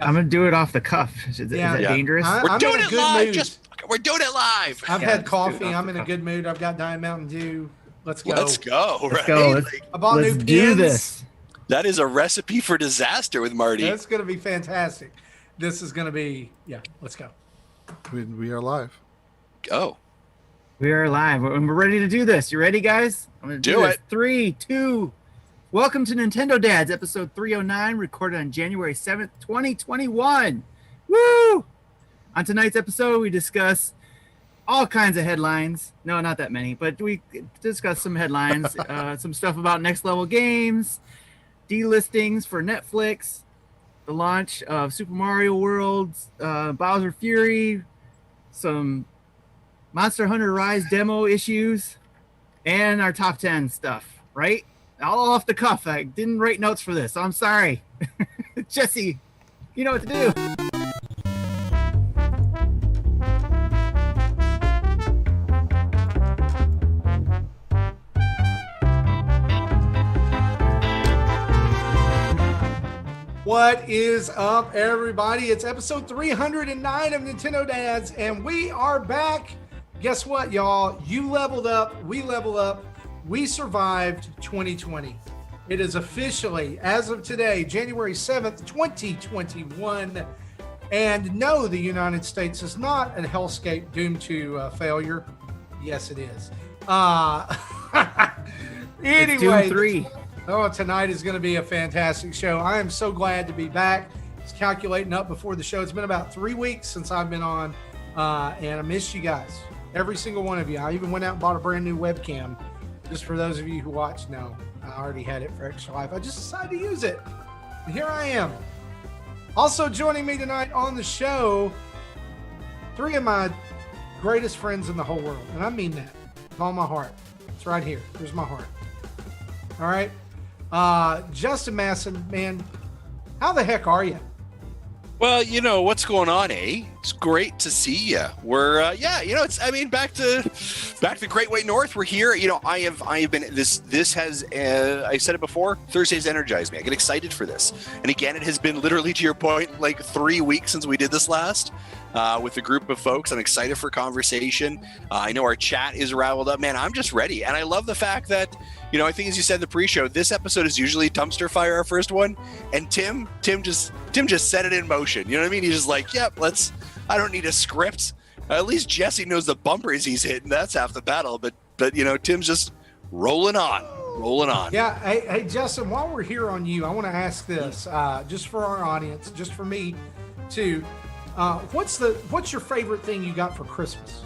I'm gonna do it off the cuff. Is that dangerous? We're doing it live. Mood. We're doing it live. I've had coffee. I'm in a good mood. I've got Diet Mountain Dew. Let's go. Let's go. Let's right? go. I bought Let's new do pins. this. That is a recipe for disaster with Marty. That's going to be fantastic. This is going to be, let's go. We are live. Go. We are live and we're ready to do this. You ready, guys? I'm gonna do it. 3, 2. Welcome to Nintendo Dads, episode 309, recorded on January 7th, 2021. Woo! On tonight's episode, we discuss all kinds of headlines. No, not that many, but we discuss some headlines, some stuff about next level games, delistings for Netflix, the launch of Super Mario World, Bowser Fury, some Monster Hunter Rise demo issues, and our top 10 stuff, right? All off the cuff. I didn't write notes for this. I'm sorry. Jesse, you know what to do. What is up, everybody? It's episode 309 of Nintendo Dads, and we are back. Guess what, y'all? You leveled up. We leveled up. We survived 2020. It is officially, as of today, January 7th, 2021. And no, the United States is not a hellscape doomed to failure. Yes, it is. Anyway, Doom 3. Tonight is going to be a fantastic show. I am so glad to be back. It's calculating up before the show. It's been about 3 weeks since I've been on, and I missed you guys. Every single one of you. I even went out and bought a brand new webcam. Just for those of you who watch, no, I already had it for Extra Life. I just decided to use it. And here I am. Also joining me tonight on the show, 3 of my greatest friends in the whole world. And I mean that with all my heart. It's right here. Here's my heart. All right. Justin Masson, man, how the heck are you? Well, you know what's going on, eh? It's great to see you. We're, back to Great White North. We're here. You know, I have been. This has. I said it before. Thursdays energize me. I get excited for this. And again, it has been literally, to your point, like 3 weeks since we did this last. With a group of folks. I'm excited for conversation. I know our chat is riled up. Man, I'm just ready. And I love the fact that, you know, I think as you said in the pre-show, this episode is usually dumpster fire, our first one. And Tim just set it in motion. You know what I mean? He's just like, yep, I don't need a script. At least Jesse knows the bumpers he's hitting. That's half the battle. But you know, Tim's just rolling on. Yeah. Hey, Justin, while we're here on you, I want to ask this, just for our audience, just for me too. What's your favorite thing you got for Christmas?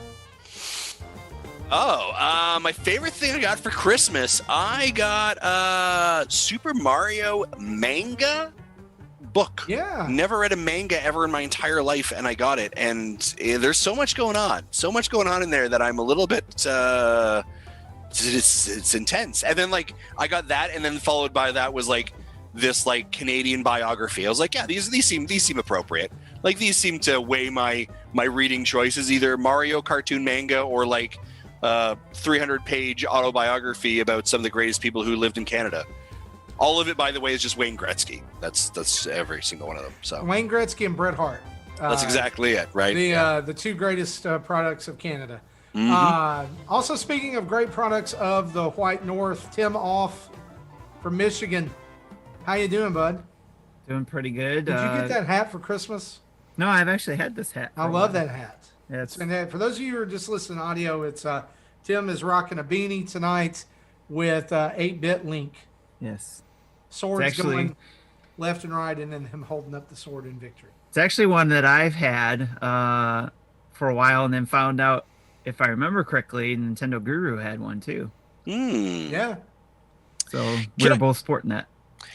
My favorite thing I got for Christmas, I got Super Mario manga book. Yeah. Never read a manga ever in my entire life, and I got it. And there's so much going on in there that I'm a little bit. It's intense. And then like I got that, and then followed by that was like this like Canadian biography. I was like, yeah, these seem appropriate. Like these seem to weigh my reading choices, either Mario cartoon manga or like 300-page autobiography about some of the greatest people who lived in Canada. All of it, by the way, is just Wayne Gretzky. That's every single one of them. So Wayne Gretzky and Bret Hart. That's exactly it, right? The two greatest products of Canada. Mm-hmm. Also, speaking of great products of the White North, Tim Off from Michigan. How you doing, bud? Doing pretty good. Did you get that hat for Christmas? No, I've actually had this hat. I love that hat. Yeah, it's for those of you who are just listening to audio, it's Tim is rocking a beanie tonight with 8-bit Link. Yes. Swords going left and right, and then him holding up the sword in victory. It's actually one that I've had for a while, and then found out, if I remember correctly, Nintendo Guru had one too. Yeah. So we're both sporting that.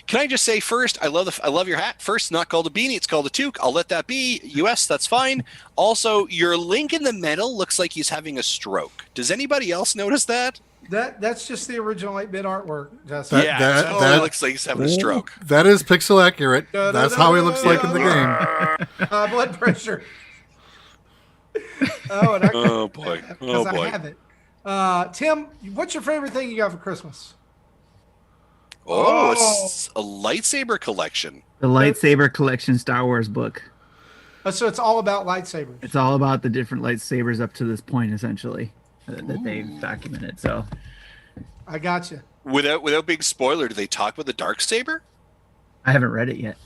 Can I just say first, I love your hat. First, not called a beanie, it's called a toque. I'll let that be. US, that's fine. Also, your Link in the middle looks like he's having a stroke. Does anybody else notice that? That's just the original 8-bit artwork. That looks like he's having a stroke. That is pixel accurate. That's how he looks like in the game. Blood pressure. Oh boy. I have it. Tim, what's your favorite thing you got for Christmas? Oh, it's a lightsaber collection. The lightsaber collection Star Wars book. Oh, so it's all about lightsabers. It's all about the different lightsabers up to this point, essentially, that they've documented. So, I got you. Without being spoiler, do they talk about the dark saber? I haven't read it yet.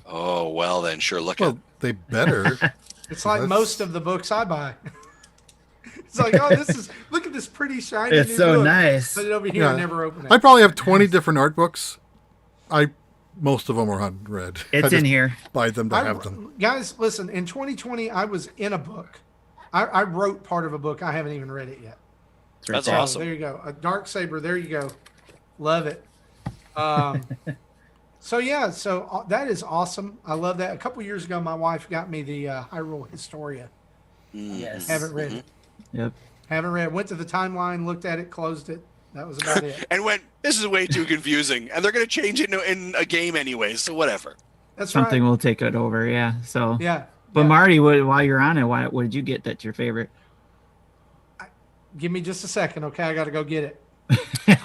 Oh well, then sure. Well, they better. It's like most of the books I buy. It's like, oh, look at this pretty shiny. It's new so book. nice. Put it over here and never open it. I probably have 20 different art books. Most of them are unread. It's in here. Buy them to have them. Guys, listen. In 2020, I was in a book. I wrote part of a book. I haven't even read it yet. That's So, awesome. There you go. A dark saber. There you go. Love it. So yeah, that is awesome. I love that. A couple years ago, my wife got me the Hyrule Historia. Yes. Haven't read it. Yep. Haven't read. Went to the timeline, looked at it, closed it. That was about it. And went, this is way too confusing, and they're going to change it in a game anyway, so whatever. That's Something right. will take it over. Yeah. So. Yeah. But yeah. Marty, while you're on it, what did you get that's your favorite? Give me just a second, okay? I got to go get it.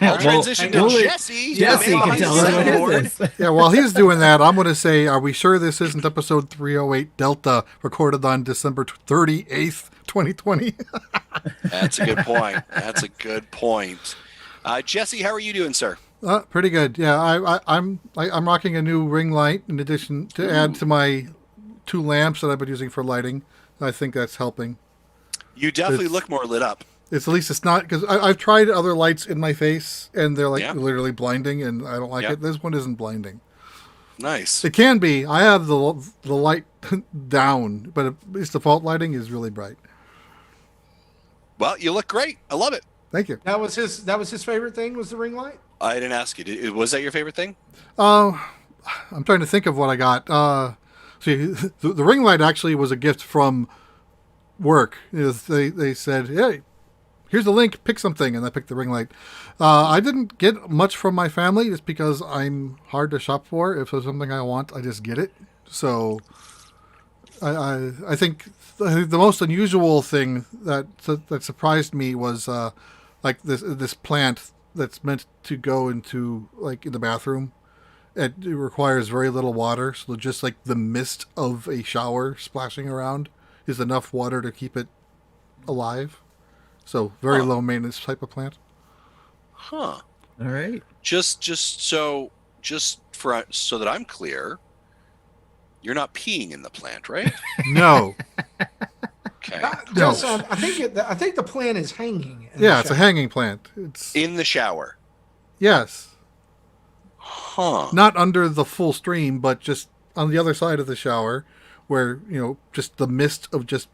I'll transition to well, Jesse. Jesse the man can tell behind us the what board. is this. Yeah, while he's doing that, I'm going to say, are we sure this isn't episode 308 Delta, recorded on December 38th, 2020? That's a good point. Jesse, how are you doing, sir? Pretty good. Yeah, I'm rocking a new ring light in addition to add to my 2 lamps that I've been using for lighting. I think that's helping. You definitely look more lit up. At least it's not, because I've tried other lights in my face and they're like Yeah. literally blinding, and I don't like Yeah. it. This one isn't blinding. Nice. It can be. I have the light down, but its default lighting is really bright. Well, you look great. I love it. Thank you. That was his favorite thing, was the ring light? I didn't ask you. Was that your favorite thing? I'm trying to think of what I got. See, the ring light actually was a gift from work. They said, hey, here's the link, pick something, and I picked the ring light. I didn't get much from my family just because I'm hard to shop for. If there's something I want, I just get it. So I think the most unusual thing that surprised me was like this plant that's meant to go into like in the bathroom. It requires very little water, so just like the mist of a shower splashing around is enough water to keep it alive. So very low maintenance type of plant. Huh. All right. Just so that I'm clear, you're not peeing in the plant, right? No. Okay. No. Just, I think the plant is hanging. in Yeah, the it's a shower. hanging plant. It's In the shower. yes, Huh. not under the full stream, but just on the other side of the shower, where just the mist of just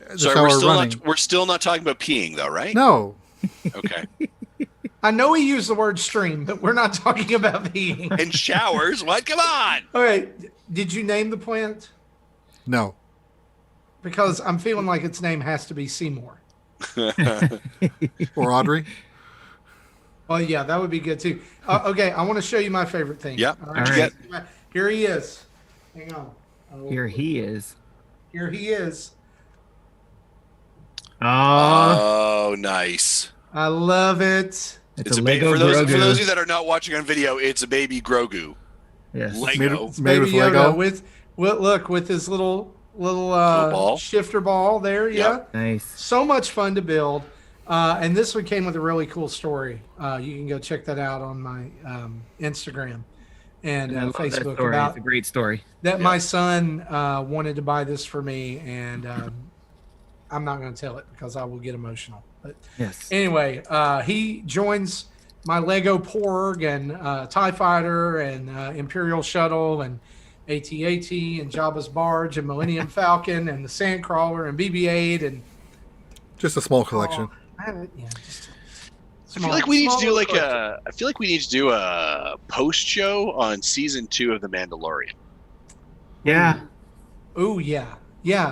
the Sorry, shower running. we're still not talking about peeing though, right? No, Okay. I know he used the word stream, but we're not talking about being. In showers? What? Come on. All right. Did you name the plant? no. Because I'm feeling like its name has to be Seymour. Or Audrey. Well, yeah, that would be good too. Okay, I want to show you my favorite thing. Yeah. All All right. Here he is. Hang on. Here he is. Here he is. Oh, Oh, nice. I love it. it's a a Lego for those of Grogu. you that are not watching on video, it's a baby Grogu. Yes. Lego. Made with Baby Yoda Lego. with his little ball. shifter ball there. Yeah. Yep. Nice. So much fun to build. And this one came with a really cool story. You can go check that out on my Instagram and I love that Facebook story. about It's a great story. that. My son wanted to buy this for me, and I'm not going to tell it because I will get emotional. But Yes. anyway, he joins my Lego Porg and TIE Fighter and Imperial Shuttle and AT-AT and Jabba's Barge and Millennium Falcon and the Sandcrawler and BB-8 and Just a small collection. I feel like we need to do a post show on season 2 of The Mandalorian. Yeah. Oh yeah.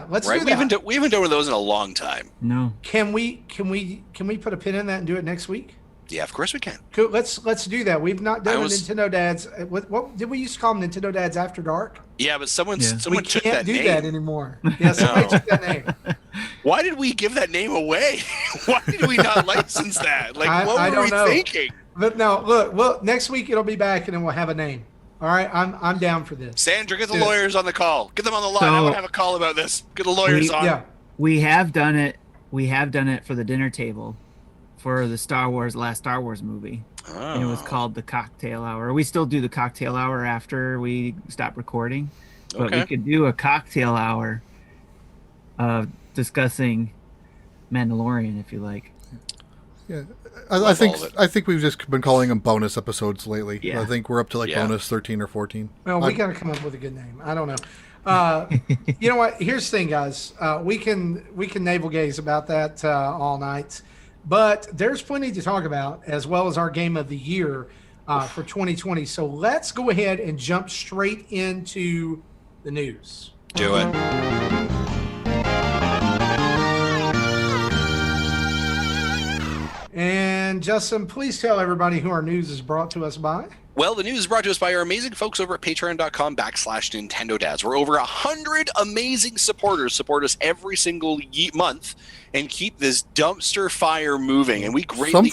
Let's Right? do We that. haven't done one of those in a long time. No. Can we put a pin in that and do it next week? Yeah, of course we can. Cool. Let's do that. We've not done I a was- Nintendo Dads. What did we used to call them? Nintendo Dads After Dark. Yeah, but someone We took can't that do name. that anymore. Yeah, somebody No. took that name. Why did we give that name away? Why did we not license that? Like, I what were don't we know. thinking? But no, look, well, next week it'll be back and then we'll have a name. All right, I'm down for this. Sandra, get the lawyers on the call. Get them on the line. So- I want to have a call about this. Get the lawyers on. Yeah. We have done it. We have done it for the dinner table, for the last Star Wars movie, and it was called the Cocktail Hour. We still do the Cocktail Hour after we stop recording, but we could do a Cocktail Hour discussing Mandalorian if you like. Yeah, I think we've just been calling them bonus episodes lately. Yeah. I think we're up to bonus 13 or 14. Well, we got to come up with a good name. I don't know. You know what? Here's the thing, guys. We can navel gaze about that all night, but there's plenty to talk about, as well as our game of the year for 2020. So let's go ahead and jump straight into the news. Do it. And Justin, please tell everybody who our news is brought to us by. Well, the news is brought to us by our amazing folks over at patreon.com/Nintendo Dads, where over 100 amazing supporters support us every single month and keep this dumpster fire moving. And we greatly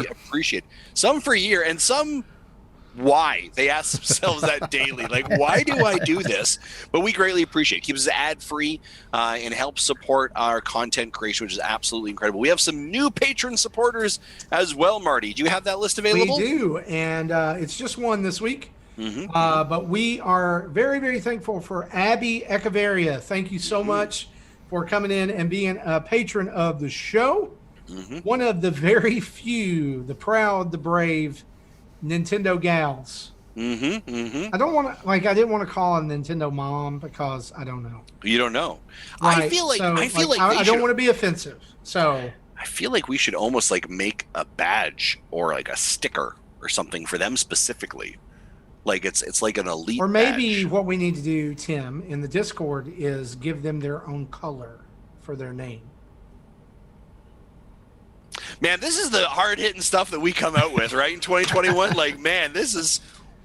appreciate it. Some for a year and some why. They ask themselves that daily. Like, why do I do this? But we greatly appreciate it. It keeps us ad-free and helps support our content creation, which is absolutely incredible. We have some new patron supporters as well, Marty. Do you have that list available? We do, and it's just one this week. But we are very, very thankful for Abby Echeverria. Thank you so much for coming in and being a patron of the show. One of the very few, the proud, the brave Nintendo gals. I don't want to, I didn't want to call her Nintendo mom because I don't know. You don't know. Right. I feel like I don't want to be offensive. So I feel like we should almost make a badge or a sticker or something for them specifically. Like it's like an elite. Or maybe badge. What we need to do, Tim, in the Discord is give them their own color for their name. Man, this is the hard-hitting stuff that we come out with, right, in 2021. Man,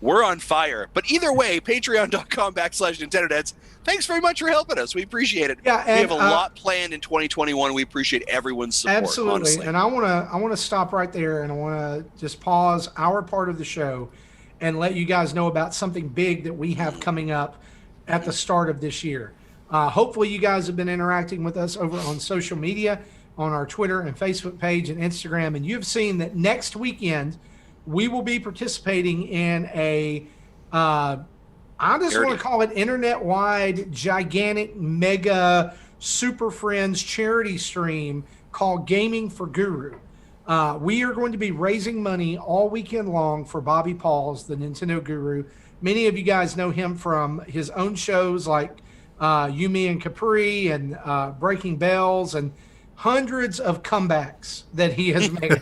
we're on fire. But either way, patreon.com/Nintendo Dads. Thanks very much for helping us. We appreciate it. Yeah, we have a lot planned in 2021. We appreciate everyone's support. Absolutely. Honestly. And I want to stop right there, and I want to just pause our part of the show and let you guys know about something big that we have coming up at the start of this year. Hopefully you guys have been interacting with us over on social media, on our Twitter and Facebook page and Instagram, and you've seen that next weekend we will be participating in a I just want to call it internet-wide, gigantic, mega, super friends charity stream called Gaming for Guru. We are going to be raising money all weekend long for Bobby Pauls, the Nintendo Guru. Many of you guys know him from his own shows like Yumi and Capri and Breaking Bells and hundreds of comebacks that he has made.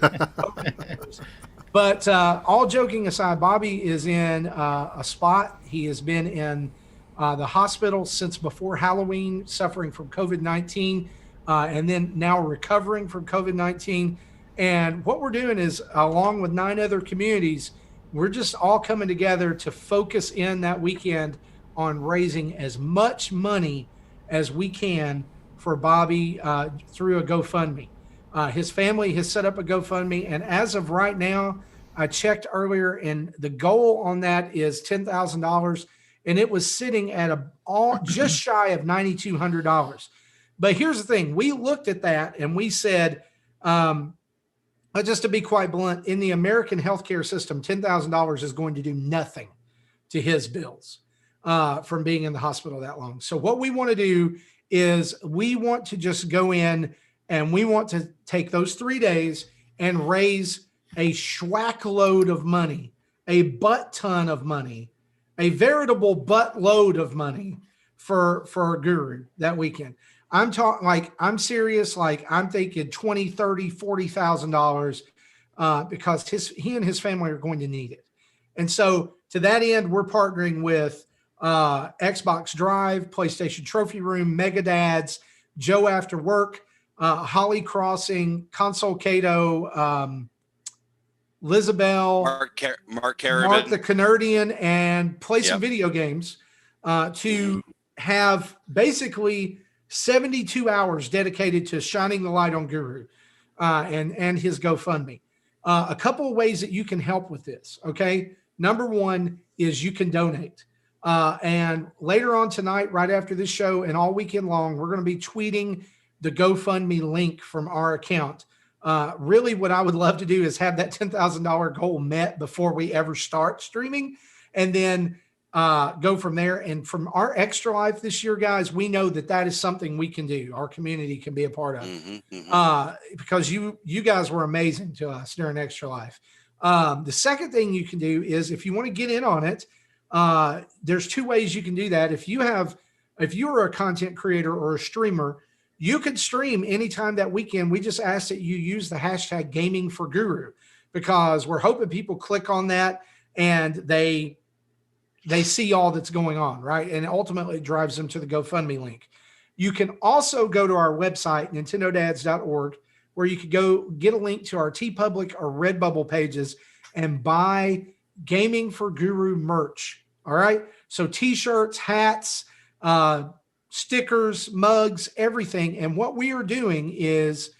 But all joking aside, Bobby is in a spot. He has been in the hospital since before Halloween, suffering from COVID-19, and then now recovering from COVID-19. And what we're doing is, along with 9 other communities, we're just all coming together to focus in that weekend on raising as much money as we can for Bobby through a GoFundMe. His family has set up a GoFundMe, and as of right now, I checked earlier, and the goal on that is $10,000, and it was sitting at just shy of $9,200. But here's the thing: we looked at that and we said, just to be quite blunt, in the American healthcare system, $10,000 is going to do nothing to his bills from being in the hospital that long. So what we want to do is we want to just go in and we want to take those 3 days and raise a schwack load of money, a butt ton of money, a veritable butt load of money for Guru that weekend. I'm talking I'm serious. I'm thinking $20,000, $30,000, $40,000 because he and his family are going to need it. And so to that end, we're partnering with Xbox Drive, PlayStation Trophy Room, Mega Dads, Joe After Work, Holly Crossing, Console Cato, Lizabelle, Mark Carradine, Mark the Canardian, and play some video games to have basically 72 hours dedicated to shining the light on Guru and his GoFundMe. A couple of ways that you can help with this. Okay. Number one is you can donate. And later on tonight, right after this show and all weekend long, we're going to be tweeting the GoFundMe link from our account. Really, what I would love to do is have that $10,000 goal met before we ever start streaming, and then go from there. And from our Extra Life this year, guys, we know that is something we can do. Our community can be a part of, because you guys were amazing to us during Extra Life. The second thing you can do is, if you want to get in on it, there's two ways you can do that. If you're a content creator or a streamer, you could stream anytime that weekend. We just ask that you use the hashtag Gaming for Guru, because we're hoping people click on that and they see all that's going on, right? And ultimately it drives them to the GoFundMe link. You can also go to our website, nintendodads.org, where you could go get a link to our TeePublic or Redbubble pages and buy Gaming for Guru merch. All right. So t-shirts, hats, stickers, mugs, everything. And what we are doing is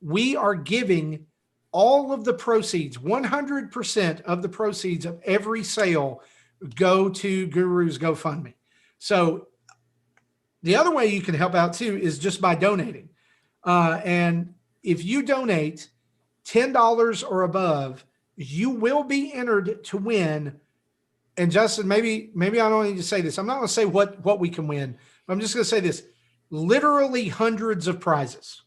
we are giving all of the proceeds, 100% of the proceeds of every sale go to Guru's GoFundMe. So the other way you can help out too is just by donating. And if you donate $10 or above, you will be entered to win. And Justin, maybe I don't need to say this. I'm not going to say what we can win. But I'm just going to say this: literally hundreds of prizes.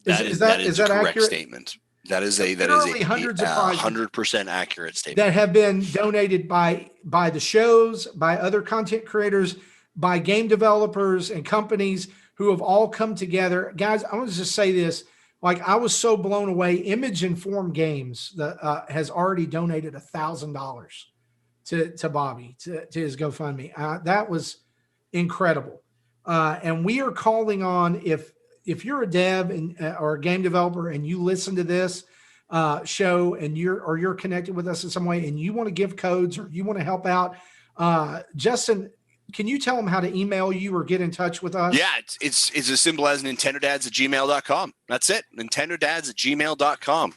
Is that a correct accurate statement? That is a hundreds of prizes 100% accurate statement that have been donated by the shows, by other content creators, by game developers and companies who have all come together. Guys, I want to just say this. Like, I was so blown away. Image Informed Games has already donated $1,000 to Bobby, to his GoFundMe. That was incredible. And we are calling on, if you're a dev or a game developer and you listen to this show and you're connected with us in some way and you want to give codes or you want to help out, Justin, can you tell them how to email you or get in touch with us? Yeah, it's as simple as nintendodads@gmail.com. That's it. nintendodads@gmail.com.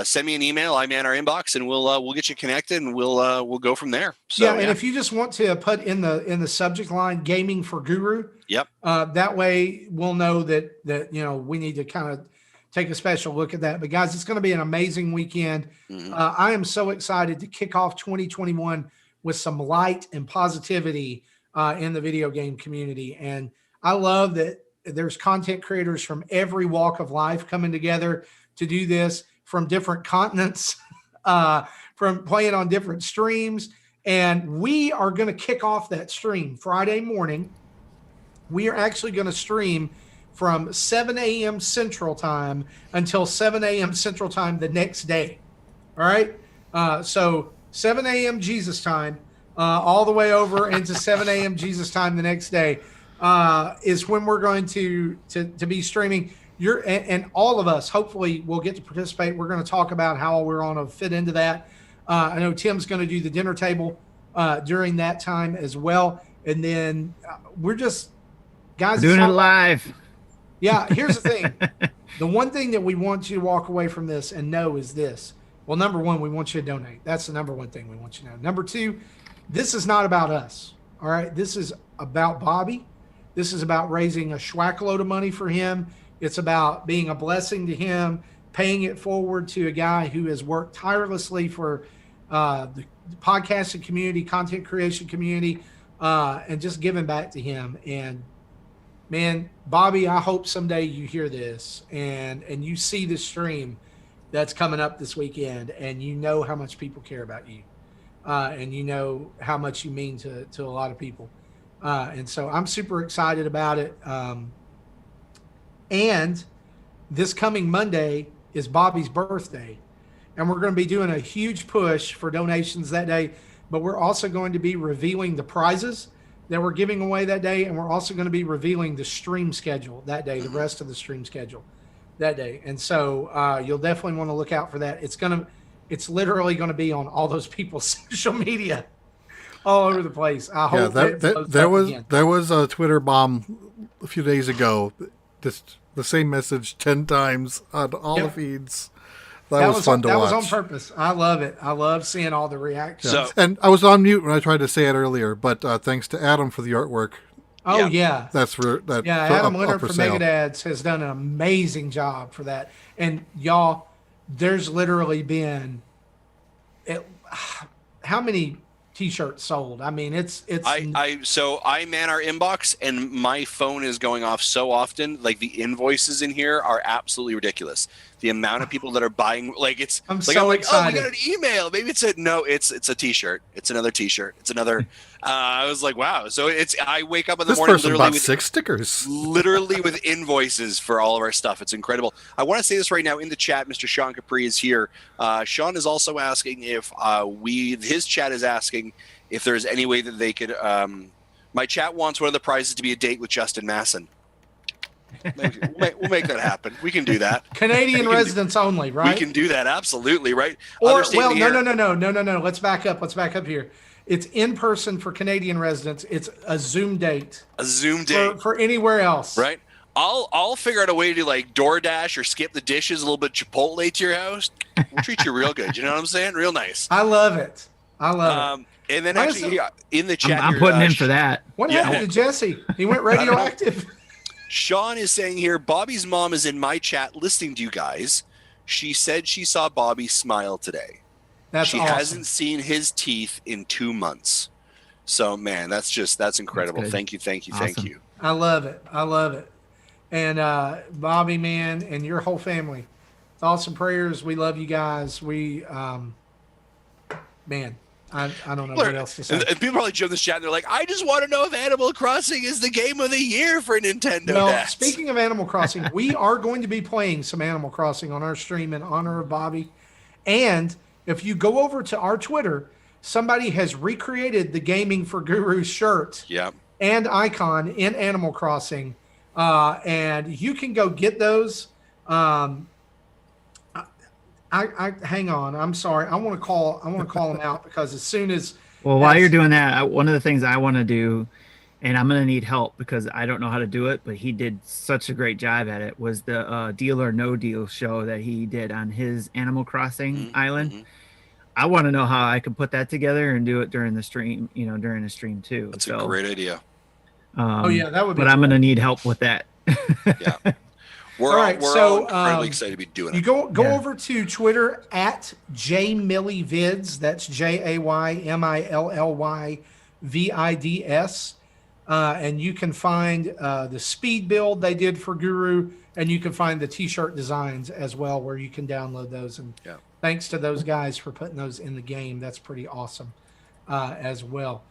Send me an email. I'm in our inbox, and we'll get you connected, and we'll go from there. So, yeah, and if you just want to put in the subject line "Gaming for Guru," yep, that way we'll know that we need to kind of take a special look at that. But guys, it's going to be an amazing weekend. I am so excited to kick off 2021 with some light and positivity in the video game community. And I love that there's content creators from every walk of life coming together to do this, from different continents, from playing on different streams. And we are going to kick off that stream Friday morning. We are actually going to stream from 7 a.m. Central Time until 7 a.m. Central Time the next day. All right. So 7 a.m. Jesus time, all the way over into 7 a.m. Jesus time the next day is when we're going to be streaming. And all of us, hopefully, will get to participate. We're going to talk about how we're going to fit into that. I know Tim's going to do the dinner table during that time as well. And then we're just, guys. We're doing it live. Yeah, here's the thing. The one thing that we want you to walk away from this and know is this. Well, number one, we want you to donate. That's the number one thing we want you to know. Number two, this is not about us. All right. This is about Bobby. This is about raising a schwack load of money for him. It's about being a blessing to him, paying it forward to a guy who has worked tirelessly for the podcasting community, content creation community, and just giving back to him. And man, Bobby, I hope someday you hear this and you see the stream that's coming up this weekend, and you know how much people care about you, and you know how much you mean to a lot of people. And so I'm super excited about it. And this coming Monday is Bobby's birthday, and we're going to be doing a huge push for donations that day, but we're also going to be revealing the prizes that we're giving away that day. And we're also going to be revealing the stream schedule that day, the rest of the stream schedule that day. And so you'll definitely want to look out for that. It's literally going to be on all those people's social media all over the place. I hope there was a Twitter bomb a few days ago. Just the same message 10 times on all the feeds. That was fun to watch. That was on purpose. I love it. I love seeing all the reactions. So- And I was on mute when I tried to say it earlier, but thanks to Adam for the artwork. Oh yeah. That's for that. Yeah, for Adam up Leonard for from sale. Megadads has done an amazing job for that. And y'all, there's literally been how many T-shirts sold? I mean, it's. So I man our inbox, and my phone is going off so often. Like the invoices in here are absolutely ridiculous. The amount of people that are buying, like it's. I'm like, so I'm like, excited. oh, we got an email. Maybe it's a T-shirt. It's another T-shirt. It's another. I was like, wow. So it's. I wake up in the This morning person literally bought with 6 stickers. literally with invoices for all of our stuff. It's incredible. I want to say this right now in the chat. Mr. Sean Capri is here. Sean is also asking if his chat is asking if there's any way that they could. My chat wants one of the prizes to be a date with Justin Masson. We'll make that happen. We can do that. Canadian residents only, right? We can do that. Absolutely. Right. Or no. Let's back up here. It's in person for Canadian residents. It's a Zoom date. A Zoom date for anywhere else. Right. I'll figure out a way to like DoorDash or skip the dishes a little bit Chipotle to your house. We'll treat you real good. You know what I'm saying? Real nice. I love it. And then actually in the chat, I'm putting in for that. What happened to Jesse? He went radioactive. Sean is saying here, Bobby's mom is in my chat listening to you guys. She said she saw Bobby smile today. That's she awesome. hasn't seen his teeth in 2 months. So man, that's incredible. That's Thank you. Awesome. I love it. And Bobby, man, and your whole family. Thoughts and prayers. We love you guys. We man, I don't know what else to say. And people probably jump this chat and they're like, I just want to know if Animal Crossing is the game of the year for Nintendo. Well, speaking of Animal Crossing, we are going to be playing some Animal Crossing on our stream in honor of Bobby. And if you go over to our Twitter, somebody has recreated the Gaming for Guru shirt and icon in Animal Crossing. And you can go get those. I hang on. I'm sorry. I want to call them out because as soon as while you're doing that, one of the things I want to do, and I'm going to need help because I don't know how to do it, but he did such a great job at it, was the Deal or No Deal show that he did on his Animal Crossing island. Mm-hmm. I want to know how I can put that together and do it during the stream, during the stream too. That's a great idea. That would be But I'm going to need help with that. Yeah. We're all incredibly excited to be doing it. You go over to Twitter at JMillyVids. That's JAYMILLYVIDS. And you can find the speed build they did for Guru, and you can find the T-shirt designs as well, where you can download those. And thanks to those guys for putting those in the game. That's pretty awesome as well.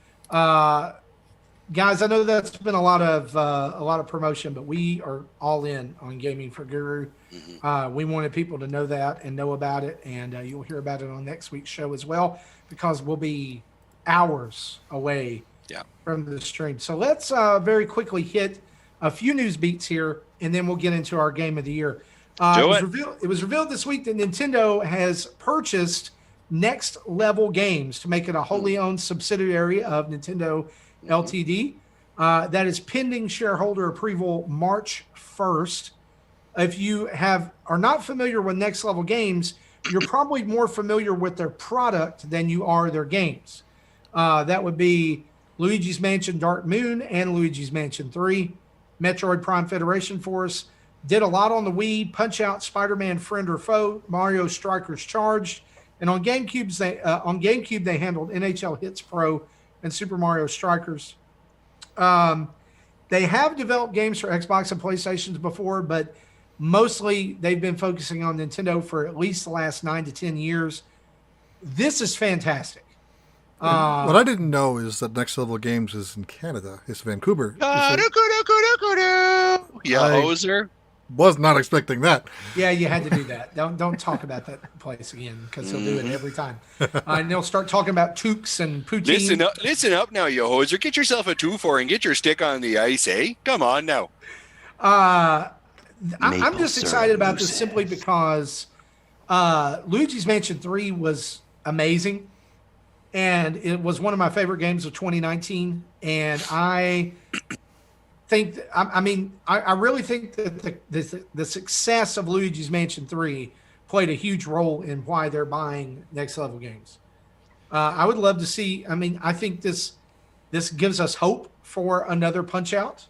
Guys, I know that's been a lot of promotion, but we are all in on Gaming for Guru. Mm-hmm. We wanted people to know that and know about it, and you'll hear about it on next week's show as well, because we'll be hours away from the stream. So let's very quickly hit a few news beats here, and then we'll get into our game of the year. It was revealed this week that Nintendo has purchased Next Level Games to make it a wholly owned subsidiary of Nintendo Ltd. That is pending shareholder approval March 1st. If you are not familiar with Next Level Games, you're probably more familiar with their product than you are their games. That would be Luigi's Mansion Dark Moon and Luigi's Mansion 3, Metroid Prime Federation Force, did a lot on the Wii, Punch-Out, Spider-Man Friend or Foe, Mario Strikers Charged, and on GameCube they handled NHL Hits Pro and Super Mario Strikers. They have developed games for Xbox and PlayStations before, but mostly they've been focusing on Nintendo for at least the last 9 to 10 years. This is fantastic. What I didn't know is that Next Level Games is in Canada. It's Vancouver. Hoser. Was not expecting that. Yeah, you had to do that. Don't talk about that place again, because he'll do it every time. And they'll start talking about toques and poutine. Listen up now, you hoser. Get yourself a 2-4 and get your stick on the ice, eh? Come on now. I'm just excited about this simply because Luigi's Mansion 3 was amazing, and it was one of my favorite games of 2019. And I really think that the success of Luigi's Mansion 3 played a huge role in why they're buying Next Level Games. I would love to see. I mean, I think this gives us hope for another Punch Out,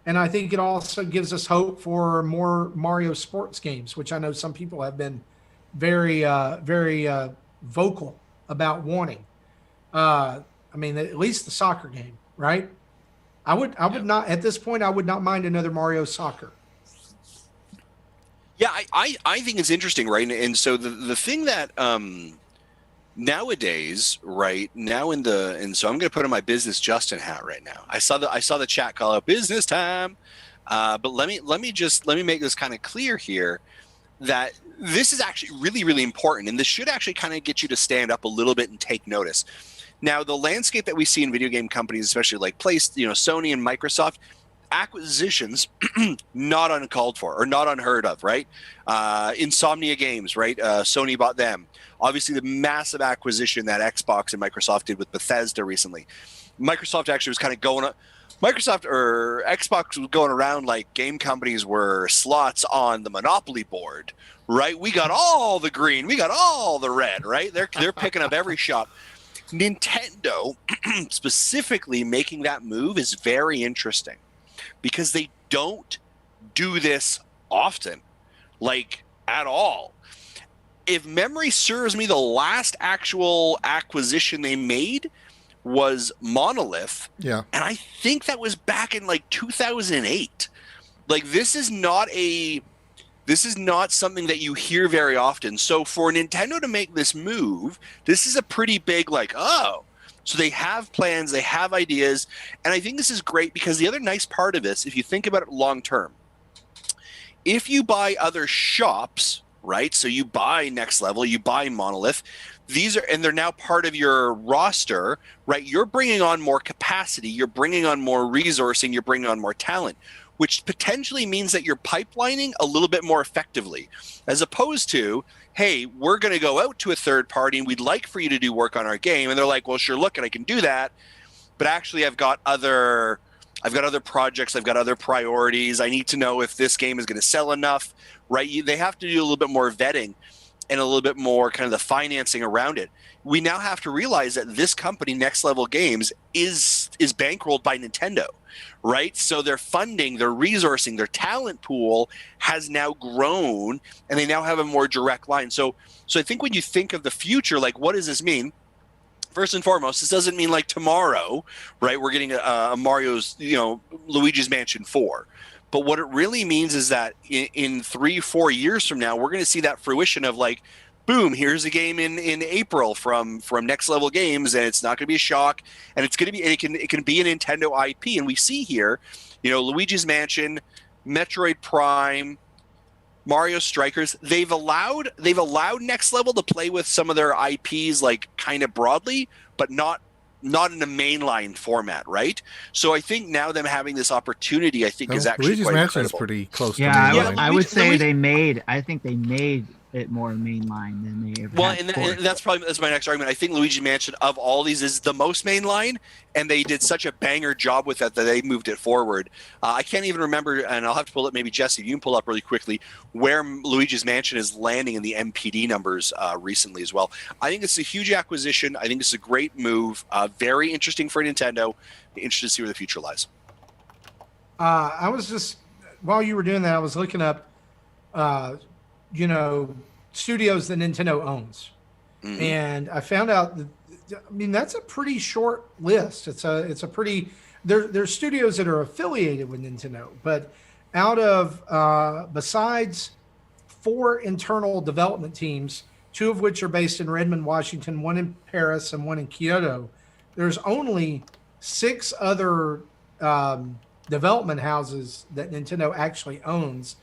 and I think it also gives us hope for more Mario sports games, which I know some people have been very vocal about wanting. I mean, at least the soccer game, right? I would not at this point. I would not mind another Mario Soccer. Yeah, I think it's interesting, right? And so the thing that nowadays, right now and so I'm going to put on my business Justin hat right now. I saw the chat call out business time, but let me make this kind of clear here that this is actually really, really important, and this should actually kind of get you to stand up a little bit and take notice. Now, the landscape that we see in video game companies, especially like Sony and Microsoft, acquisitions not uncalled for or not unheard of, right? Insomnia Games, right? Sony bought them. Obviously, the massive acquisition that Xbox and Microsoft did with Bethesda recently. Microsoft actually was kind of going up. Microsoft or Xbox was going around like game companies were slots on the Monopoly board, right? We got all the green, we got all the red, right? They're picking up every shop. Nintendo specifically making that move is very interesting because they don't do this often, like at all. If memory serves me, the last actual acquisition they made was Monolith. Yeah. And I think that was back in like 2008. Like this is not something that you hear very often. So for Nintendo to make this move, this is a pretty big like, oh, so they have plans, they have ideas. And I think this is great because the other nice part of this, if you think about it long term, if you buy other shops, right? So you buy Next Level, you buy Monolith, and they're now part of your roster, right? You're bringing on more capacity, you're bringing on more resourcing, you're bringing on more talent, which potentially means that you're pipelining a little bit more effectively, as opposed to, hey, we're going to go out to a third party and we'd like for you to do work on our game. And they're like, well, sure, look, and I can do that, but actually I've got other projects, I've got other priorities. I need to know if this game is going to sell enough, right? They have to do a little bit more vetting and a little bit more kind of the financing around it. We now have to realize that this company, Next Level Games, is bankrolled by Nintendo, right? So their funding, their resourcing, their talent pool has now grown, and they now have a more direct line. So I think when you think of the future, like what does this mean? First and foremost, this doesn't mean like tomorrow, right? We're getting a Mario's, Luigi's Mansion 4. But what it really means is that in 3-4 years from now, we're going to see that fruition of like, boom, here's a game in April from Next Level Games, and it's not going to be a shock, and it's going to be, and it can be a Nintendo IP. And we see here, Luigi's Mansion, Metroid Prime, Mario Strikers, they've allowed Next Level to play with some of their IPs like kind of broadly, but not in a mainline format, right? So I think now them having this opportunity, I think is actually Luigi's quite Mansion incredible. is pretty close to Yeah, mainline. I would say I think they made it more mainline than they ever had before. And that's my next argument. I think Luigi's Mansion of all these is the most mainline, and they did such a banger job with that they moved it forward. I can't even remember, and I'll have to pull up, maybe Jesse, you can pull up really quickly, where Luigi's Mansion is landing in the MPD numbers recently as well. I think it's a huge acquisition. I think it's a great move. Very interesting for Nintendo. Interested to see where the future lies. I was just, while you were doing that, I was looking up, studios that Nintendo owns. Mm-hmm. And I found out that, that's a pretty short list. It's a pretty, there's studios that are affiliated with Nintendo, but out of, besides 4 internal development teams, 2 of which are based in Redmond, Washington, 1 in Paris and 1 in Kyoto, there's only 6 other, development houses that Nintendo actually owns.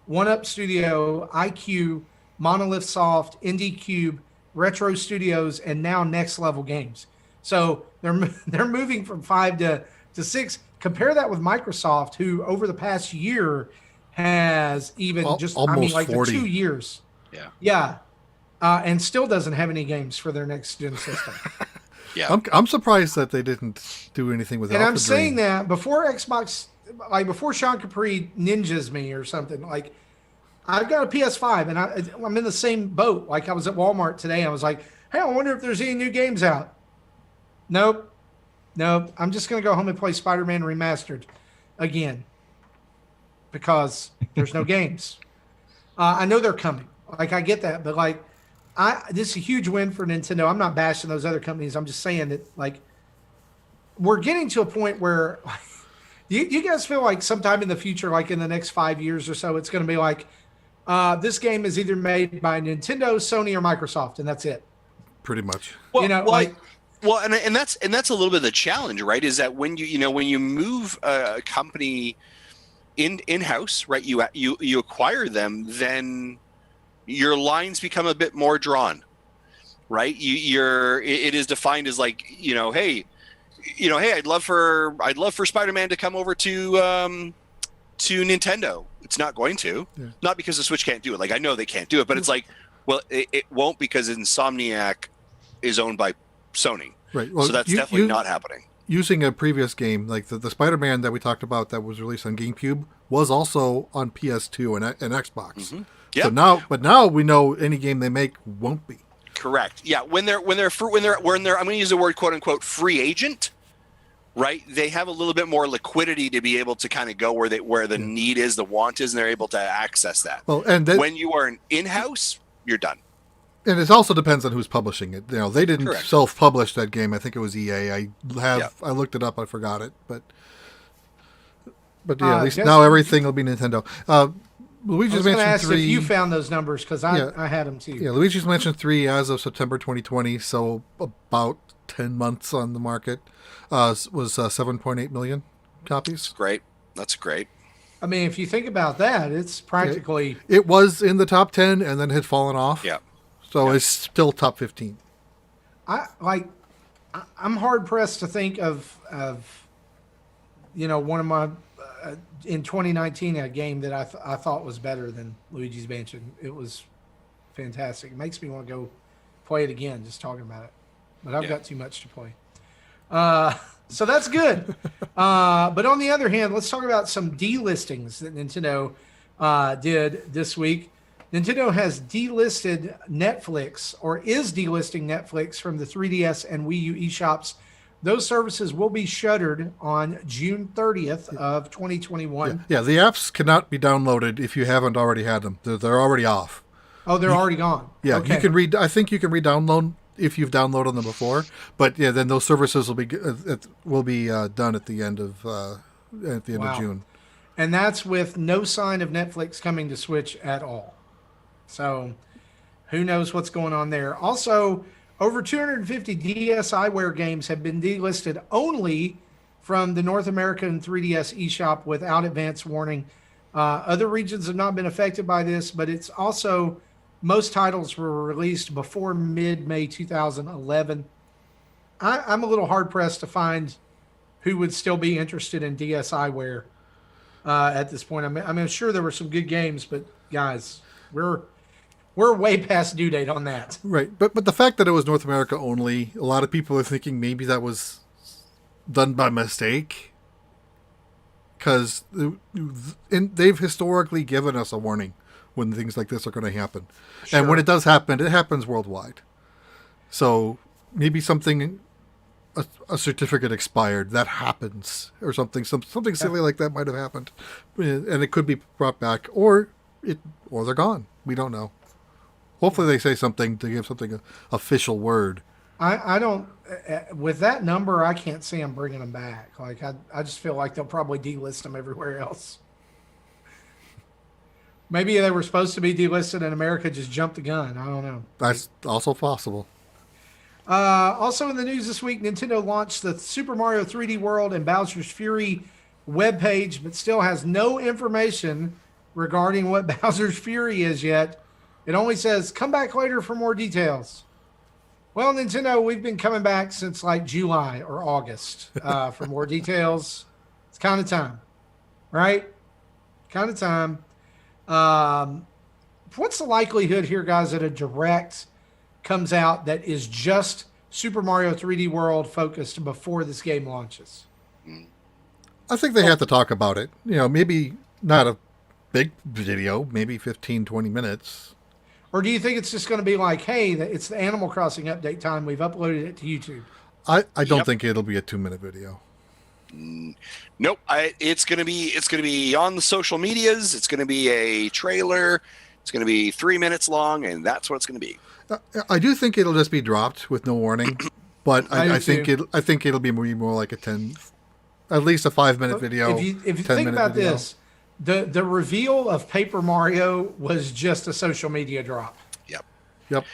1UP Studio, IQ, Monolith Soft, Indie Cube, Retro Studios, and now Next Level Games. So they're moving from 5 to 6. Compare that with Microsoft, who over the past year has almost 40. For 2 years. Yeah. And still doesn't have any games for their next gen system. Yeah. I'm surprised that they didn't do anything with. And I'm saying that before Xbox, like before Sean Capri ninjas me or something, like I've got a PS5, and I'm in the same boat. Like I was at Walmart today, and I was like, "Hey, I wonder if there's any new games out." Nope. I'm just gonna go home and play Spider-Man Remastered again because there's no games. I know they're coming. Like I get that, but like, this is a huge win for Nintendo. I'm not bashing those other companies. I'm just saying that like we're getting to a point where you guys feel like sometime in the future, like in the next 5 years or so, it's going to be like this game is either made by Nintendo, Sony, or Microsoft, and that's it. Pretty much. Well, You know, and that's a little bit of the challenge, right? Is that when you move a company in-house, right? You acquire them, then your lines become a bit more drawn, right? It is defined as like, hey, I'd love for Spider-Man to come over to Nintendo. It's not going to, not because the Switch can't do it. Like I know they can't do it, but it's like, well, it won't because Insomniac is owned by Sony, right? Well, so that's definitely not happening. Using a previous game, like the Spider-Man that we talked about that was released on GameCube, was also on PS2 and Xbox. Mm-hmm. Yep. So now we know any game they make won't be. Correct. Yeah. When they're I'm going to use the word quote unquote free agent, right? They have a little bit more liquidity to be able to kind of go where the need is, the want is, and they're able to access that. Well, and when you are an in-house, you're done. And it also depends on who's publishing it. They didn't Correct. self-publish that game. I think it was EA. I looked it up. I forgot it, but yeah, at least now everything will be Nintendo. Luigi's I was going to Mansion ask 3. if you found those numbers because I had them too. Yeah, Luigi's Mansion 3 as of September 2020, so about 10 months on the market, was 7.8 million copies. Great. That's great. I mean, if you think about that, it's practically. It was in the top 10 and then had fallen off. Yeah. So it's still top 15. I'm hard pressed to think of one of my in 2019 a game that I thought was better than Luigi's Mansion. It was fantastic. It makes me want to go play it again just talking about it. But I've got too much to play. So that's good. But on the other hand, let's talk about some delistings that Nintendo did this week. Nintendo has delisted Netflix, or is delisting Netflix from the 3DS and Wii U eShops. Those services will be shuttered on June 30th of 2021. Yeah, the apps cannot be downloaded if you haven't already had them. They're already off. Oh, they're already gone. Yeah, okay. you can read. I think you can re-download if you've downloaded them before. But yeah, then those services will be done at the end of end of June. And that's with no sign of Netflix coming to Switch at all. So who knows what's going on there. Also, over 250 DSiWare games have been delisted only from the North American 3DS eShop without advance warning. Other regions have not been affected by this, but it's also most titles were released before mid-May 2011. I'm a little hard-pressed to find who would still be interested in DSiWare at this point. I'm sure there were some good games, but guys, we're way past due date on that. Right, but the fact that it was North America only, a lot of people are thinking maybe that was done by mistake, because they've historically given us a warning when things like this are going to happen. Sure. And when it does happen, it happens worldwide. So maybe a certificate expired, that happens, or something silly like that might have happened, and it could be brought back, or they're gone. We don't know. Hopefully they say something to give something official word. I don't, with that number, I can't see them bringing them back. Like I just feel like they'll probably delist them everywhere else. Maybe they were supposed to be delisted and America just jumped the gun. I don't know. That's also possible. Also in the news this week, Nintendo launched the Super Mario 3D World and Bowser's Fury webpage, but still has no information regarding what Bowser's Fury is yet. It only says, come back later for more details. Well, Nintendo, we've been coming back since like July or August for more details. It's kind of time, right? Kind of time. What's the likelihood here, guys, that a direct comes out that is just Super Mario 3D World focused before this game launches? I think they have to talk about it. Maybe not big video, maybe 15, 20 minutes. Or do you think it's just going to be like, hey, it's the Animal Crossing update time. We've uploaded it to YouTube. I don't think it'll be a 2-minute video. Nope. It's gonna be on the social medias. It's gonna be a trailer. It's gonna be 3 minutes long, and that's what it's gonna be. I do think it'll just be dropped with no warning, but I think it'll be more like at least a 5-minute video. If you think about video. This, the reveal of Paper Mario was just a social media drop. Yep.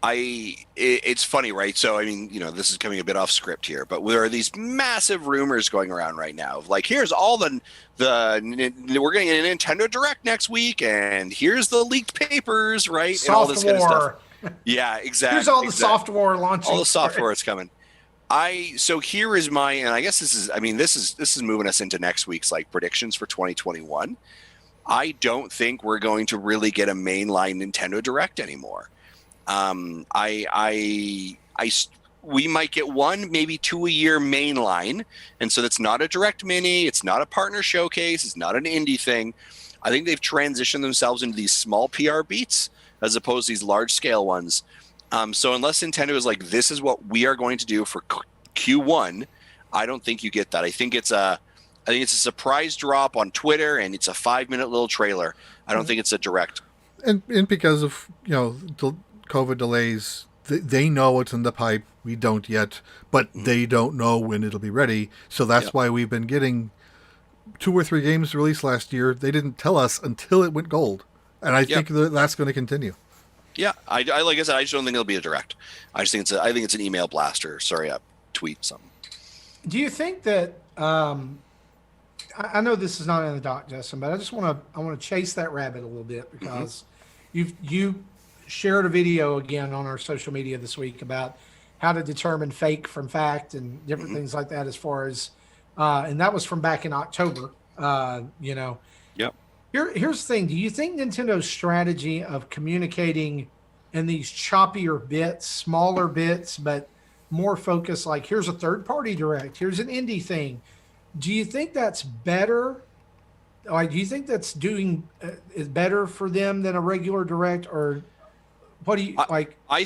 It's funny, right? So, I mean, this is coming a bit off script here, but there are these massive rumors going around right now of like, here's all we're going to get a Nintendo Direct next week, and here's the leaked papers, right? Soft and all this war. kind of stuff. Yeah, exactly. Here's all the software launching. All the software that's coming. So here is and I guess this is moving us into next week's like predictions for 2021. I don't think we're going to really get a mainline Nintendo Direct anymore. We might get one, maybe 2 a year mainline. And so that's not a direct mini. It's not a partner showcase. It's not an indie thing. I think they've transitioned themselves into these small PR beats as opposed to these large scale ones. So unless Nintendo is like, this is what we are going to do for Q1, I don't think you get that. I think it's a surprise drop on Twitter, and it's a 5-minute little trailer. I don't think it's a direct. And because of, COVID delays, they know what's in the pipe. We don't yet, but they don't know when it'll be ready. So that's why we've been getting 2 or 3 games released last year. They didn't tell us until it went gold. And I think that's going to continue. Yeah, I like I said, I just don't think it'll be a direct. I think it's an email blaster. Sorry, a tweet something. Do you think that I know this is not in the doc, Justin, but I want to chase that rabbit a little bit because you shared a video again on our social media this week about how to determine fake from fact and different things like that, as far as and that was from back in October. Yep. Here's the thing. Do you think Nintendo's strategy of communicating in these choppier bits, smaller bits, but more focused, like here's a third-party direct, here's an indie thing, do you think that's better? Like, do you think that's is better for them than a regular direct, or what do you like? I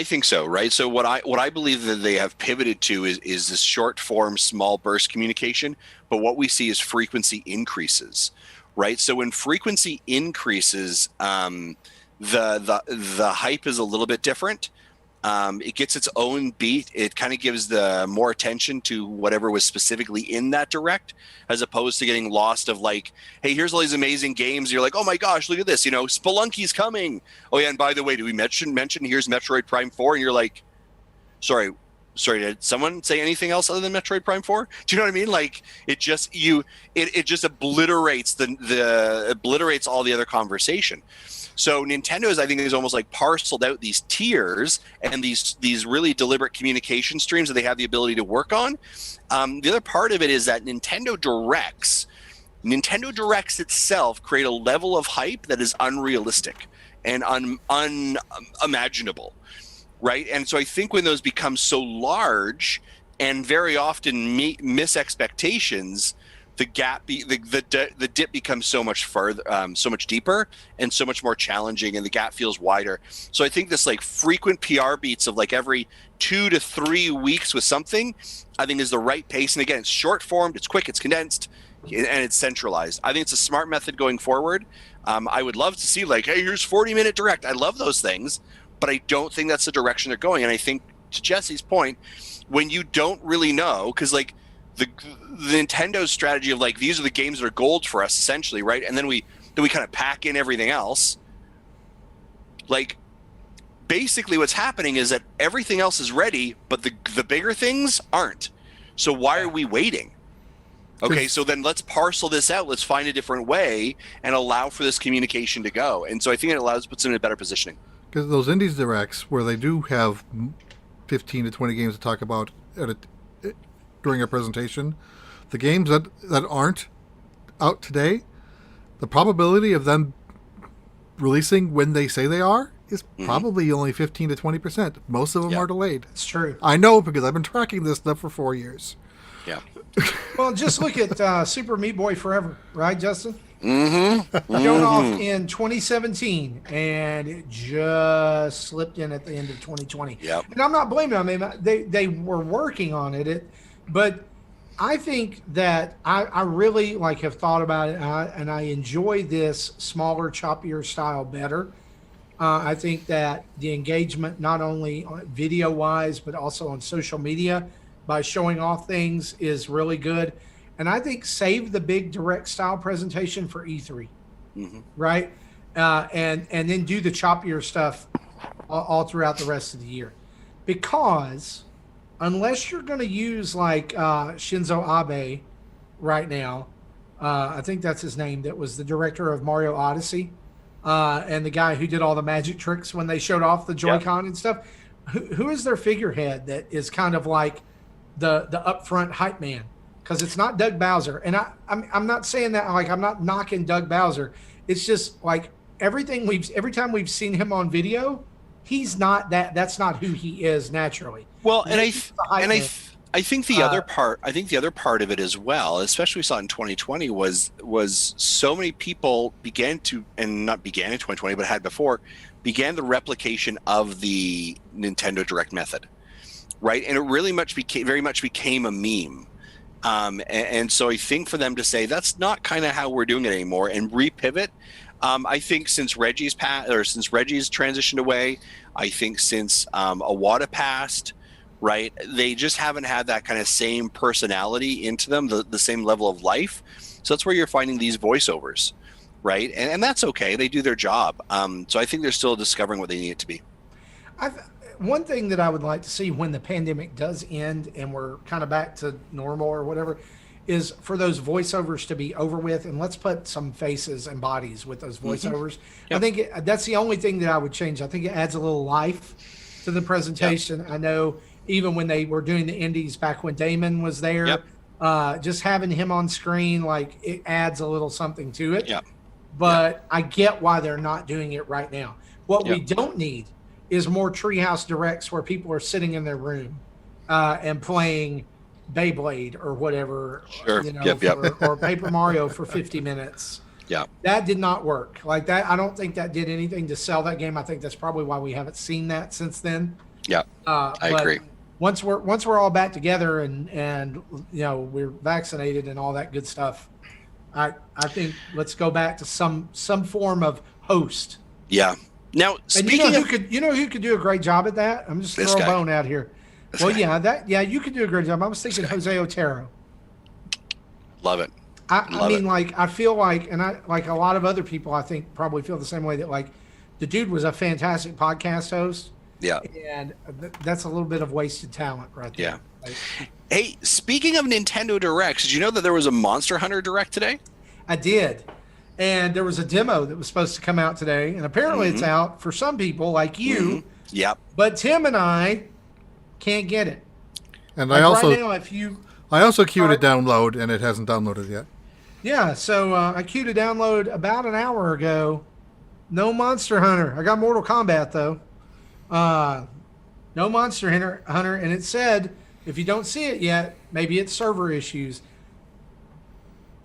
think so, right? So what I believe that they have pivoted to is this short form, small burst communication. But what we see is frequency increases, right? So when frequency increases, the hype is a little bit different. It gets its own beat. It kind of gives the more attention to whatever was specifically in that direct, as opposed to getting lost of like, hey, here's all these amazing games. You're like, oh my gosh, look at this. Spelunky's coming. Oh yeah, and by the way, did we mention here's Metroid Prime 4? And you're like, sorry, did someone say anything else other than Metroid Prime 4? Do you know what I mean? Like, it just obliterates obliterates all the other conversation. So Nintendo's, I think, is almost like parceled out these tiers and these really deliberate communication streams that they have the ability to work on. The other part of it is that Nintendo Directs itself create a level of hype that is unrealistic and unimaginable, right? And so I think when those become so large and very often miss expectations, the gap, the dip becomes so much further, so much deeper, and so much more challenging, and the gap feels wider. So I think this like frequent PR beats of like every 2 to 3 weeks with something, I think is the right pace. And again, it's short formed, it's quick, it's condensed, and it's centralized. I think it's a smart method going forward. I would love to see like, hey, here's 40-minute direct. I love those things, but I don't think that's the direction they're going. And I think, to Jesse's point, when you don't really know, because like, the Nintendo's strategy of like, these are the games that are gold for us, essentially, right? And then we kind of pack in everything else. Like, basically what's happening is that everything else is ready, but the bigger things aren't. So why are we waiting? Okay, so then let's parcel this out. Let's find a different way and allow for this communication to go. And so I think it puts them in a better positioning. Because those Indies Directs, where they do have 15 to 20 games to talk about during a presentation, the games that aren't out today, the probability of them releasing when they say they are is probably only 15 to 20%. Most of them are delayed. It's true. I know, because I've been tracking this stuff for 4 years. Yeah. Well, just look at Super Meat Boy Forever, right, Justin? Showed off in 2017, and it just slipped in at the end of 2020. Yep. And I'm not blaming them. I mean, they were working on it, but I think that I really like have thought about it, and I enjoy this smaller, choppier style better. I think that the engagement, not only video wise, but also on social media by showing off things, is really good. And I think save the big direct style presentation for E3, right? And then do the choppier stuff all throughout the rest of the year. Because unless you're going to use like Shinzo Abe right now, I think that's his name, that was the director of Mario Odyssey, and the guy who did all the magic tricks when they showed off the Joy-Con and stuff. Who is their figurehead that is kind of like the upfront hype man? Because it's not Doug Bowser. And I'm not saying that, like, I'm not knocking Doug Bowser. It's just like every time we've seen him on video, he's not that. That's not who he is naturally. Well, I think the other part of it as well, especially we saw in 2020, was so many people began in 2020, but had before, began the replication of the Nintendo Direct method, right? And it really very much became a meme. And so I think for them to say that's not kind of how we're doing it anymore and repivot, I think since Reggie's transitioned away, I think since Iwata passed, right, they just haven't had that kind of same personality into them, the same level of life. So that's where you're finding these voiceovers, right? And that's okay. They do their job. So I think they're still discovering what they need it to be. One thing that I would like to see when the pandemic does end and we're kind of back to normal or whatever is for those voiceovers to be over with, and let's put some faces and bodies with those voiceovers. Yep. I think that's the only thing that I would change. I think it adds a little life to the presentation. Yep. I know even when they were doing the indies back when Damon was there, just having him on screen, like, it adds a little something to it. Yep. But I get why they're not doing it right now. What we don't need is more Treehouse Directs where people are sitting in their room and playing Beyblade or whatever, or Paper Mario for 50 minutes. Yeah, that did not work. Like that, I don't think that did anything to sell that game. I think that's probably why we haven't seen that since then. Yeah, I agree. Once we're all back together and we're vaccinated and all that good stuff, I think let's go back to some form of host. Yeah. Now, speaking who could do a great job at that? I'm just throwing a bone out here. You could do a great job. I was thinking Jose Otero. Love it. I feel like, and I like a lot of other people, I think probably feel the same way, that like the dude was a fantastic podcast host. Yeah. And that's a little bit of wasted talent right there. Yeah. Like, hey, speaking of Nintendo Directs, did you know that there was a Monster Hunter Direct today? I did. And there was a demo that was supposed to come out today, and apparently it's out for some people like you. Yep. But Tim and I can't get it. And like I also queued to download, and it hasn't downloaded yet. Yeah, so I queued to download about an hour ago. No Monster Hunter. I got Mortal Kombat though. No Monster Hunter, and it said if you don't see it yet, maybe it's server issues.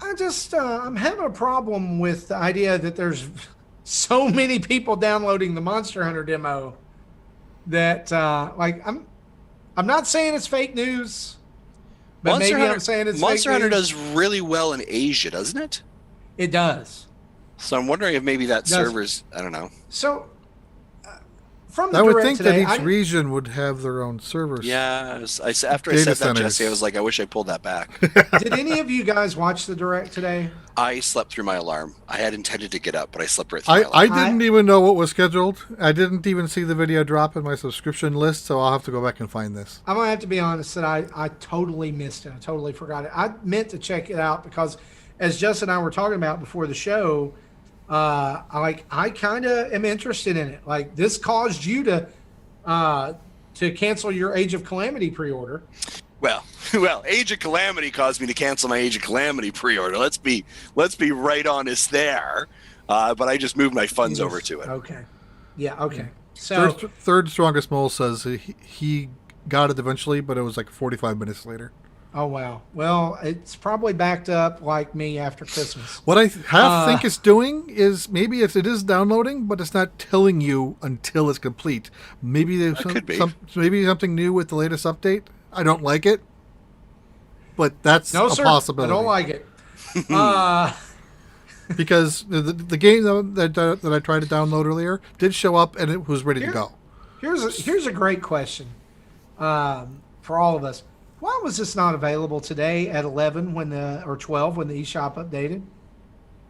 I'm having a problem with the idea that there's so many people downloading the Monster Hunter demo that I'm not saying it's fake news, but I'm saying it's Monster fake Hunter news. does really well in Asia, doesn't it? It does. So I'm wondering if maybe that server's, I don't know. So from the I would direct think today, that each region would have their own servers. Yeah, after I said that, Jesse, I was like, I wish I pulled that back. Did any of you guys watch the direct today? I slept through my alarm. I had intended to get up, but I slept right through my alarm. I didn't even know what was scheduled. I didn't even see the video drop in my subscription list, so I'll have to go back and find this. I'm going to have to be honest that I totally missed it. I totally forgot it. I meant to check it out because, as Justin and I were talking about before the show, I kind of am interested in it. Like, this caused you to cancel your Age of Calamity pre-order. Well, Age of Calamity caused me to cancel my Age of Calamity pre-order. Let's be right honest there. But I just moved my funds over to it. Okay. Yeah. Okay. So third strongest mole says he got it eventually, but it was like 45 minutes later. Oh wow. Well, it's probably backed up like me after Christmas. What I think it's doing is maybe it is downloading, but it's not telling you until it's complete. Maybe there's Could be. maybe something new with the latest update. I don't like it, but that's No, a sir. possibility. I don't like it. Because the game that I tried to download earlier did show up and it was ready to go. Here's a great question for all of us. Why was this not available today at 11 or 12 when the eShop updated?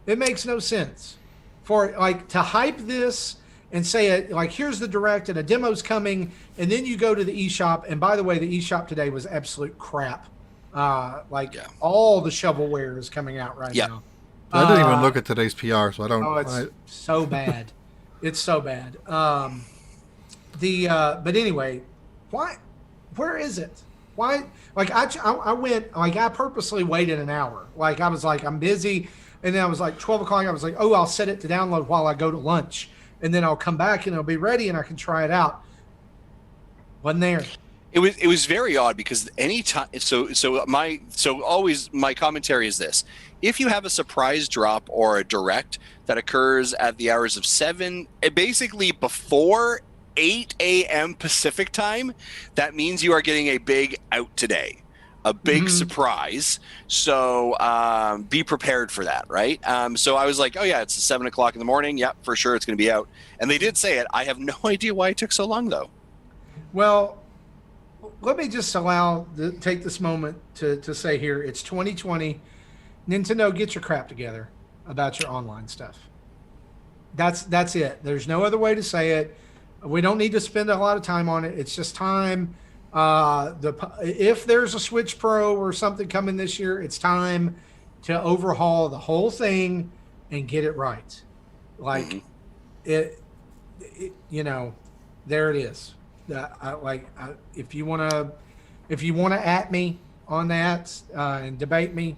It makes no sense for like to hype this and say it like here's the direct and a demo's coming, and then you go to the eShop. And by the way, the eShop today was absolute crap. All the shovelware is coming out right now. I didn't even look at today's PR, so I don't. Oh, it's so bad. It's so bad. But anyway, why? Where is it? Why? Like I went. Like I purposely waited an hour. Like I was like I'm busy, and then I was like 12 o'clock. I was like, oh, I'll set it to download while I go to lunch, and then I'll come back and it'll be ready and I can try it out. Wasn't there. It was very odd because anytime always my commentary is this: if you have a surprise drop or a direct that occurs at the hours of 7, basically before 8 a.m. Pacific time, that means you are getting a big out today, a big surprise. So be prepared for that, right? So I was like, oh yeah, it's 7 o'clock in the morning. Yeah, for sure it's going to be out. And they did say it. I have no idea why it took so long though. Well, let me just take this moment to say here, it's 2020. Nintendo, get your crap together about your online stuff. That's it. There's no other way to say it. We don't need to spend a lot of time on it. It's just time. If there's a Switch Pro or something coming this year, it's time to overhaul the whole thing and get it right. Like it there it is. If you want to at me on that and debate me,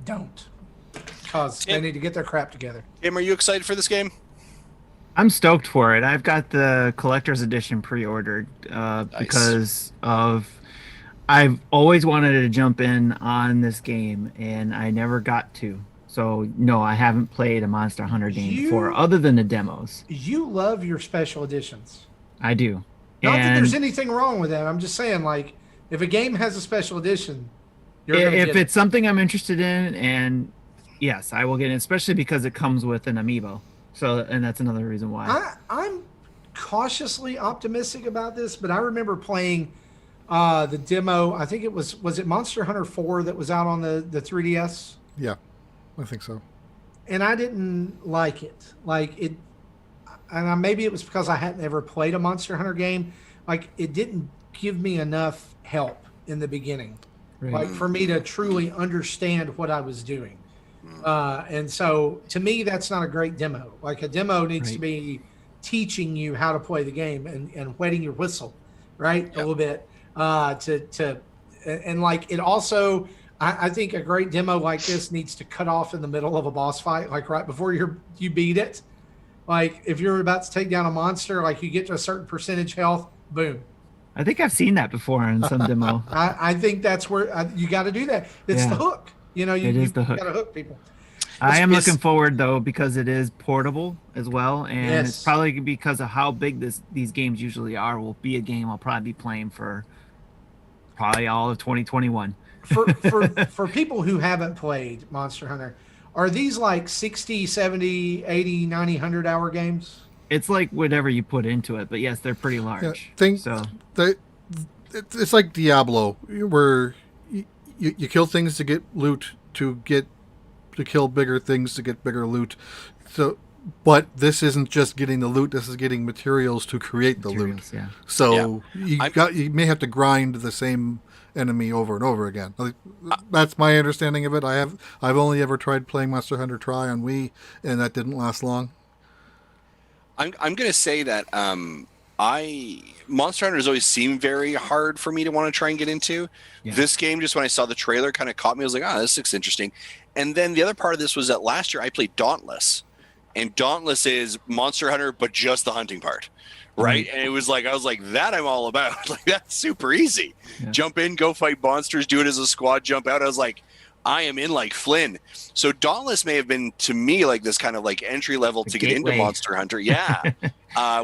don't, because they need to get their crap together. Tim, are you excited for this game? I'm stoked for it. I've got the collector's edition pre-ordered because I've always wanted to jump in on this game and I never got to. So no, I haven't played a Monster Hunter game before, other than the demos. You love your special editions. I do. Not that there's anything wrong with that. I'm just saying, like, if a game has a special edition, if it's something I'm interested in, and yes, I will get it, especially because it comes with an amiibo. So, and that's another reason why. I'm cautiously optimistic about this, but I remember playing the demo. I think it was it Monster Hunter 4 that was out on the 3DS? Yeah, I think so. And I didn't like it. Like it. And maybe it was because I hadn't ever played a Monster Hunter game. Like, it didn't give me enough help in the beginning, like for me to truly understand what I was doing. And so, to me, that's not a great demo. Like, a demo needs to be teaching you how to play the game and wetting your whistle, right, a little bit. And like, it also, I think a great demo like this needs to cut off in the middle of a boss fight, like right before you beat it. Like, if you're about to take down a monster, like you get to a certain percentage health, boom. I think I've seen that before in some demo. I think that's where you got to do that. It's the hook. You know, you got to hook people. I am looking forward, though, because it is portable as well. And it's probably because of how big these games usually are, will be a game I'll probably be playing for probably all of 2021. For people who haven't played Monster Hunter, are these like 60, 70, 80, 90, 100-hour games? It's like whatever you put into it, but yes, they're pretty large. It's like Diablo, where you kill things to get loot, to kill bigger things to get bigger loot. So, but this isn't just getting the loot; this is getting materials to create the loot. Yeah. So you may have to grind the same enemy over and over again. That's my understanding of it. I've only ever tried playing Monster Hunter Tri on Wii, and that didn't last long. I'm going to say that Monster Hunter has always seemed very hard for me to want to try and get into. Yeah. This game, just when I saw the trailer, kind of caught me. I was like, this looks interesting. And then the other part of this was that last year I played Dauntless, and Dauntless is Monster Hunter, but just the hunting part. right? And it was like, I was like, that I'm all about. Like, that's super easy. Yeah. Jump in, go fight monsters, do it as a squad, jump out. I was like, I am in like Flynn. So Dauntless may have been to me like this kind of like entry level to get into Monster Hunter. Yeah.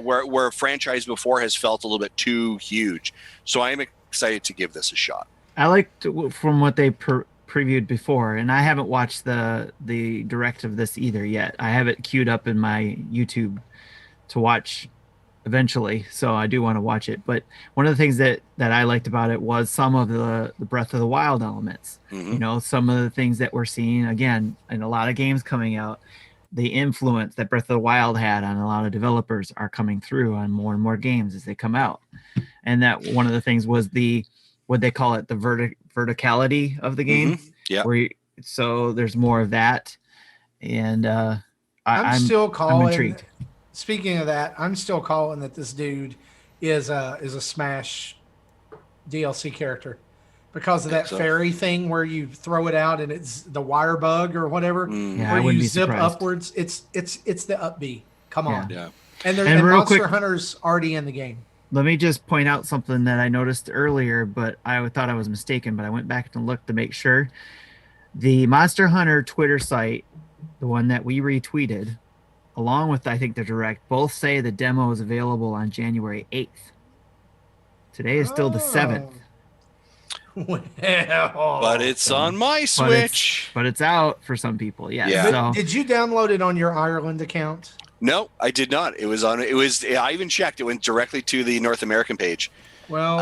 Where a franchise before has felt a little bit too huge. So I am excited to give this a shot. I liked from what they previewed before, and I haven't watched the direct of this either yet. I have it queued up in my YouTube to watch eventually, so I do want to watch it. But one of the things that I liked about it was some of the Breath of the Wild elements. Mm-hmm. You know, some of the things that we're seeing again in a lot of games coming out. The influence that Breath of the Wild had on a lot of developers are coming through on more and more games as they come out. And that one of the things was what they call it, the verticality of the game. Mm-hmm. Yeah. So there's more of that. And I'm still calling. I'm intrigued. Speaking of that, I'm still calling that this dude is a Smash DLC character because of that fairy thing where you throw it out and it's the wire bug or whatever. Yeah, where I wouldn't you be zip surprised. Upwards. It's the up B. Come on. Yeah. And And real Monster quick- Hunter's already in the game. Let me just point out something that I noticed earlier, but I thought I was mistaken, but I went back and looked to make sure. The Monster Hunter Twitter site, the one that we retweeted, along with, I think, the direct, both say the demo is available on January 8th. Today is still the 7th. Well, But it's on my Switch. But it's out for some people, yeah. Yeah. But So, did you download it on your Ireland account? No, I did not. I even checked. It went directly to the North American page. Well,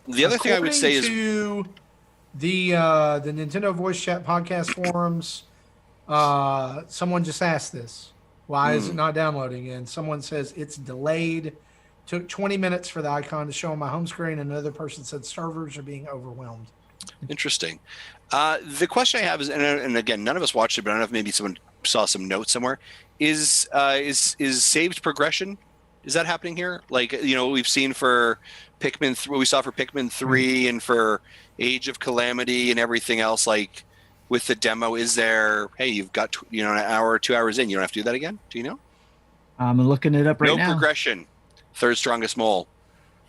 The other thing I would say is to the Nintendo Voice Chat podcast forums, someone just asked this. Why is it not downloading? And someone says it's delayed. Took 20 minutes for the icon to show on my home screen. Another person said servers are being overwhelmed. interesting. The question I have is, and again, none of us watched it, but I don't know if maybe someone saw some notes somewhere. Is saved progression? Is that happening here? Like, you know, we've seen for Pikmin, what we saw for Pikmin 3 and for Age of Calamity and everything else, like with the demo, is there, hey, you've got, an hour or 2 hours in, you don't have to do that again? Do you know? I'm looking it up right no now. progression. Third strongest mole.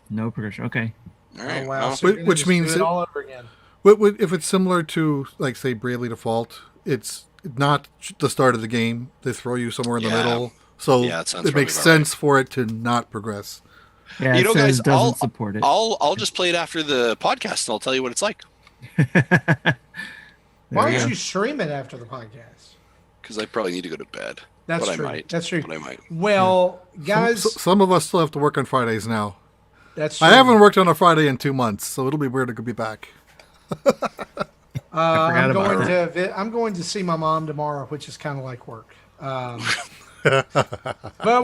No progression. Okay. All right. Oh, wow. Well, So you're gonna Which just means do it it- all over again. If it's similar to, like, say, Bravely Default, it's not the start of the game. They throw you somewhere in the Yeah. middle. So Yeah, it sounds it makes probably about sense for it to not progress. Yeah, You it know, says guys, it doesn't support it. I'll just play it after the podcast and I'll tell you what it's like, Why we don't go. you stream it after the podcast? because I probably need to go to bed. That's but true. I might. That's true. But I might. Well, guys, Some of us still have to work on Fridays now. that's true. I haven't worked on a Friday in 2 months, so it'll be weird to be back. forgot about I'm going to see my mom tomorrow, which is kind of like work. But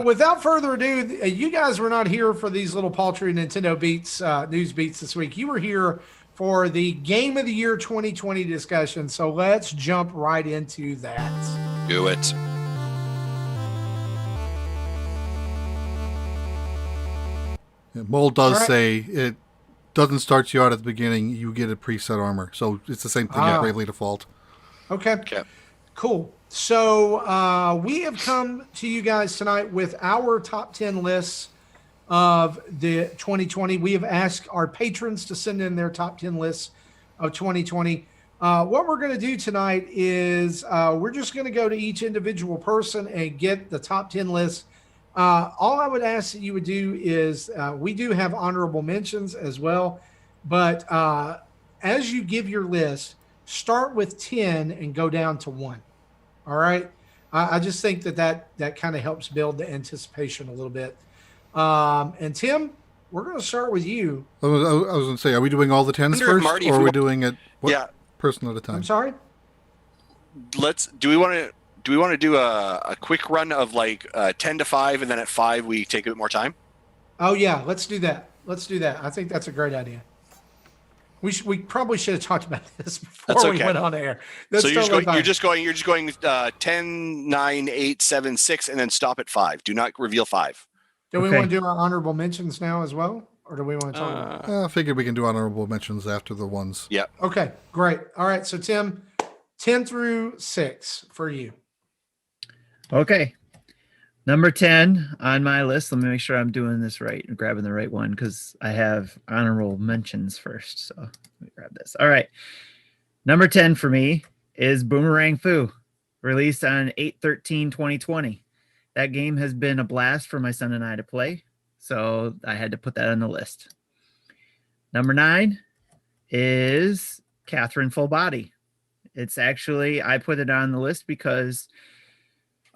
without further ado, you guys were not here for these little paltry Nintendo beats, news beats this week. You were here for the Game of the Year 2020 discussion. So let's jump right into that. Do it. Yeah, Mole does All right. say it doesn't start you out at the beginning. You get a preset armor. So it's the same thing as Bravely Default. Okay. Okay. Cool. So we have come to you guys tonight with our top 10 lists of the 2020. We have asked our patrons to send in their top 10 lists of 2020. What we're going to do tonight is we're just going to go to each individual person and get the top 10 lists. All I would ask that you would do is we do have honorable mentions as well. But as you give your list, start with 10 and go down to 1. All right. I just think that kind of helps build the anticipation a little bit. And Tim, we're going to start with you. I was going to say, are we doing all the 10s Wonder if first, Marty, if or are you we want- doing it Yeah. person at a time? I'm sorry. Do we want to do a quick run of like 10 to 5, and then at 5 we take a bit more time? Oh yeah, let's do that. I think that's a great idea. We probably should have talked about this before That's we okay. went on air. That's So you're totally fine. just going 10, 9, 8, 7, 6, and then stop at 5. Do not reveal 5. Do we Okay. want to do our honorable mentions now as well, or do we want to talk about it? I figured we can do honorable mentions after the ones. Yeah. Okay, great. All right, so Tim, 10 through 6 for you. Okay. Number 10 on my list. Let me make sure I'm doing this right and grabbing the right one because I have honorable mentions first. So let me grab this. All right. Number 10 for me is Boomerang Fu, released on 8/13/2020. That game has been a blast for my son and I to play, so I had to put that on the list. Number 9 is Catherine Full Body. It's actually, I put it on the list because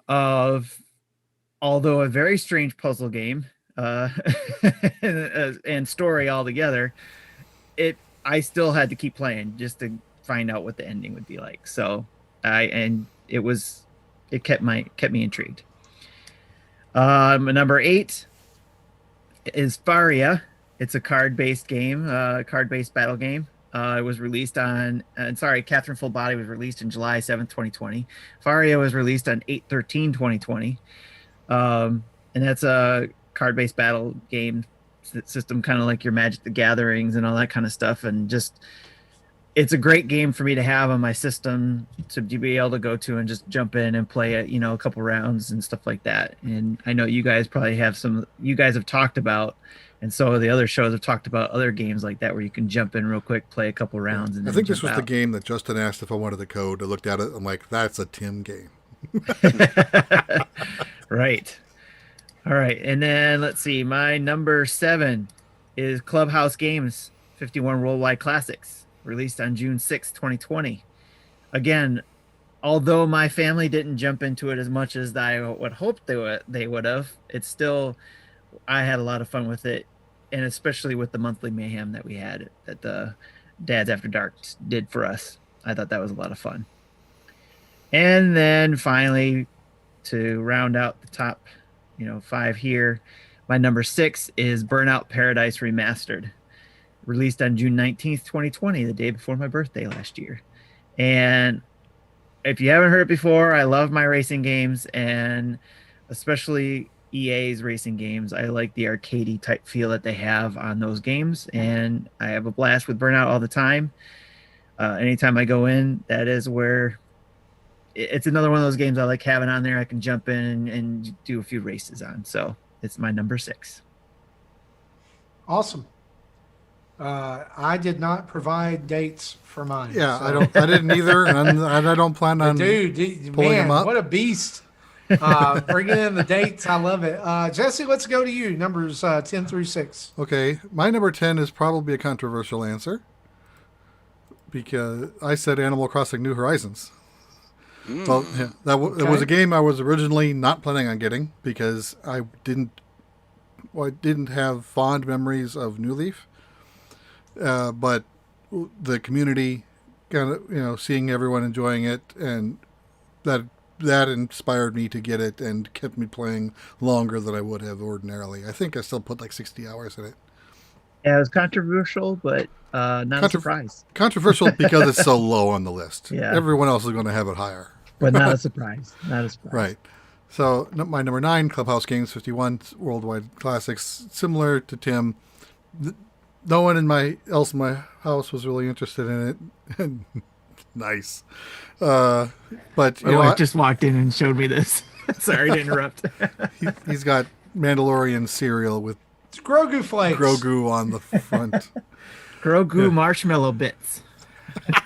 of, although a very strange puzzle game and story altogether, I still had to keep playing just to find out what the ending would be like. So it kept me intrigued. Number 8 is Faria. It's a card-based game, card-based battle game. It was released on, Catherine Full Body was released on July 7th, 2020. Faria was released on 8/13/2020. And that's a card-based battle game system, kind of like your Magic the Gatherings and all that kind of stuff. And just, it's a great game for me to have on my system to be able to go to and just jump in and play it, a couple rounds and stuff like that. And I know you guys probably have you guys have talked about, and so the other shows have talked about other games like that where you can jump in real quick, play a couple rounds. And I think this was the game that Justin asked if I wanted the code. I looked at it. I'm like, that's a Tim game. Right. All right. And then let's see. My number 7 is Clubhouse Games 51 Worldwide Classics, released on June 6, 2020. Again, although my family didn't jump into it as much as I would hope they would have, it's still, I had a lot of fun with it. And especially with the monthly mayhem that we had that the Dads After Dark did for us. I thought that was a lot of fun. And then finally, to round out the top, 5 here, my number 6 is Burnout Paradise Remastered, released on June 19th, 2020, the day before my birthday last year. And if you haven't heard it before, I love my racing games, and especially EA's racing games. I like the arcadey type feel that they have on those games, and I have a blast with Burnout all the time. Anytime I go in, that is where it's another one of those games I like having on there. I can jump in and do a few races on. So it's my number 6. Awesome. I did not provide dates for mine. Yeah, so. I didn't either, and I don't plan on dude, pulling man, them up. What a beast. Bringing in the dates. I love it. Jesse, let's go to you. Numbers 10 through 6. Okay. My number 10 is probably a controversial answer because I said Animal Crossing New Horizons. Well, yeah, it was a game I was originally not planning on getting because I didn't have fond memories of New Leaf. But the community, kind of, seeing everyone enjoying it, and that inspired me to get it and kept me playing longer than I would have ordinarily. I think I still put like 60 hours in it. Yeah, it was controversial, but not a surprise. Controversial because it's so low on the list. Yeah. Everyone else is going to have it higher. But not a surprise. Not a surprise. Right. So my number 9, Clubhouse Games 51 Worldwide Classics, similar to Tim. No one else in my house was really interested in it. Nice. But my wife just walked in and showed me this. Sorry to interrupt. He's got Mandalorian cereal with It's Grogu flakes. Grogu on the front. Grogu marshmallow bits.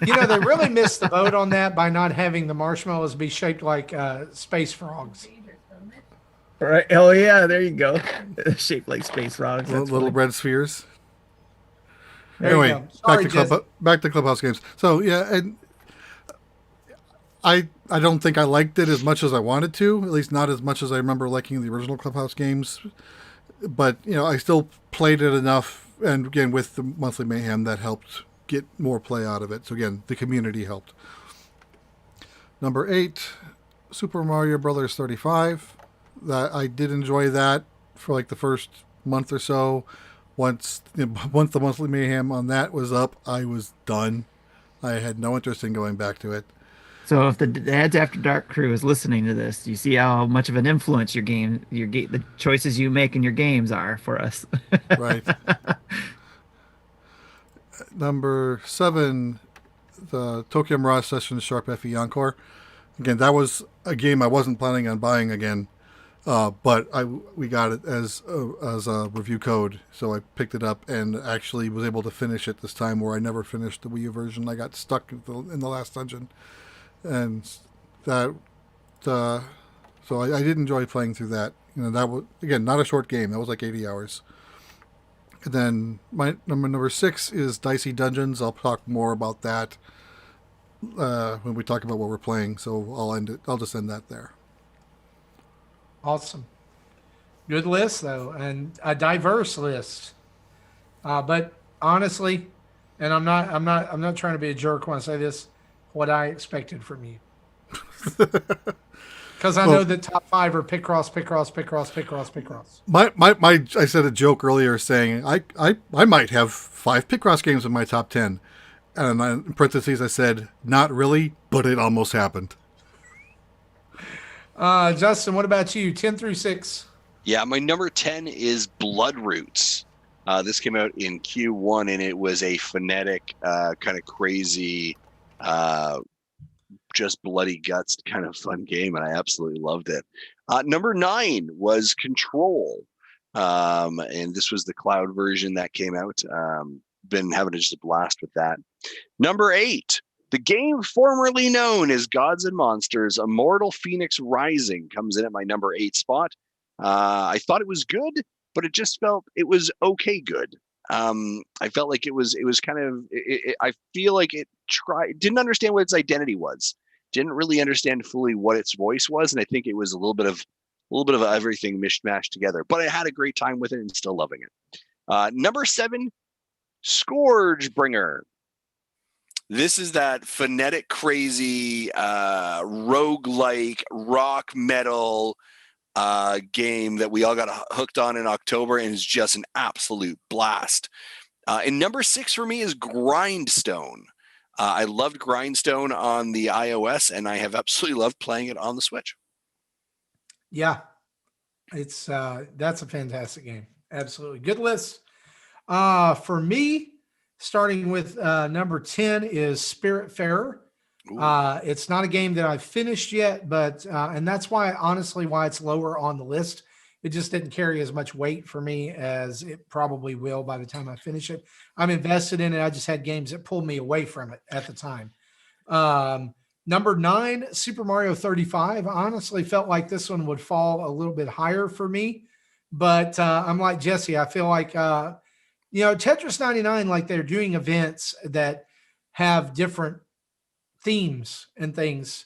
They really missed the boat on that by not having the marshmallows be shaped like space frogs. Right. Oh, yeah. There you go. Shaped like space frogs. Little red spheres. There Anyway, back to Clubhouse Games. So, yeah, and I don't think I liked it as much as I wanted to, at least not as much as I remember liking the original Clubhouse Games. But, I still played it enough, and again, with the monthly mayhem, that helped get more play out of it. So again, the community helped. Number 8, Super Mario Brothers 35. That I did enjoy that for like the first month or so. Once the monthly mayhem on that was up, I was done. I had no interest in going back to it. So if the Dads After Dark crew is listening to this, you see how much of an influence the choices you make in your games are for us. Right. Number 7, the Tokyo Mirage Sessions Sharp FE Encore. Again, that was a game I wasn't planning on buying again. But we got it as a review code, so I picked it up and actually was able to finish it this time, where I never finished the Wii U version. I got stuck in the last dungeon, and that so I did enjoy playing through that. That was, again, not a short game. That was like 80 hours. And then my number 6 is Dicey Dungeons. I'll talk more about that when we talk about what we're playing. So I'll end it. I'll just end that there. Awesome. Good list though, and a diverse list. But honestly, and I'm not trying to be a jerk when I say this, what I expected from you. Because I know that top 5 are Picross. I said a joke earlier saying I might have 5 Picross games in my top 10. And in parentheses I said, not really, but it almost happened. Justin, what about you? 10 through 6. Yeah, my number 10 is Bloodroots. This came out in Q1, and it was a frenetic, kind of crazy, just bloody guts kind of fun game, and I absolutely loved it. Number 9 was Control, and this was the cloud version that came out. Been having just a blast with that. Number 8, the game formerly known as Gods and Monsters, Immortal Phoenix Rising, comes in at my number 8 spot. I thought it was good, but it just felt it was okay good. I felt like it was kind of, I feel like it didn't understand what its identity was, didn't really understand fully what its voice was, and I think it was a little bit of everything mishmashed together. But I had a great time with it and still loving it. Number 7, Scourgebringer. This is that phonetic, crazy, roguelike, rock metal game that we all got hooked on in October, and is just an absolute blast. And number 6 for me is Grindstone. I loved Grindstone on the iOS, and I have absolutely loved playing it on the Switch. Yeah, it's that's a fantastic game. Absolutely good list. For me, starting with number 10 is Spiritfarer. It's not a game that I've finished yet, but and that's why it's lower on the list. It just didn't carry as much weight for me as it probably will by the time I finish it. I'm invested in it. I just had games that pulled me away from it at the time. Number 9, Super Mario 35. I honestly felt like this one would fall a little bit higher for me, but I'm like Jesse. I feel like Tetris 99, like they're doing events that have different themes and things.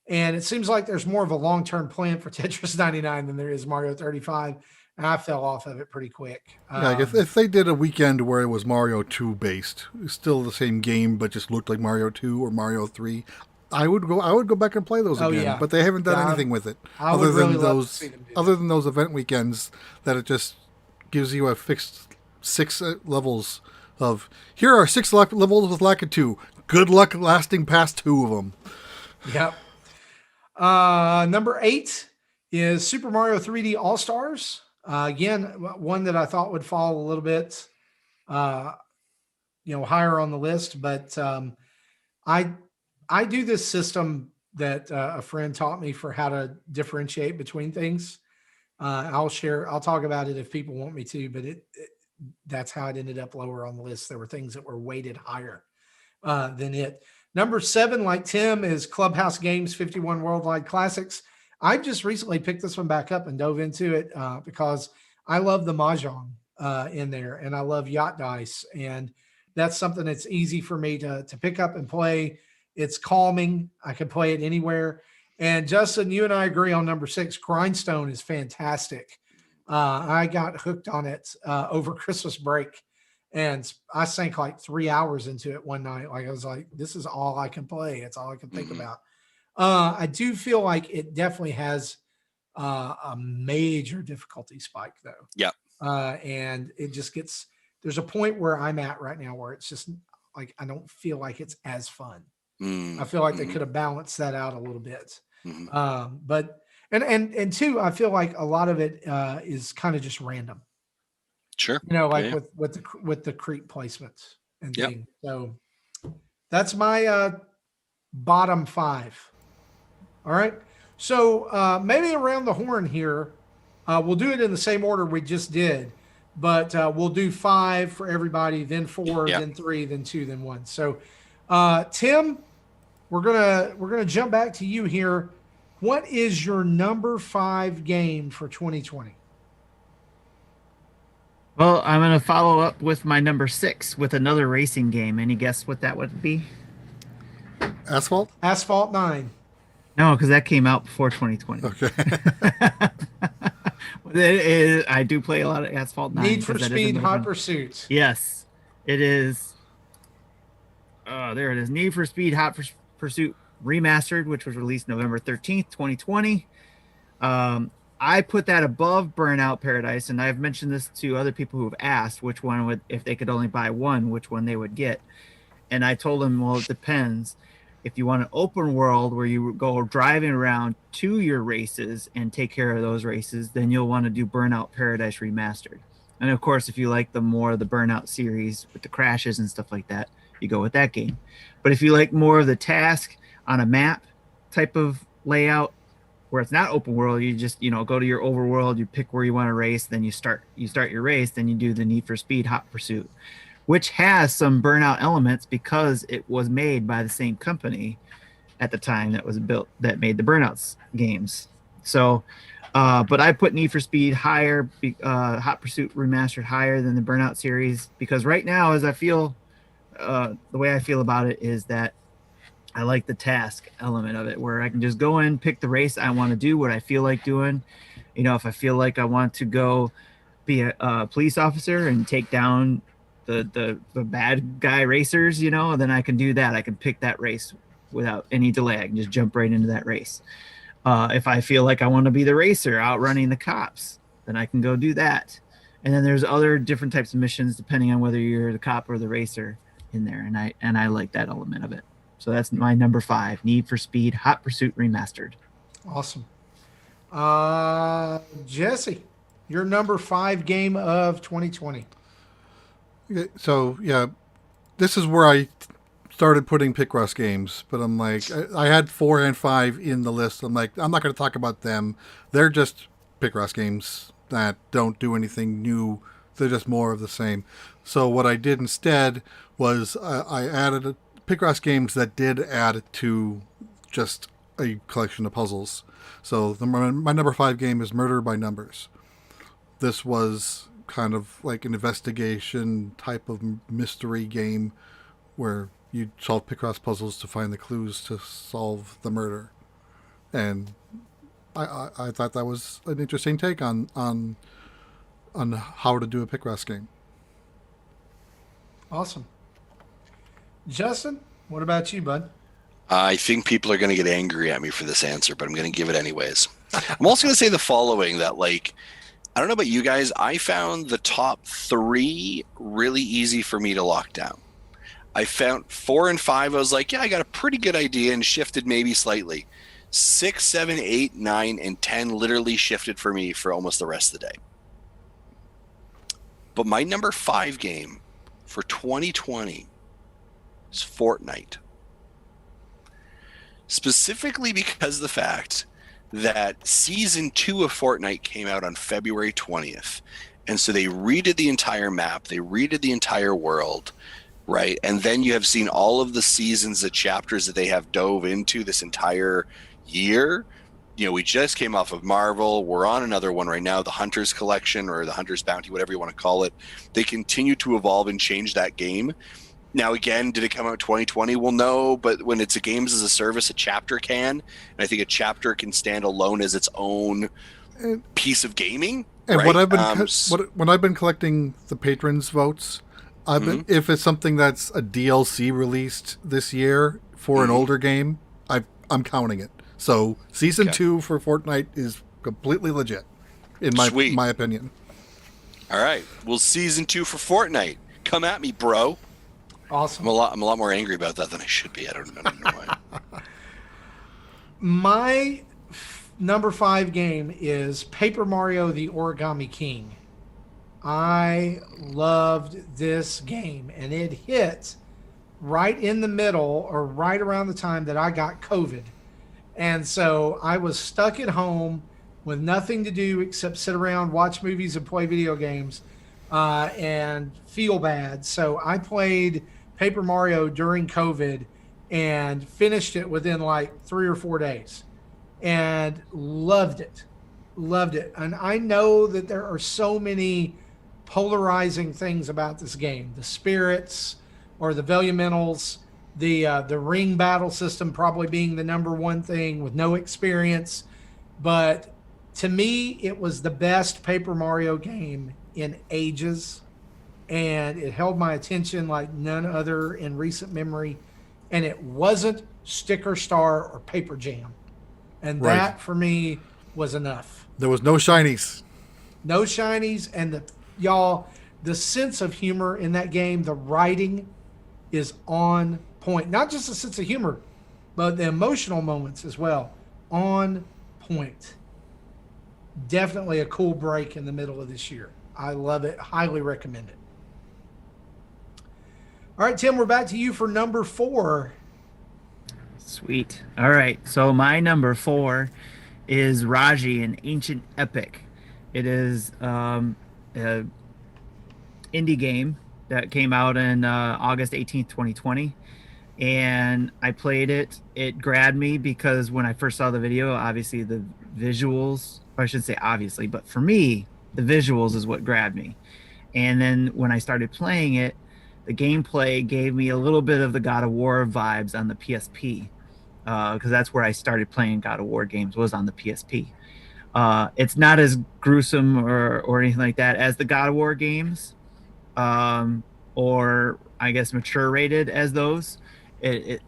And it seems like there's more of a long-term plan for Tetris 99 than there is Mario 35. And I fell off of it pretty quick. Yeah, if they did a weekend where it was Mario 2 based, still the same game, but just looked like Mario 2 or Mario 3, I would go back and play those again. Yeah. But they haven't done anything with it other than those event weekends that it just gives you a fixed 6 levels of, here are 6 levels with Lakitu. Good luck lasting past 2 of them. Yep. Number 8 is Super Mario 3D All-Stars. Again, one that I thought would fall a little bit, higher on the list. But I do this system that a friend taught me for how to differentiate between things. I'll talk about it if people want me to, but that's how it ended up lower on the list. There were things that were weighted higher than it. Number 7, like Tim, is Clubhouse Games 51 Worldwide Classics. I just recently picked this one back up and dove into it because I love the Mahjong in there, and I love Yacht Dice. And that's something that's easy for me to pick up and play. It's calming. I can play it anywhere. And Justin, you and I agree on number 6. Grindstone is fantastic. I got hooked on it over Christmas break. And I sank like 3 hours into it one night. Like I was like, this is all I can play. It's all I can think about. I do feel like it definitely has a major difficulty spike though. Yeah. And it just there's a point where I'm at right now where it's just like, I don't feel like it's as fun. I feel like they could have balanced that out a little bit. But two, I feel like a lot of it is kind of just random. Sure. With the creep placements and things. So that's my bottom 5. All right. So maybe around the horn here, We'll do it in the same order we just did, but we'll do 5 for everybody, then 4, then 3, then 2, then 1. So, Tim, we're gonna jump back to you here. What is your number 5 game for 2020? Well, I'm going to follow up with my number 6 with another racing game. Any guess what that would be? Asphalt? Asphalt 9. No, because that came out before 2020. Okay. I do play a lot of Asphalt 9. Need for Speed Hot Pursuit. Yes, it is. Oh, there it is. Need for Speed Hot Pursuit Remastered, which was released November 13th, 2020. I put that above Burnout Paradise, and I've mentioned this to other people who have asked which one would, if they could only buy one, which one they would get. And I told them, well, it depends. If you want an open world where you go driving around to your races and take care of those races, then you'll want to do Burnout Paradise Remastered. And of course, if you like the Burnout series with the crashes and stuff like that, you go with that game. But if you like more of the task on a map type of layout, where it's not open world, you just, go to your overworld, you pick where you want to race, then you start your race, then you do the Need for Speed Hot Pursuit, which has some Burnout elements because it was made by the same company at the time that made the Burnouts games. So, but I put Need for Speed higher, Hot Pursuit Remastered higher than the Burnout series, because right now, as I feel, the way I feel about it is that I like the task element of it, where I can just go in, pick the race I want to do, what I feel like doing. If I feel like I want to go be a police officer and take down the bad guy racers, then I can do that. I can pick that race without any delay. I can just jump right into that race. If I feel like I want to be the racer outrunning the cops, then I can go do that. And then there's other different types of missions depending on whether you're the cop or the racer in there. And I like that element of it. So that's my number 5, Need for Speed Hot Pursuit Remastered. Awesome. Jesse, your number 5 game of 2020. Okay, so, yeah, this is where I started putting Picross games, but I'm like, I had 4 and 5 in the list. I'm like, I'm not going to talk about them. They're just Picross games that don't do anything new. They're just more of the same. So what I did instead was I added Picross games that did add to just a collection of puzzles. So my number 5 game is Murder by Numbers. This was kind of like an investigation type of mystery game where you solve Picross puzzles to find the clues to solve the murder. And I thought that was an interesting take on how to do a Picross game. Awesome. Justin, what about you, bud? I think people are going to get angry at me for this answer, but I'm going to give it anyways. I'm also going to say the following, that I don't know about you guys, I found the top 3 really easy for me to lock down. I found 4 and 5, I was like, yeah, I got a pretty good idea, and shifted maybe slightly. 6, 7, 8, 9, and 10 literally shifted for me for almost the rest of the day. But my number 5 game for 2020 is Fortnite. Specifically because of the fact that Season 2 of Fortnite came out on February 20th. And so they redid the entire map, they redid the entire world, right? And then you have seen all of the seasons, the chapters that they have dove into this entire year. We just came off of Marvel. We're on another one right now, the Hunter's Collection or the Hunter's Bounty, whatever you want to call it. They continue to evolve and change that game. Now, again, did it come out 2020? Well, no, but when it's a games as a service, a chapter can. And I think a chapter can stand alone as its own piece of gaming. And right? when I've been collecting the patrons' votes, I've been, if it's something that's a DLC released this year for an older game, I'm counting it. So Season 2 for Fortnite is completely legit, in my opinion. All right. Well, Season 2 for Fortnite. Come at me, bro. Awesome. I'm a lot more angry about that than I should be. I don't know why. My number 5 game is Paper Mario: The Origami King. I loved this game, and it hit right in the middle or right around the time that I got COVID. And so I was stuck at home with nothing to do except sit around, watch movies, and play video games, and feel bad. So I played Paper Mario during COVID and finished it within like 3 or 4 days and loved it. Loved it. And I know that there are so many polarizing things about this game. The spirits or the Velumentals, the ring battle system probably being the number one thing with no experience. But to me, it was the best Paper Mario game in ages. And it held my attention like none other in recent memory. And it wasn't Sticker Star or Paper Jam. And Right. that for me was enough. There was no shinies. No shinies, and the sense of humor in that game, the writing is on point. Not just the sense of humor, but the emotional moments as well. On point. Definitely a cool break in the middle of this year. I love it. Highly recommend it. All right, Tim, we're back to you for number 4. Sweet. All right. So my number 4 is Raji, an ancient epic. It is a indie game that came out in August 18th, 2020. And I played it. It grabbed me because when I first saw the video, obviously the visuals, or I should say obviously, but for me, the visuals is what grabbed me. And then when I started playing it, the gameplay gave me a little bit of the God of War vibes on the PSP. Because that's where I started playing God of War games, was on the PSP. It's not as gruesome or anything like that as the God of War games, or I guess mature rated as those. It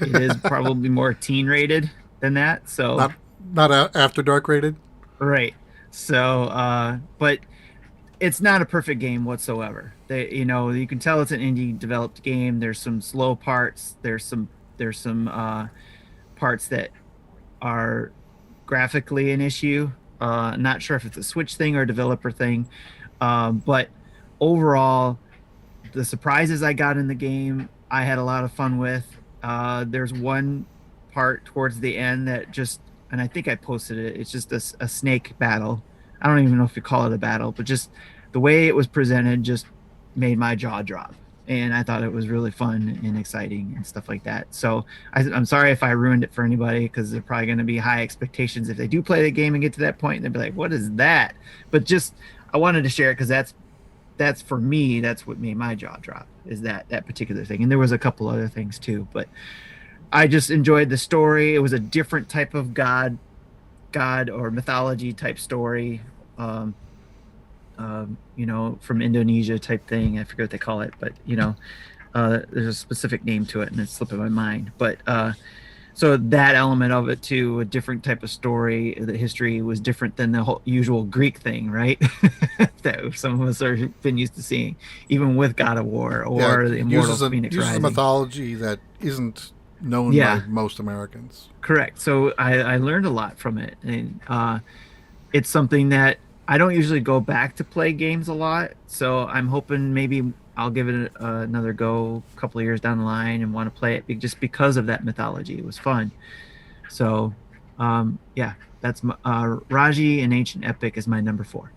is probably more teen rated than that. So Not After Dark rated. right. So, but it's not a perfect game whatsoever. You can tell it's an indie developed game. There's some slow parts. There's some parts that are graphically an issue. Not sure if it's a Switch thing or a developer thing, but overall, the surprises I got in the game, I had a lot of fun with. There's one part towards the end that and I think I posted it. It's just a snake battle. I don't even know if you call it a battle, but just the way it was presented just made my jaw drop. And I thought it was really fun and exciting and stuff like that. So I'm sorry if I ruined it for anybody, because they're probably going to be high expectations if they do play the game and get to that point. And they'll be like, what is that? But just, I wanted to share it because that's for me, that's what made my jaw drop, is that particular thing. And there was a couple other things too, but I just enjoyed the story. It was a different type of God or mythology type story. From Indonesia type thing. I forget what they call it, but there's a specific name to it and it's slipping my mind. But so that element of it too, a different type of story. The history was different than the whole usual Greek thing, right? That some of us have been used to seeing, even with God of War or the Immortal Phoenix Rising. Uses a mythology that isn't known by most Americans. Correct. So I learned a lot from it, and it's something that I don't usually go back to play games a lot, so I'm hoping maybe I'll give it another go a couple of years down the line and want to play it just because of that mythology. It was fun. So, that's Raji, an Ancient Epic, is my number 4.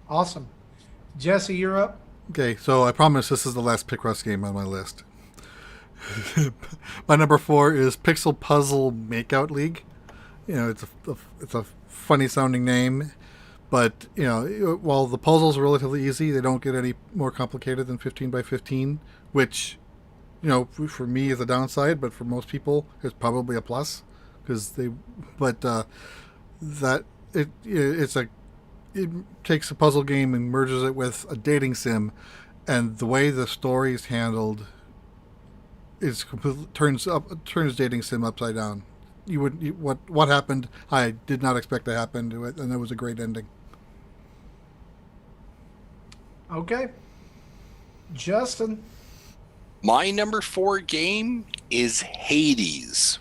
Awesome. Jesse, you're up. Okay, so I promise this is the last Picross game on my list. My number 4 is Pixel Puzzle Makeout League. It's a funny sounding name, but while the puzzles are relatively easy, they don't get any more complicated than 15 by 15, which for me is a downside, but for most people is probably a plus, because it takes a puzzle game and merges it with a dating sim, and the way the story is handled is turns dating sim upside down. What happened, I did not expect to happen to it, and it was a great ending. Okay. Justin. My number 4 game is Hades.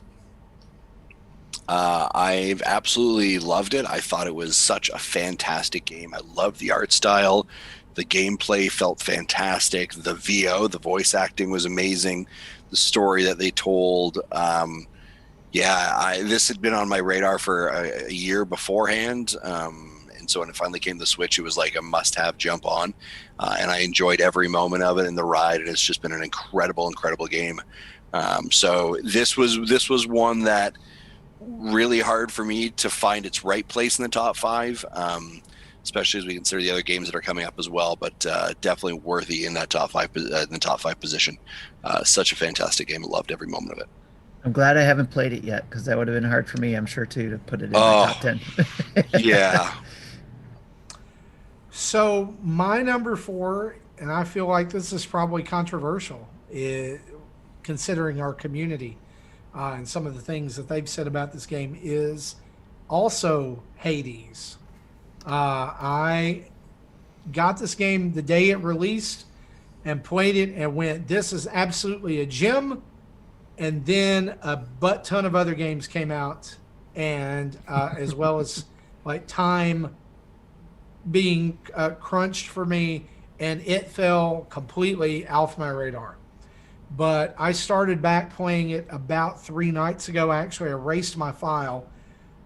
I've absolutely loved it. I thought it was such a fantastic game. I loved the art style. The gameplay felt fantastic. The voice acting was amazing. The story that they told, Yeah, this had been on my radar for a year beforehand. And so when it finally came to the Switch, it was like a must-have jump on. And I enjoyed every moment of it in the ride. And it's just been an incredible, incredible game. So this was one that really hard for me to find its right place in the top 5, especially as we consider the other games that are coming up as well. But definitely worthy in that top 5 in the top 5 position. Such a fantastic game. I loved every moment of it. I'm glad I haven't played it yet because that would have been hard for me, I'm sure, too, to put it in my top 10. Yeah. So my number 4, and I feel like this is probably controversial, considering our community and some of the things that they've said about this game, is also Hades. I got this game the day it released and played it and went, this is absolutely a gem. And then a butt ton of other games came out, and as well as like time being crunched for me, and it fell completely off my radar. But I started back playing it about 3 nights ago. I actually erased my file,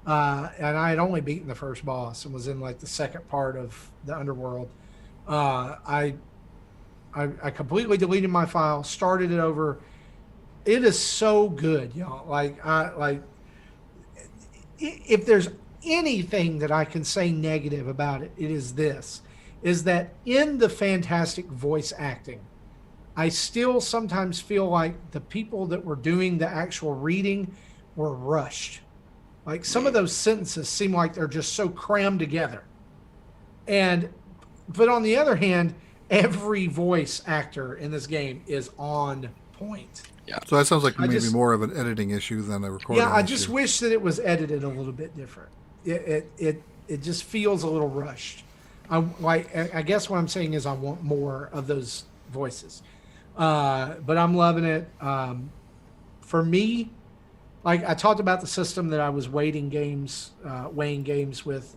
and I had only beaten the first boss and was in like the second part of the underworld. I completely deleted my file, started it over. It is so good, y'all. If there's anything that I can say negative about it, it is this, is that in the fantastic voice acting, I still sometimes feel like the people that were doing the actual reading were rushed. Like some of those sentences seem like they're just so crammed together. But on the other hand, every voice actor in this game is on point. Yeah. So that sounds like maybe more of an editing issue than a recording issue. I just wish that it was edited a little bit different. It just feels a little rushed. I guess what I'm saying is I want more of those voices. But I'm loving it. For me, like I talked about the system that I was weighing games with.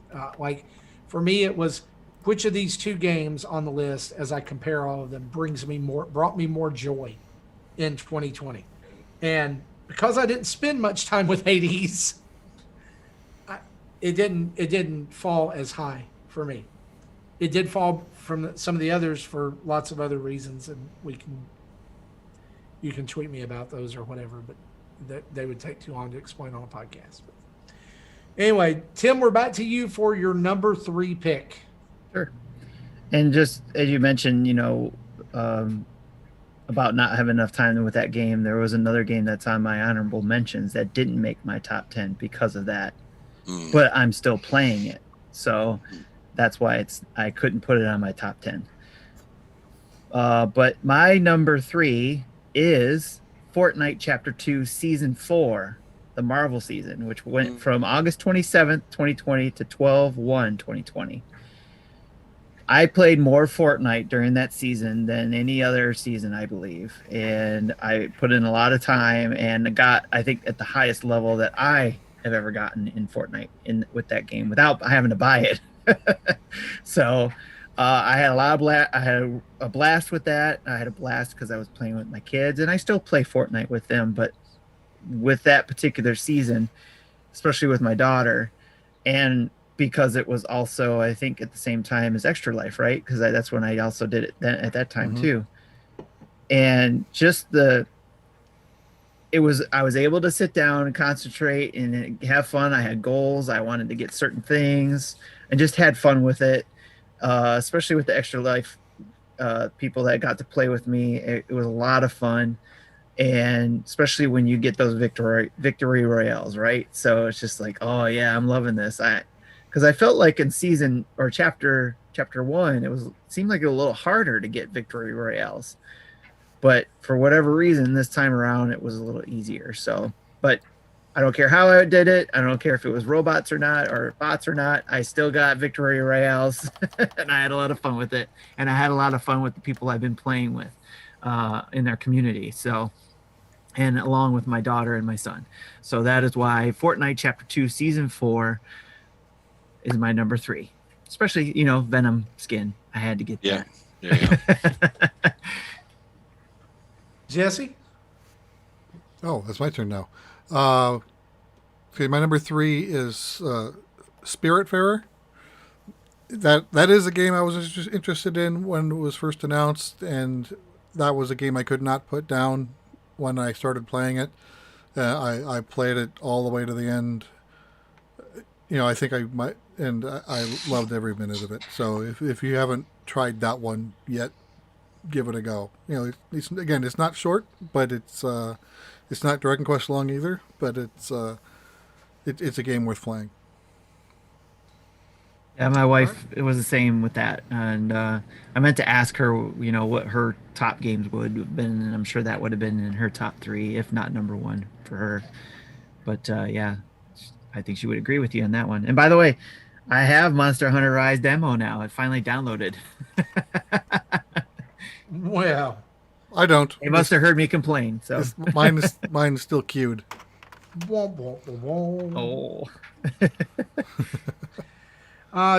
For me, it was which of these 2 games on the list, as I compare all of them, brought me more joy in 2020. And because I didn't spend much time with Hades, it didn't fall as high for me. It did fall from some of the others for lots of other reasons, and you can tweet me about those or whatever, but they would take too long to explain on a podcast. But anyway, Tim, we're back to you for your number 3 pick. Sure. And just as you mentioned, about not having enough time with that game, there was another game that's on my honorable mentions that didn't make my top 10 because of that. But I'm still playing it. So that's why I couldn't put it on my top 10. But my number 3 is Fortnite Chapter 2 Season 4, the Marvel season, which went from August 27th, 2020 to 12/1/2020. I played more Fortnite during that season than any other season, I believe. And I put in a lot of time and got, I think, at the highest level that I have ever gotten in Fortnite with that game without having to buy it. So I had I had a blast with that. I had a blast because I was playing with my kids, and I still play Fortnite with them. But with that particular season, especially with my daughter, and because it was also, I think, at the same time as Extra Life, right? Because that's when I also did it at that time too. And just I was able to sit down and concentrate and have fun. I had goals. I wanted to get certain things and just had fun with it. Especially with the Extra Life people that got to play with me. It was a lot of fun. And especially when you get those victory royales, right? So it's just like, oh yeah, I'm loving this. Because I felt like in season or chapter 1, it seemed like it was a little harder to get victory royales, but for whatever reason, this time around it was a little easier. So, but I don't care how I did it. I don't care if it was robots or not, or bots or not. I still got victory royales, and I had a lot of fun with it. And I had a lot of fun with the people I've been playing with in their community. So, and along with my daughter and my son. So that is why Fortnite Chapter 2 Season 4 is my number 3, especially, Venom skin. I had to get that. Yeah. Jesse? Oh, that's my turn now. Okay, my number 3 is Spiritfarer. That is a game I was interested in when it was first announced, and that was a game I could not put down when I started playing it. I played it all the way to the end. I think I might, and I loved every minute of it. So if you haven't tried that one yet, give it a go. It's not short, but it's not Dragon Quest long either. But it's a game worth playing. Yeah, my wife, it was the same with that. And I meant to ask her, what her top games would have been. And I'm sure that would have been in her top 3, if not number 1 for her. But yeah, I think she would agree with you on that one. And by the way, I have Monster Hunter Rise demo now. It finally downloaded. Well, I don't. They must have heard me complain. So mine is still queued. Oh.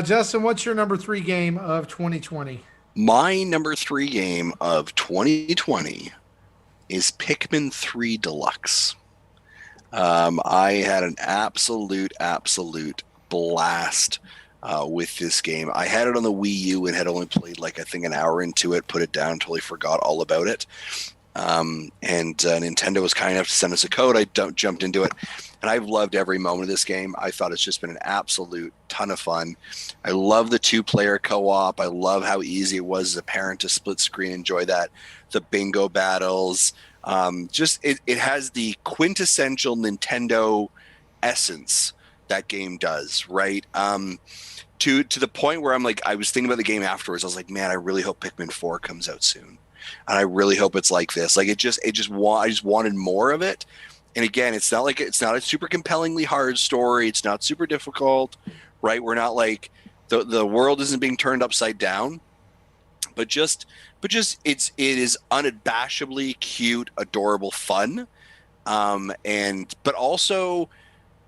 Justin, what's your number 3 game of 2020? My number 3 game of 2020 is Pikmin 3 Deluxe. I had an absolute blast with this game. I had it on the Wii U and had only played I think an hour into it, put it down, totally forgot all about it. And Nintendo was kind enough to send us a code. I jumped into it, and I've loved every moment of this game. I thought it's just been an absolute ton of fun. I love the 2-player co-op. I love how easy it was as a parent to split screen, enjoy that. The bingo battles. It has the quintessential Nintendo essence that game does, right? To the point where I was thinking about the game afterwards. I was like, man, I really hope Pikmin 4 comes out soon. And I really hope it's like this. I just wanted more of it. And again, it's not a super compellingly hard story. It's not super difficult, right? We're not the world isn't being turned upside down, but it is unabashedly cute, adorable fun. But also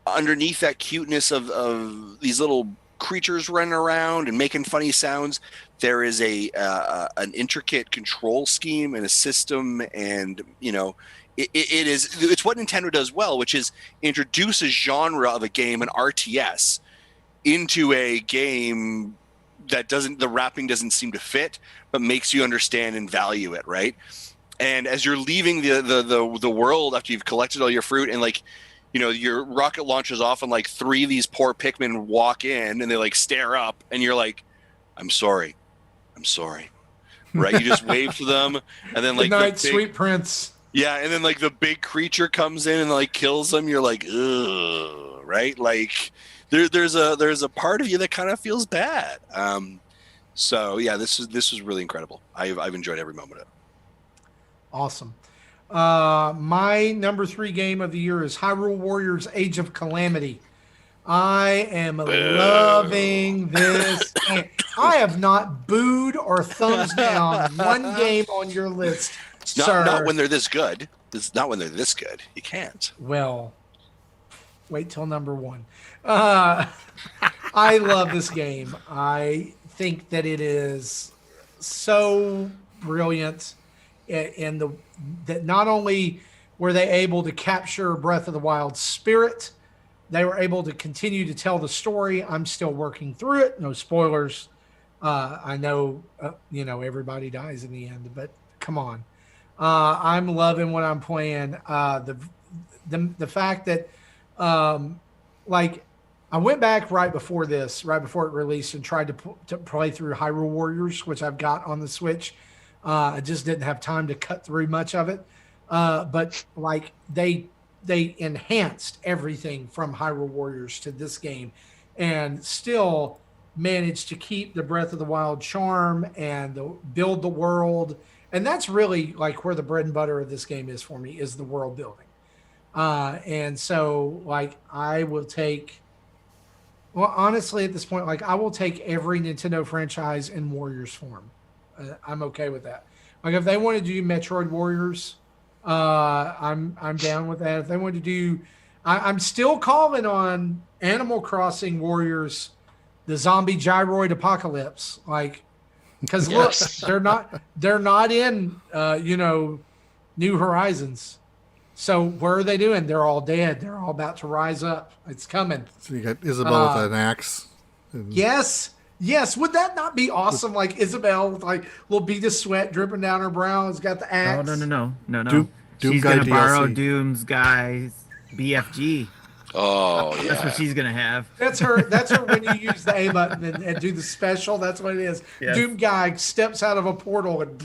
underneath that cuteness of these little creatures running around and making funny sounds, there is an intricate control scheme and a system, and it's what Nintendo does well, which is introduce a genre of a game, an RTS, into a game that the wrapping doesn't seem to fit, but makes you understand and value it, right? And as you're leaving the world after you've collected all your fruit, and your rocket launches off, and 3 of these poor Pikmin walk in and they stare up, and you're like, I'm sorry, right? You just wave to them, and then good night, sweet prince. Yeah, and then the big creature comes in and kills them. You're like, ugh, right? There's a part of you that kind of feels bad. So yeah, this was really incredible. I've enjoyed every moment of it. Awesome. My number 3 game of the year is Hyrule Warriors: Age of Calamity. I am loving this game. I have not booed or thumbs down one game on your list, sir. Not when they're this good. It's not when they're this good. You can't. Well, wait till number 1. I love this game. I think that it is so brilliant, and that not only were they able to capture Breath of the Wild spirit, they were able to continue to tell the story. I'm still working through it. No spoilers. I know, everybody dies in the end, but come on. I'm loving what I'm playing. The fact that, I went back right before it released, and tried to play through Hyrule Warriors, which I've got on the Switch. I just didn't have time to cut through much of it. But they enhanced everything from Hyrule Warriors to this game, and still managed to keep the Breath of the Wild charm and build the world. And that's really where the bread and butter of this game is for me, is the world building. And so I will take, honestly at this point, I will take every Nintendo franchise in Warriors form. I'm okay with that. If they want to do Metroid Warriors, I'm down with that. If they want to do, I'm still calling on Animal Crossing Warriors, the Zombie Gyroid Apocalypse, because yes. Look, they're not in New Horizons, So what are they doing? They're all dead. They're all about to rise up. It's coming. So you got Isabel with an axe. Yes. Yes. Would that not be awesome? Like Isabel with like little bead of sweat dripping down her brow. Has got the axe. No. Doom She's Guy gonna borrow DLC. Doom's guy's BFG. Oh yeah. That's what she's gonna have. That's her. That's her when you use the A button and do the special. That's what it is. Yes. Doom guy steps out of a portal and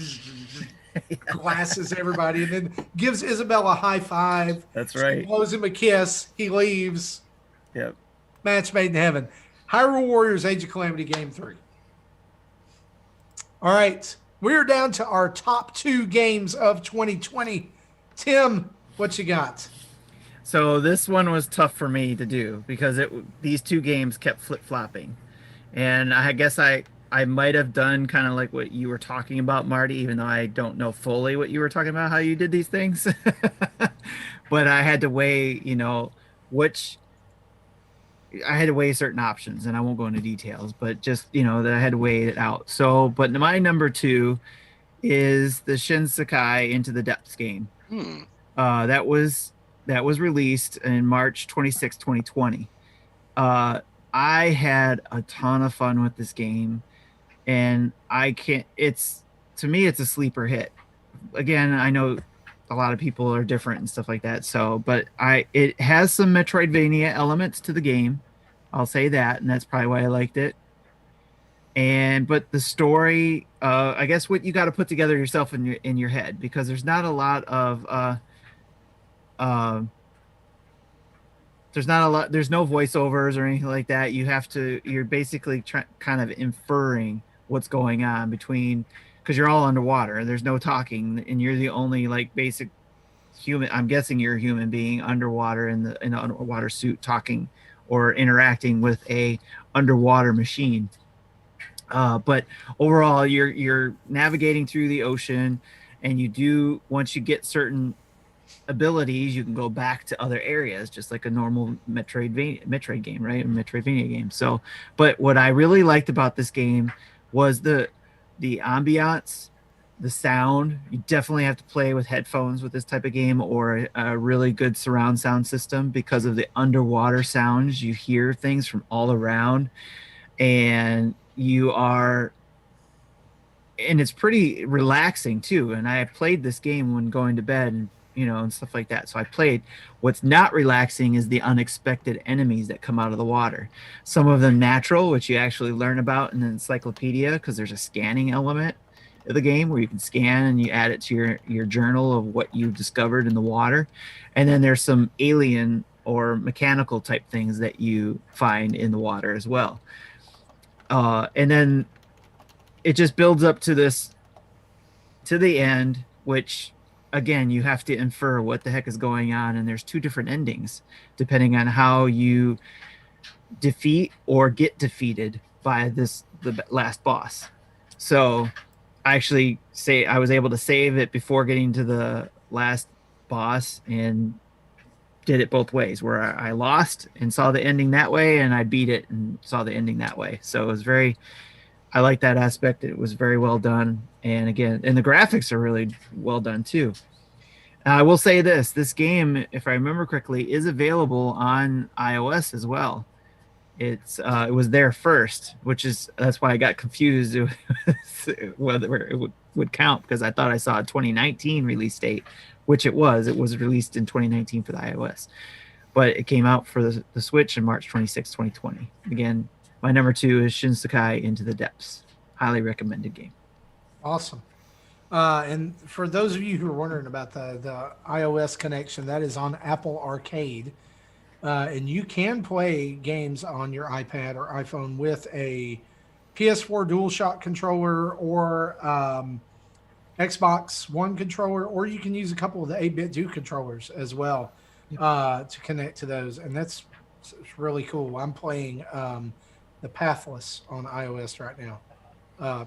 glasses everybody, and then gives Isabel a high five. That's right. She blows him a kiss. He leaves. Yep. Match made in heaven. Hyrule Warriors Age of Calamity Game 3. All right. We're down to our top 2 games of 2020. Tim, what you got? So this one was tough for me to do because these 2 games kept flip-flopping. And I guess I might have done kind of like what you were talking about, Marty, even though I don't know fully what you were talking about, how you did these things. But I had to weigh, I had to weigh certain options, and I won't go into details, but just, that I had to weigh it out. So, but my number 2 is the Shantae Into the Depths game. That was released in March 26, 2020. I had a ton of fun with this game, and to me, it's a sleeper hit. Again, I know a lot of people are different and stuff like that. So, but it has some Metroidvania elements to the game. I'll say that, and that's probably why I liked it. But the story, I guess what you got to put together yourself in your head, because there's not a lot of there's no voiceovers or anything like that. You're basically kind of inferring what's going on because you're all underwater. There's no talking, and you're the only like basic human. I'm guessing you're a human being underwater in an underwater suit, talking or interacting with a underwater machine. But overall, you're navigating through the ocean, and once you get certain abilities, you can go back to other areas, just like a normal Metroid game, right? A Metroidvania game. So, but what I really liked about this game was the ambiance, the sound. You definitely have to play with headphones with this type of game, or a really good surround sound system, because of the underwater sounds. You hear things from all around, and it's pretty relaxing too. And I played this game when going to bed, and stuff like that. So I played. What's not relaxing is the unexpected enemies that come out of the water. Some of them natural, which you actually learn about in the encyclopedia, because there's a scanning element of the game where you can scan and you add it to your journal of what you discovered in the water. And then there's some alien or mechanical type things that you find in the water as well. And then it just builds up to the end, which again, you have to infer what the heck is going on. And there's 2 different endings depending on how you defeat or get defeated by the last boss. So I actually I was able to save it before getting to the last boss, and did it both ways, where I lost and saw the ending that way, and I beat it and saw the ending that way. So it was I like that aspect. It was very well done. And again, the graphics are really well done too. I will say this game, if I remember correctly, is available on iOS as well. It was there first, that's why I got confused whether it would count, because I thought I saw a 2019 release date, which it was. It was released in 2019 for the iOS, but it came out for the Switch in March 26, 2020. Again, my number 2 is Shantae Into the Depths. Highly recommended game. Awesome. And for those of you who are wondering about the iOS connection, that is on Apple Arcade. And you can play games on your iPad or iPhone with a PS4 DualShock controller or Xbox One controller, or you can use a couple of the 8-bit Duke controllers as well to connect to those. And it's really cool. I'm playing the Pathless on iOS right now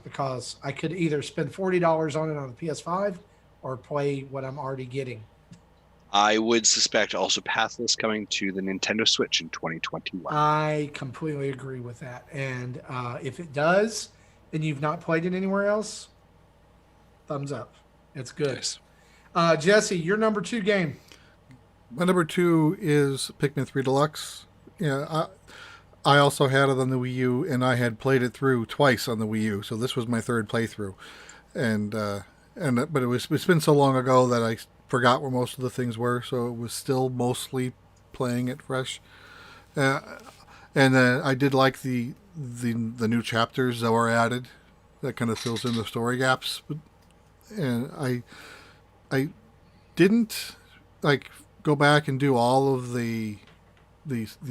because I could either spend $40 on it on the PS5 or play what I'm already getting. I would suspect also Pathless coming to the Nintendo Switch in 2021. I completely agree with that. And if it does, and you've not played it anywhere else, thumbs up. It's good. Nice. Jesse, your number 2 game. My number 2 is Pikmin 3 Deluxe. Yeah, I also had it on the Wii U, and I had played it through twice on the Wii U, so this was my third playthrough. And but it's been so long ago that I forgot where most of the things were, so it was still mostly playing it fresh. Uh, and I did like the new chapters that were added. That kind of fills in the story gaps. And I didn't like go back and do all of the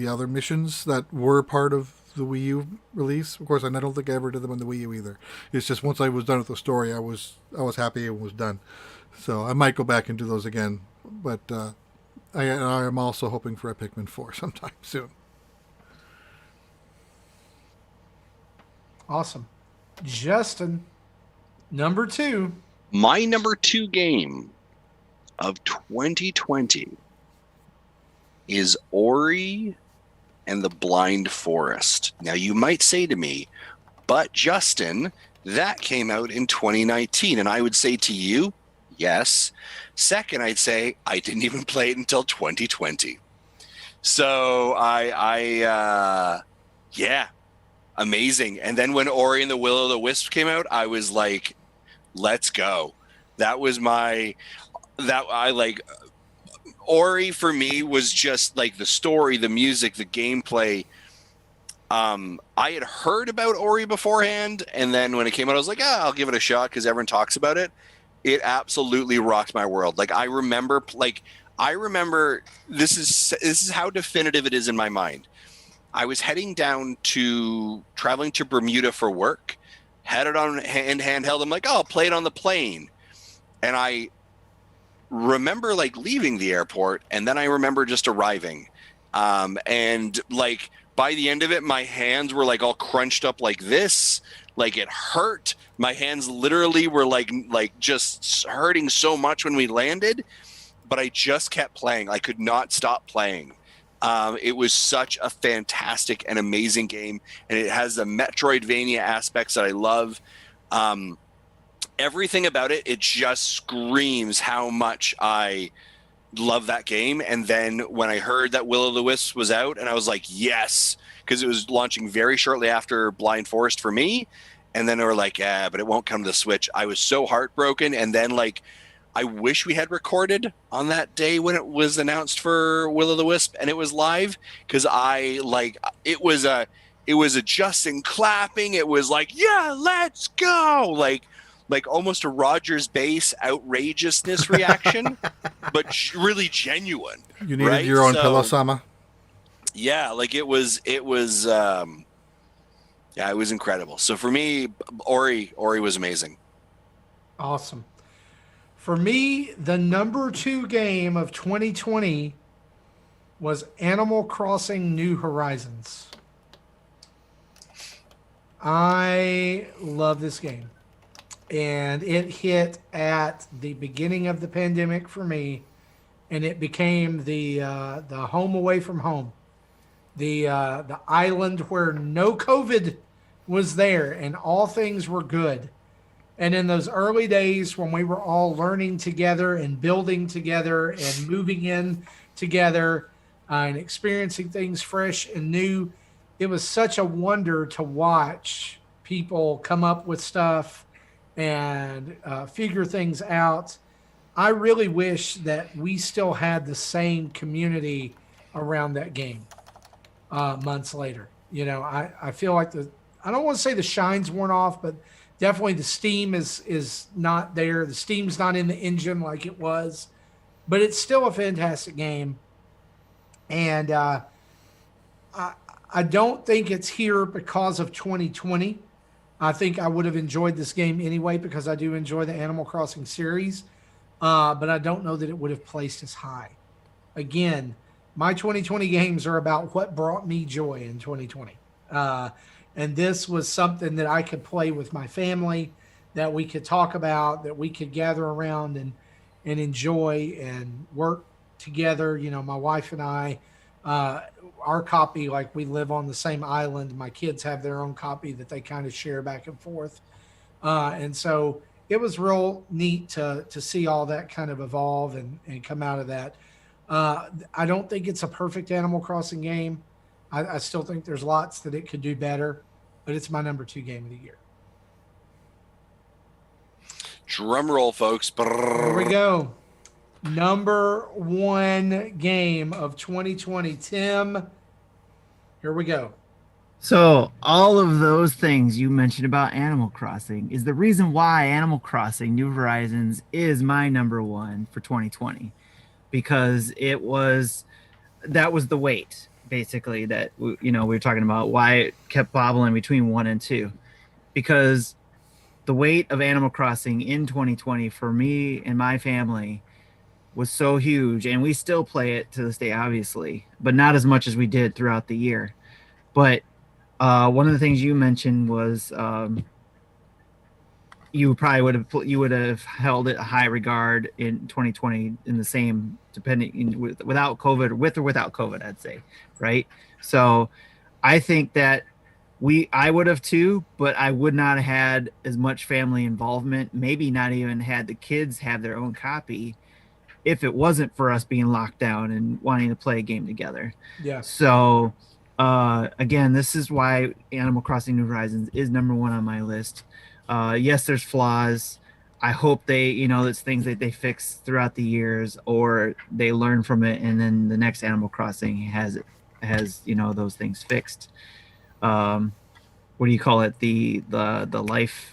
other missions that were part of the Wii U release. Of course, and I don't think I ever did them on the Wii U either. It's just once I was done with the story, I was happy it was done. So I might go back and do those again. But I am also hoping for a Pikmin 4 sometime soon. Awesome. Justin, number 2. My number 2 game of 2020 is Ori and the Blind Forest. Now, you might say to me, but Justin, that came out in 2019. And I would say to you, yes. Second, I'd say I didn't even play it until 2020. So yeah, amazing. And then when Ori and the Will of the Wisp came out, I was like, let's go. That was Ori for me was just like the story, the music, the gameplay. I had heard about Ori beforehand, and then when it came out, I was like, I'll give it a shot because everyone talks about it. It absolutely rocked my world. Like I remember this is how definitive it is in my mind. I was heading down traveling to Bermuda for work, had it on handheld. I'm like, I'll play it on the plane. And I remember like leaving the airport, and then I remember just arriving. And like by the end of it, my hands were like all crunched up like this. Like it hurt. My hands literally were like just hurting so much when we landed, but I just kept playing. I could not stop playing. It was such a fantastic and amazing game, and it has the Metroidvania aspects that I love. Everything about it, it just screams how much I love that game. And then when I heard that Will of the Wisps was out, and I was like, yes, because it was launching very shortly after Blind Forest for me. And then they were like, yeah, but it won't come to the Switch. I was so heartbroken. And then like, I wish we had recorded on that day when it was announced for Will of the Wisp and it was live, because it was a Justin clapping. It was like, yeah, let's go. Like almost a Rogers bass outrageousness reaction, but really genuine. You needed your own pillow, Sama. Yeah, like it was incredible. So for me, Ori was amazing. Awesome. For me, the number 2 game of 2020 was Animal Crossing New Horizons. I love this game. And it hit at the beginning of the pandemic for me, and it became the home away from home, the island where no COVID was there and all things were good. And in those early days when we were all learning together and building together and moving in together and experiencing things fresh and new, it was such a wonder to watch people come up with stuff and figure things out. I really wish that we still had the same community around that game months later. You know, I feel like I don't want to say the shine's worn off, but definitely the steam is not there. The steam's not in the engine like it was, but it's still a fantastic game. And I don't think it's here because of 2020. I think I would have enjoyed this game anyway because I do enjoy the Animal Crossing series, but I don't know that it would have placed as high. Again, my 2020 games are about what brought me joy in 2020. And this was something that I could play with my family, that we could talk about, that we could gather around and enjoy and work together. You know, my wife and I, our copy, like we live on the same island. My kids have their own copy that they kind of share back and forth. And so it was real neat to see all that kind of evolve and come out of that. I don't think it's a perfect Animal Crossing game. I still think there's lots that it could do better, but it's my number 2 game of the year. Drum roll, folks. Here we go. Number 1 game of 2020. Tim, here we go. So all of those things you mentioned about Animal Crossing is the reason why Animal Crossing New Horizons is my number 1 for 2020, because that was the weight basically that we were talking about, why it kept bobbling between 1 and 2, because the weight of Animal Crossing in 2020 for me and my family was so huge, and we still play it to this day, obviously, but not as much as we did throughout the year. But one of the things you mentioned was you would have held it a high regard in 2020 in the same, without COVID, with or without COVID, I'd say, right? So I think that I would have too, but I would not have had as much family involvement, maybe not even had the kids have their own copy, if it wasn't for us being locked down and wanting to play a game together. Yeah. So again, this is why Animal Crossing New Horizons is number 1 on my list. Yes, there's flaws. I hope it's things that they fix throughout the years, or they learn from it, and then the next Animal Crossing has those things fixed. What do you call it? The life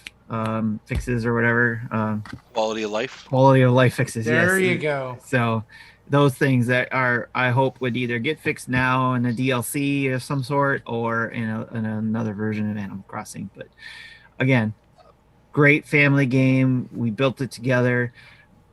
fixes or whatever. Quality of life fixes. There yes. you go. So those things that I hope would either get fixed now in a DLC of some sort, or in another version of Animal Crossing. But again, great family game. We built it together,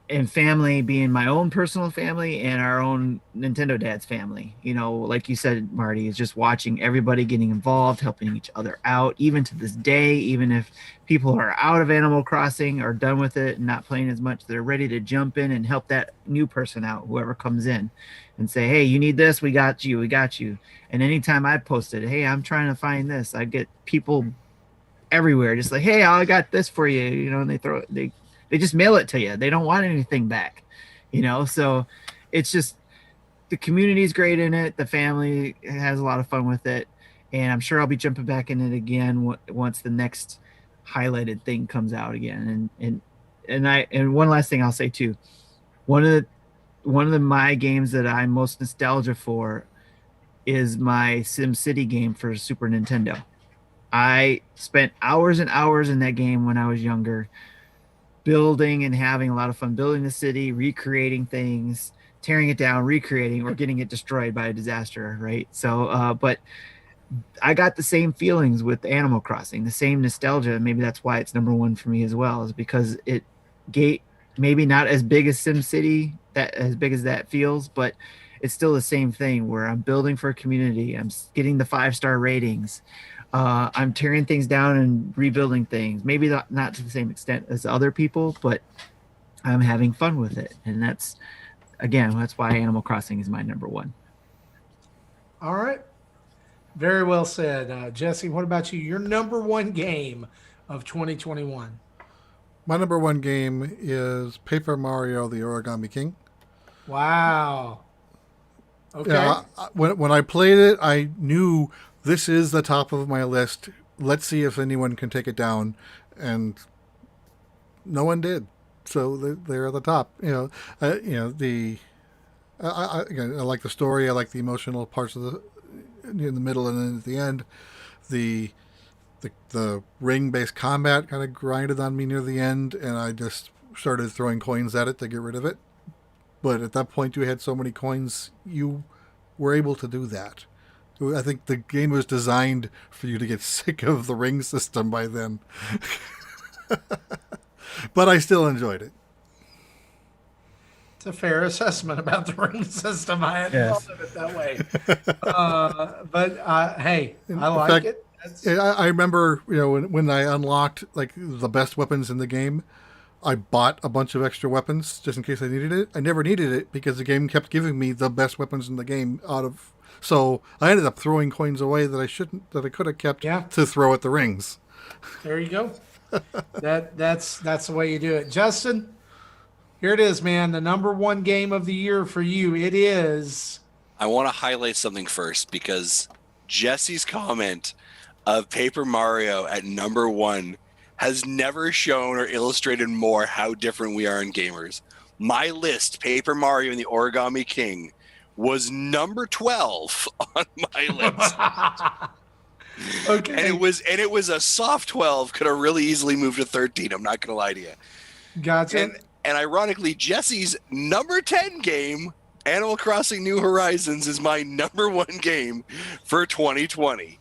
and family being my own personal family and our own Nintendo Dad's family. Like you said, Marty, is just watching everybody getting involved, helping each other out, even to this day. Even if people are out of Animal Crossing or done with it and not playing as much, they're ready to jump in and help that new person out, whoever comes in, and say, hey, you need this, we got you. And anytime I posted, hey, I'm trying to find this, I get people everywhere just like, hey, I got this for you, and they just mail it to you. They don't want anything back, so it's just, the community is great in it. The family has a lot of fun with it, and I'm sure I'll be jumping back in it again once the next highlighted thing comes out again. And one last thing I'll say too, one of my games that I'm most nostalgia for is my SimCity game for Super Nintendo. I spent hours and hours in that game when I was younger, building and having a lot of fun building the city, recreating things, tearing it down, recreating, or getting it destroyed by a disaster, right? So but I got the same feelings with Animal Crossing, the same nostalgia. Maybe that's why it's number 1 for me as well, is because it maybe not as big as SimCity, as big as that feels, but it's still the same thing where I'm building for a community. I'm getting the 5-star ratings. I'm tearing things down and rebuilding things. Maybe not to the same extent as other people, but I'm having fun with it. And that's why Animal Crossing is my number 1. All right. Very well said. Jesse, what about you? Your number 1 game of 2021. My number 1 game is Paper Mario: The Origami King. Wow. Okay. Yeah, when I played it, I knew this is the top of my list. Let's see if anyone can take it down, and no one did. So they're at the top. I like the story. I like the emotional parts of in the middle and then at the end. The ring-based combat kind of grinded on me near the end, and I just started throwing coins at it to get rid of it. But at that point, you had so many coins, you were able to do that. I think the game was designed for you to get sick of the ring system by then. But I still enjoyed it. It's a fair assessment about the ring system. I hadn't thought of it that way. But hey, I like it. I remember, when I unlocked like the best weapons in the game, I bought a bunch of extra weapons just in case I needed it. I never needed it because the game kept giving me the best weapons in the game so I ended up throwing coins away that I could have kept to throw at the rings. There you go. That's the way you do it. Justin? Here it is, man. The number one game of the year for you. It is. I want to highlight something first because Jesse's comment of Paper Mario at number one has never shown or illustrated more how different we are in gamers. My list, Paper Mario and the Origami King, was number 12 on my list. Okay. And it was a soft 12, could have really easily moved to 13. I'm not going to lie to you. Gotcha. And ironically, Jesse's number 10 game, Animal Crossing New Horizons, is my number one game for 2020.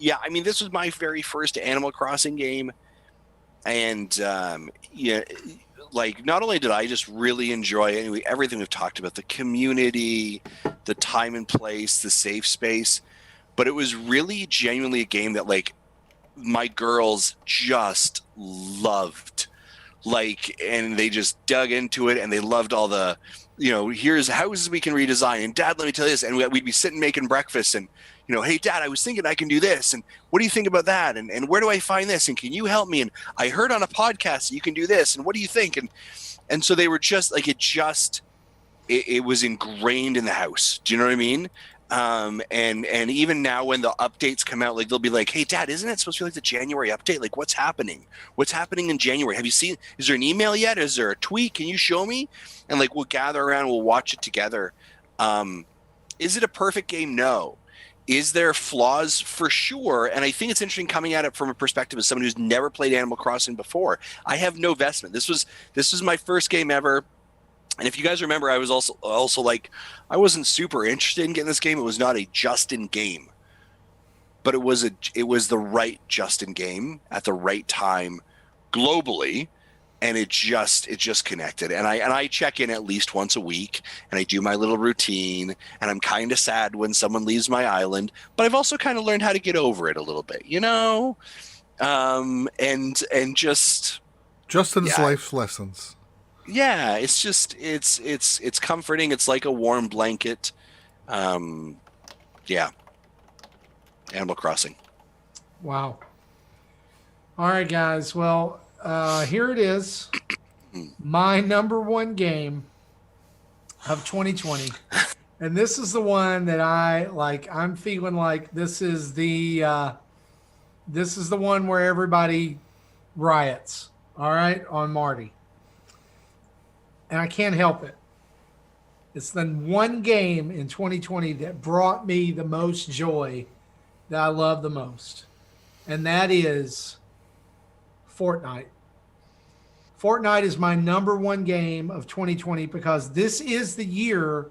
Yeah, I mean, this was my very first Animal Crossing game. And, yeah, like, not only did I just really enjoy it, everything we've talked about, the community, the time and place, the safe space, but it was really genuinely a game that, like, my girls just loved. Like, and they just dug into it, and they loved all the, here's houses we can redesign. And Dad, let me tell you this. And we'd be sitting making breakfast and, hey, Dad, I was thinking I can do this. And what do you think about that? And where do I find this? And can you help me? And I heard on a podcast that you can do this. And what do you think? And so they were just like, it was ingrained in the house. Do you know what I mean? And even now when the updates come out, like they'll be like, hey, Dad, isn't it supposed to be like the January update? Like, what's happening? What's happening in January? Have you seen, is there an email yet? Is there a tweet? Can you show me? And like, we'll gather around, we'll watch it together. Is it a perfect game? No. Is there flaws? For sure. And I think it's interesting coming at it from a perspective of someone who's never played Animal Crossing before. I have no investment. This was my first game ever. And if you guys remember, I was also like, I wasn't super interested in getting this game. It was not a Justin game, but it was the right Justin game at the right time globally. And it just connected. And I check in at least once a week, and I do my little routine, and I'm kind of sad when someone leaves my island, but I've also kind of learned how to get over it a little bit, and just Justin's life lessons. Yeah, it's just it's comforting. It's like a warm blanket. Yeah. Animal Crossing. Wow. All right, guys. Well, here it is. My number one game of 2020. And this is the one that I'm feeling like this is the one where everybody riots. All right, on Marty. And I can't help it. It's the one game in 2020 that brought me the most joy, that I love the most. And that is Fortnite. Fortnite is my number one game of 2020 because this is the year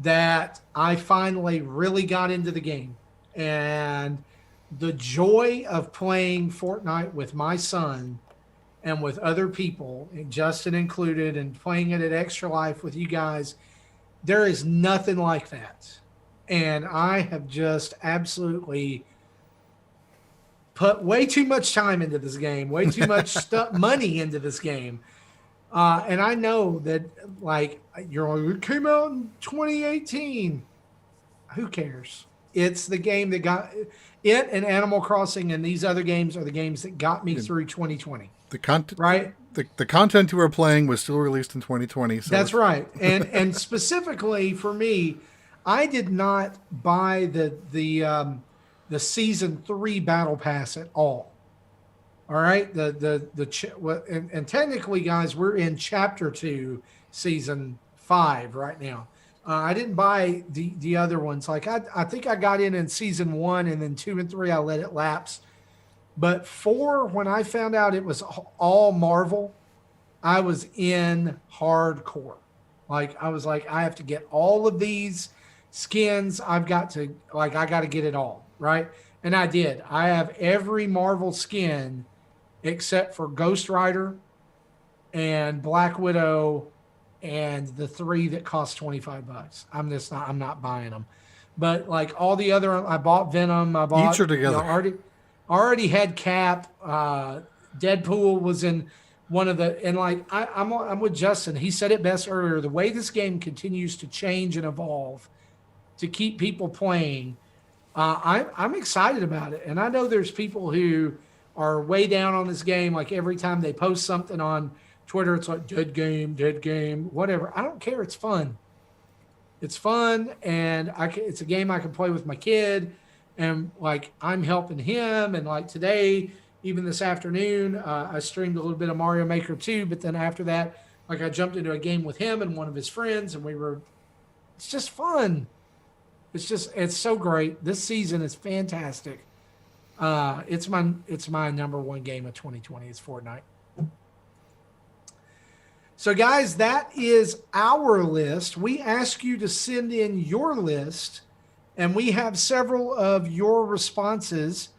that I finally really got into the game. And the joy of playing Fortnite with my son and with other people, Justin included, and playing it at Extra Life with you guys, there is nothing like that. And I have just absolutely put way too much time into this game, way too much money into this game. And I know that, like, it came out in 2018. Who cares? It's the game that got it, and Animal Crossing and these other games are the games that got me through 2020. The content, right? The content you were playing was still released in 2020. So that's right. And specifically for me, I did not buy the season 3 battle pass at all. All right. And technically, guys, we're in chapter 2, season 5 right now. I didn't buy the other ones. Like I think I got in season 1, and then 2 and 3, I let it lapse. But 4, when I found out it was all Marvel, I was in hardcore. Like, I was like, I have to get all of these skins. I got to get it all, right? And I did. I have every Marvel skin except for Ghost Rider and Black Widow and the 3 that cost $25. I'm not buying them. But like all the other, I bought Venom. I bought, each are together. Already had Cap. Deadpool was in one of the, and like I'm with Justin. He said it best earlier. The way this game continues to change and evolve to keep people playing, I'm excited about it. And I know there's people who are way down on this game. Like every time they post something on Twitter, it's like dead game, whatever. I don't care. It's fun. It's fun, and it's a game I can play with my kid, and like I'm helping him. And like today, even this afternoon, I streamed a little bit of Mario Maker 2, but then after that, like I jumped into a game with him and one of his friends, and it's just fun. It's so great. This season is fantastic. It's my number one game of 2020. It's Fortnite. So guys, that is our list. We ask you to send in your list, and we have several of your responses,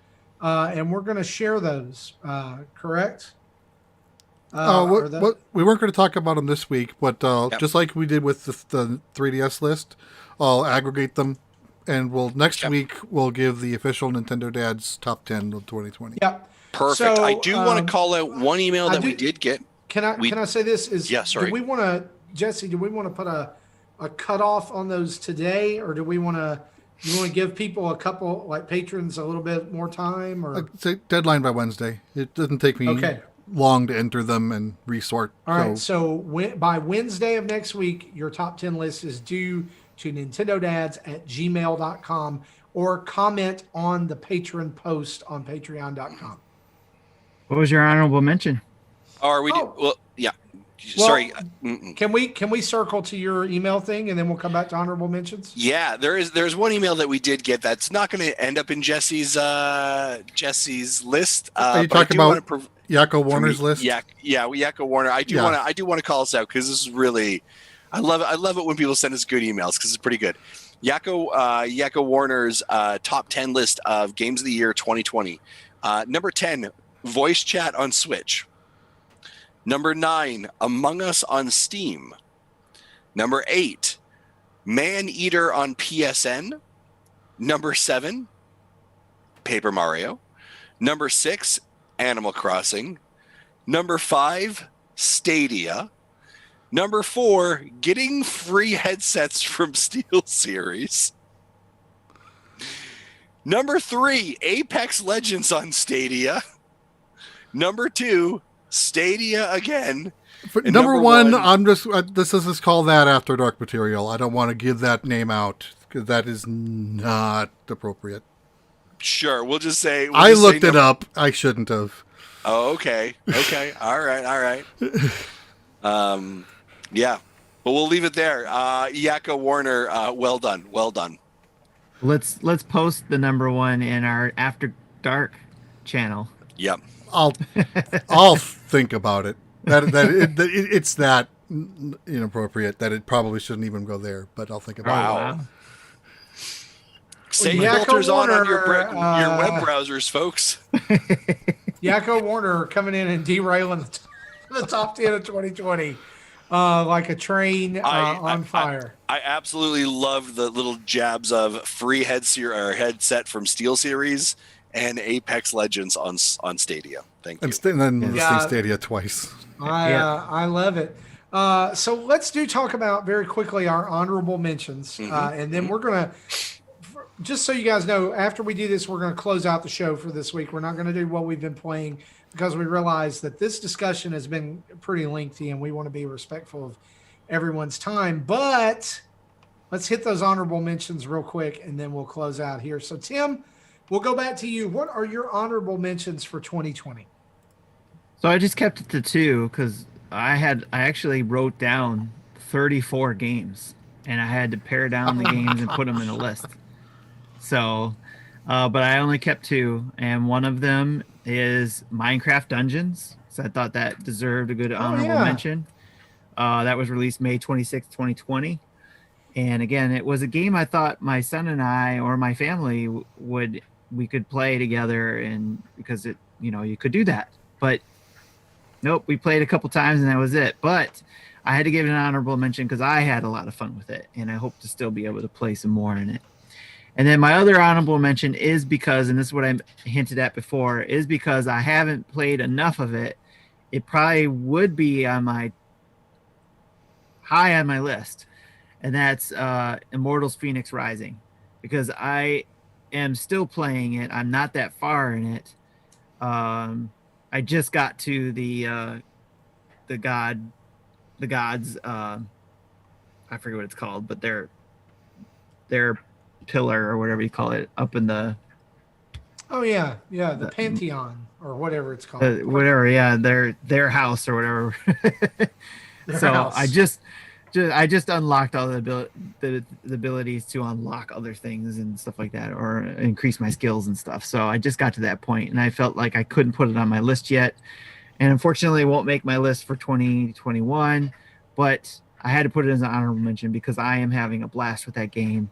and we're going to share those. Correct? We weren't going to talk about them this week, but just like we did with the 3DS list, I'll aggregate them, and next week we'll give the official Nintendo Dad's top 10 of 2020. Yep. Perfect. So, I do want to call out one email that we did get. Can I say this? Sorry. Do we want to, Jesse? Do we want to put a cutoff on those today, or do we want to? You want to give people a couple, like patrons, a little bit more time, or I'd say deadline by Wednesday. It doesn't take me long to enter them and resort. All right. So by Wednesday of next week, your top 10 list is due to nintendodads@gmail.com, or comment on the patron post on patreon.com. What was your honorable mention? Well, yeah. Well, Sorry. Can we circle to your email thing, and then we'll come back to honorable mentions? Yeah, there's one email that we did get that's not going to end up in Jesse's list. Are you talking about Yakko Warner's list? Yeah, Yakko Warner. I do want to call us out because this is really, I love it when people send us good emails because it's pretty good. Yakko Warner's top 10 list of games of the year 2020. Number 10, voice chat on Switch. Number 9, Among Us on Steam. Number 8, Man Eater on PSN. Number 7, Paper Mario. Number 6, Animal Crossing. Number 5, Stadia. Number 4, getting free headsets from SteelSeries. Number 3, Apex Legends on Stadia. Number 2, Stadia again. Number one, this is called that After Dark material. I don't want to give that name out because that is not appropriate. Sure, we'll just say I looked it up. I shouldn't have. Oh, okay. All right. Yeah, but we'll leave it there. Yakko Warner, well done. Let's post the number one in our After Dark channel. Yep. I'll think about it. It's that inappropriate that it probably shouldn't even go there. But I'll think about it. Say filters on your web browsers, folks. Yakko Warner coming in and derailing the top 10 of 2020 like a train on fire. I absolutely love the little jabs of free headset from SteelSeries and Apex Legends on Stadia. Thank you. And then listing Stadia twice. I love it. So let's talk about very quickly our honorable mentions. And then we're going to, just so you guys know, after we do this, we're going to close out the show for this week. We're not going to do what we've been playing because we realize that this discussion has been pretty lengthy and we want to be respectful of everyone's time. But let's hit those honorable mentions real quick and then we'll close out here. So Tim, we'll go back to you. What are your honorable mentions for 2020? So I just kept it to 2 because I actually wrote down 34 games and I had to pare down the games and put them in a list. So, but I only kept 2, and one of them is Minecraft Dungeons. So I thought that deserved a good honorable mention. That was released May 26, 2020. And again, it was a game I thought my son and I, or my family, we could play together, and because you could do that. But nope, we played a couple times and that was it. But I had to give it an honorable mention because I had a lot of fun with it, and I hope to still be able to play some more in it. And then my other honorable mention is because, and this is what I hinted at before, is because I haven't played enough of it. It probably would be high on my list, and that's Immortals Phoenix Rising, because I am still playing it. I'm not that far in it. I just got to the the gods. I forget what it's called, but their pillar or whatever you call it up in the Oh yeah, the Pantheon or whatever it's called. whatever, yeah, their house or whatever. Their So house. I just unlocked all the abilities to unlock other things and stuff like that, or increase my skills and stuff. So I just got to that point, and I felt like I couldn't put it on my list yet, and unfortunately, it won't make my list for 2021. But I had to put it as an honorable mention because I am having a blast with that game,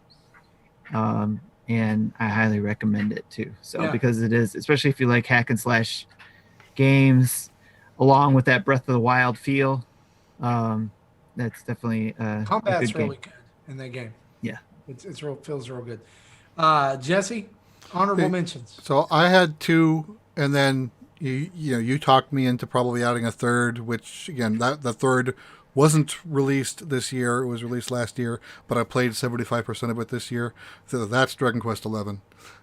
and I highly recommend it too. So because it is, especially if you like hack and slash games, along with that Breath of the Wild feel. That's definitely combat's a good really game. good in that game. Yeah, it's real, feels real good. Jesse, honorable mentions. So I had two, and then you talked me into probably adding a third, which again the third wasn't released this year. It was released last year, but I played 75% of it this year. So that's Dragon Quest XI.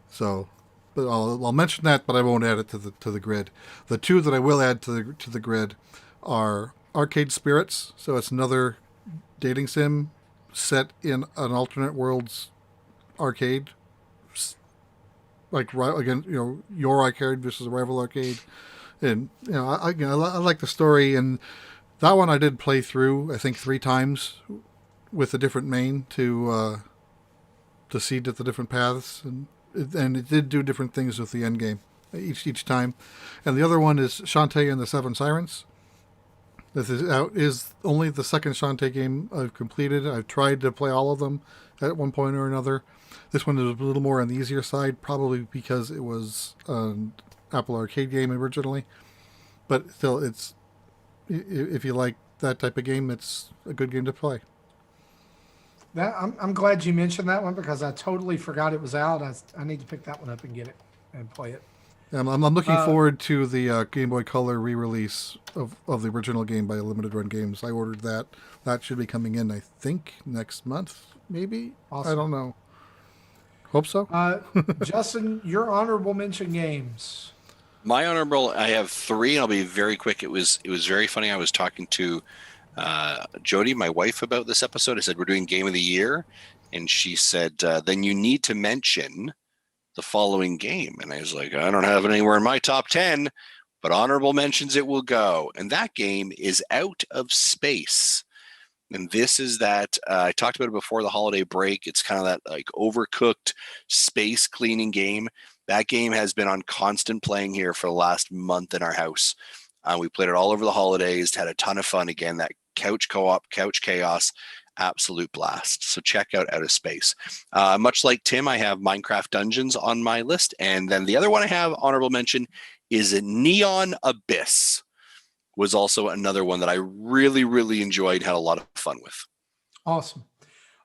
So, but I'll mention that, but I won't add it to the grid. The two that I will add to the grid are Arcade Spirits. So it's another dating sim set in an alternate worlds arcade. Like again, your arcade versus a rival arcade, and I like the story, and that one I did play through I think 3 times with a different main to seed at the different paths, and it did do different things with the end game each time. And the other one is Shantae and the Seven Sirens. This is only the second Shantae game I've completed. I've tried to play all of them at one point or another. This one is a little more on the easier side, probably because it was an Apple Arcade game originally. But still, it's if you like that type of game, it's a good game to play. I'm glad you mentioned that one because I totally forgot it was out. I need to pick that one up and get it and play it. I'm looking forward to the Game Boy Color re-release of the original game by Limited Run Games. I ordered that. That should be coming in, I think, next month, maybe? Awesome. I don't know. Hope so. Justin, your honorable mention games. My honorable, I have 3, and I'll be very quick. It was very funny. I was talking to Jody, my wife, about this episode. I said, we're doing Game of the Year. And she said, then you need to mention the following game. And I was like, I don't have it anywhere in my top 10, but honorable mentions it will go. And that game is Out of Space. And this is that, I talked about it before the holiday break. It's kind of that like overcooked space cleaning game. That game has been on constant playing here for the last month in our house. We played it all over the holidays, had a ton of fun. Again, that couch co-op, couch chaos, absolute blast. So check out Out of Space. Much like Tim, I have Minecraft Dungeons on my list. And then the other one I have honorable mention is Neon Abyss. Was also another one that I really, really enjoyed, had a lot of fun with. Awesome.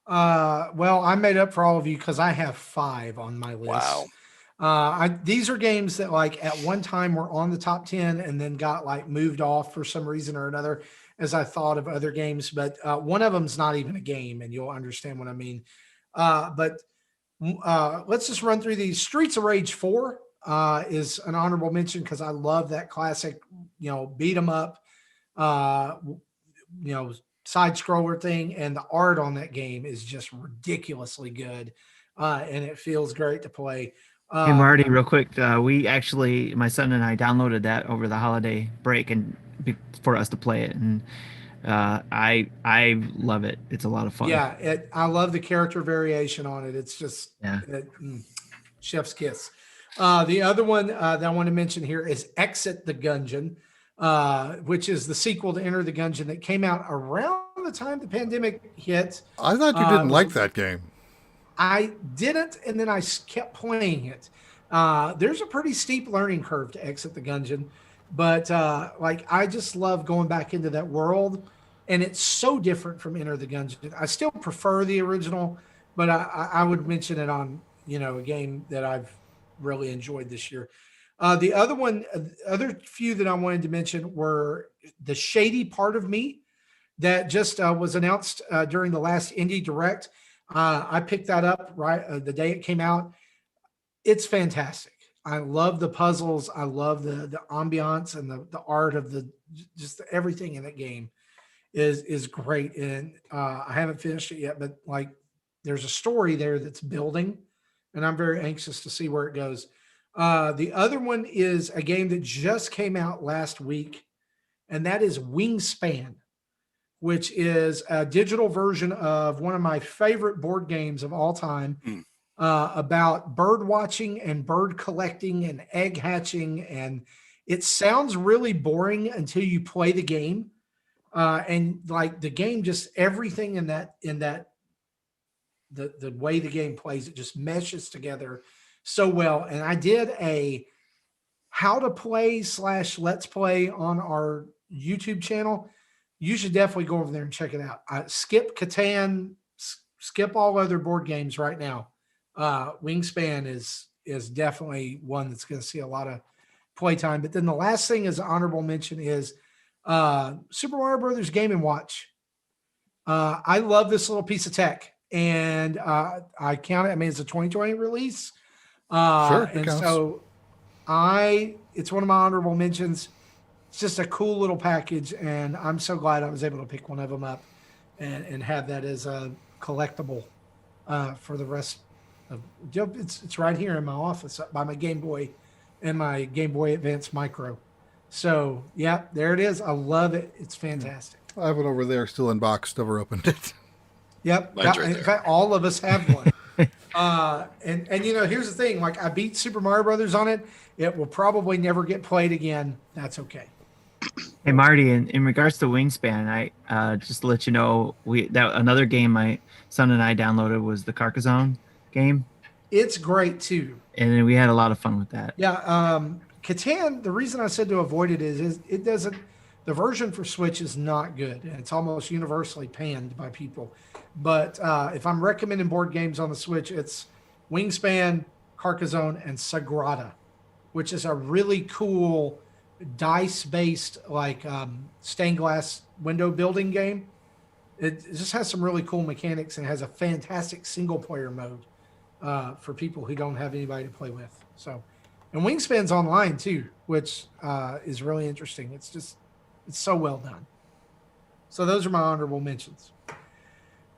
Well, I made up for all of you because I have 5 on my list. Wow. These are games that like at one time were on the top 10 and then got like moved off for some reason or another as I thought of other games. But one of them's not even a game, and you'll understand what I mean. But let's just run through these. Streets of Rage 4 is an honorable mention because I love that classic, beat 'em up, side scroller thing, and the art on that game is just ridiculously good, and it feels great to play. Hey Marty, real quick, we actually, my son and I downloaded that over the holiday break and for us to play it, and I love it. It's a lot of fun. Yeah, I love the character variation on it. It's just chef's kiss. The other one that I want to mention here is Exit the Gungeon, which is the sequel to Enter the Gungeon that came out around the time the pandemic hit. I thought you didn't like that game. I didn't, and then I kept playing it. There's a pretty steep learning curve to Exit the Gungeon, but I just love going back into that world, and it's so different from Enter the Gungeon. I still prefer the original, but I would mention it on a game that I've really enjoyed this year. The other few that I wanted to mention were The Shady Part of Me that just was announced during the last Indie Direct. I picked that up right the day it came out. It's fantastic. I love the puzzles. I love the ambiance and the art of just everything in that game is great. And I haven't finished it yet, but like there's a story there that's building, and I'm very anxious to see where it goes. The other one is a game that just came out last week, and that is Wingspan, which is a digital version of one of my favorite board games of all time, about bird watching and bird collecting and egg hatching. And it sounds really boring until you play the game. And like the game, just everything in that the way the game plays, it just meshes together so well. And I did a how to play / let's play on our YouTube channel. You should definitely go over there and check it out. Skip Catan, skip all other board games right now. Wingspan is definitely one that's going to see a lot of playtime. But then the last thing is honorable mention is Super Mario Brothers Game & Watch. I love this little piece of tech, and I count it. I mean, it's a 2020 release. Sure, and counts. so it's one of my honorable mentions. It's just a cool little package, and I'm so glad I was able to pick one of them up and have that as a collectible for the rest of. It's right here in my office by my Game Boy and my Game Boy Advance Micro. So yeah, there it is. I love it. It's fantastic. I have it over there, still unboxed, never opened it. Yep. Mine's right In there. fact, all of us have one. And you know, here's the thing. Like, I beat Super Mario Brothers on it. It will probably never get played again. That's okay. Hey Marty, in regards to Wingspan, I just to let you know, another game my son and I downloaded was the Carcassonne game, It's great too. and we had a lot of fun with that. Yeah. Catan, the reason I said to avoid it is it doesn't, the version for Switch is not good, and it's almost universally panned by people. But if I'm recommending board games on the Switch, it's Wingspan, Carcassonne, and Sagrada, which is a really cool dice-based, like stained glass window building game. It just has some really cool mechanics, and has a fantastic single-player mode for people who don't have anybody to play with. So, and Wingspan's online too, which is really interesting. It's so well done. So those are my honorable mentions.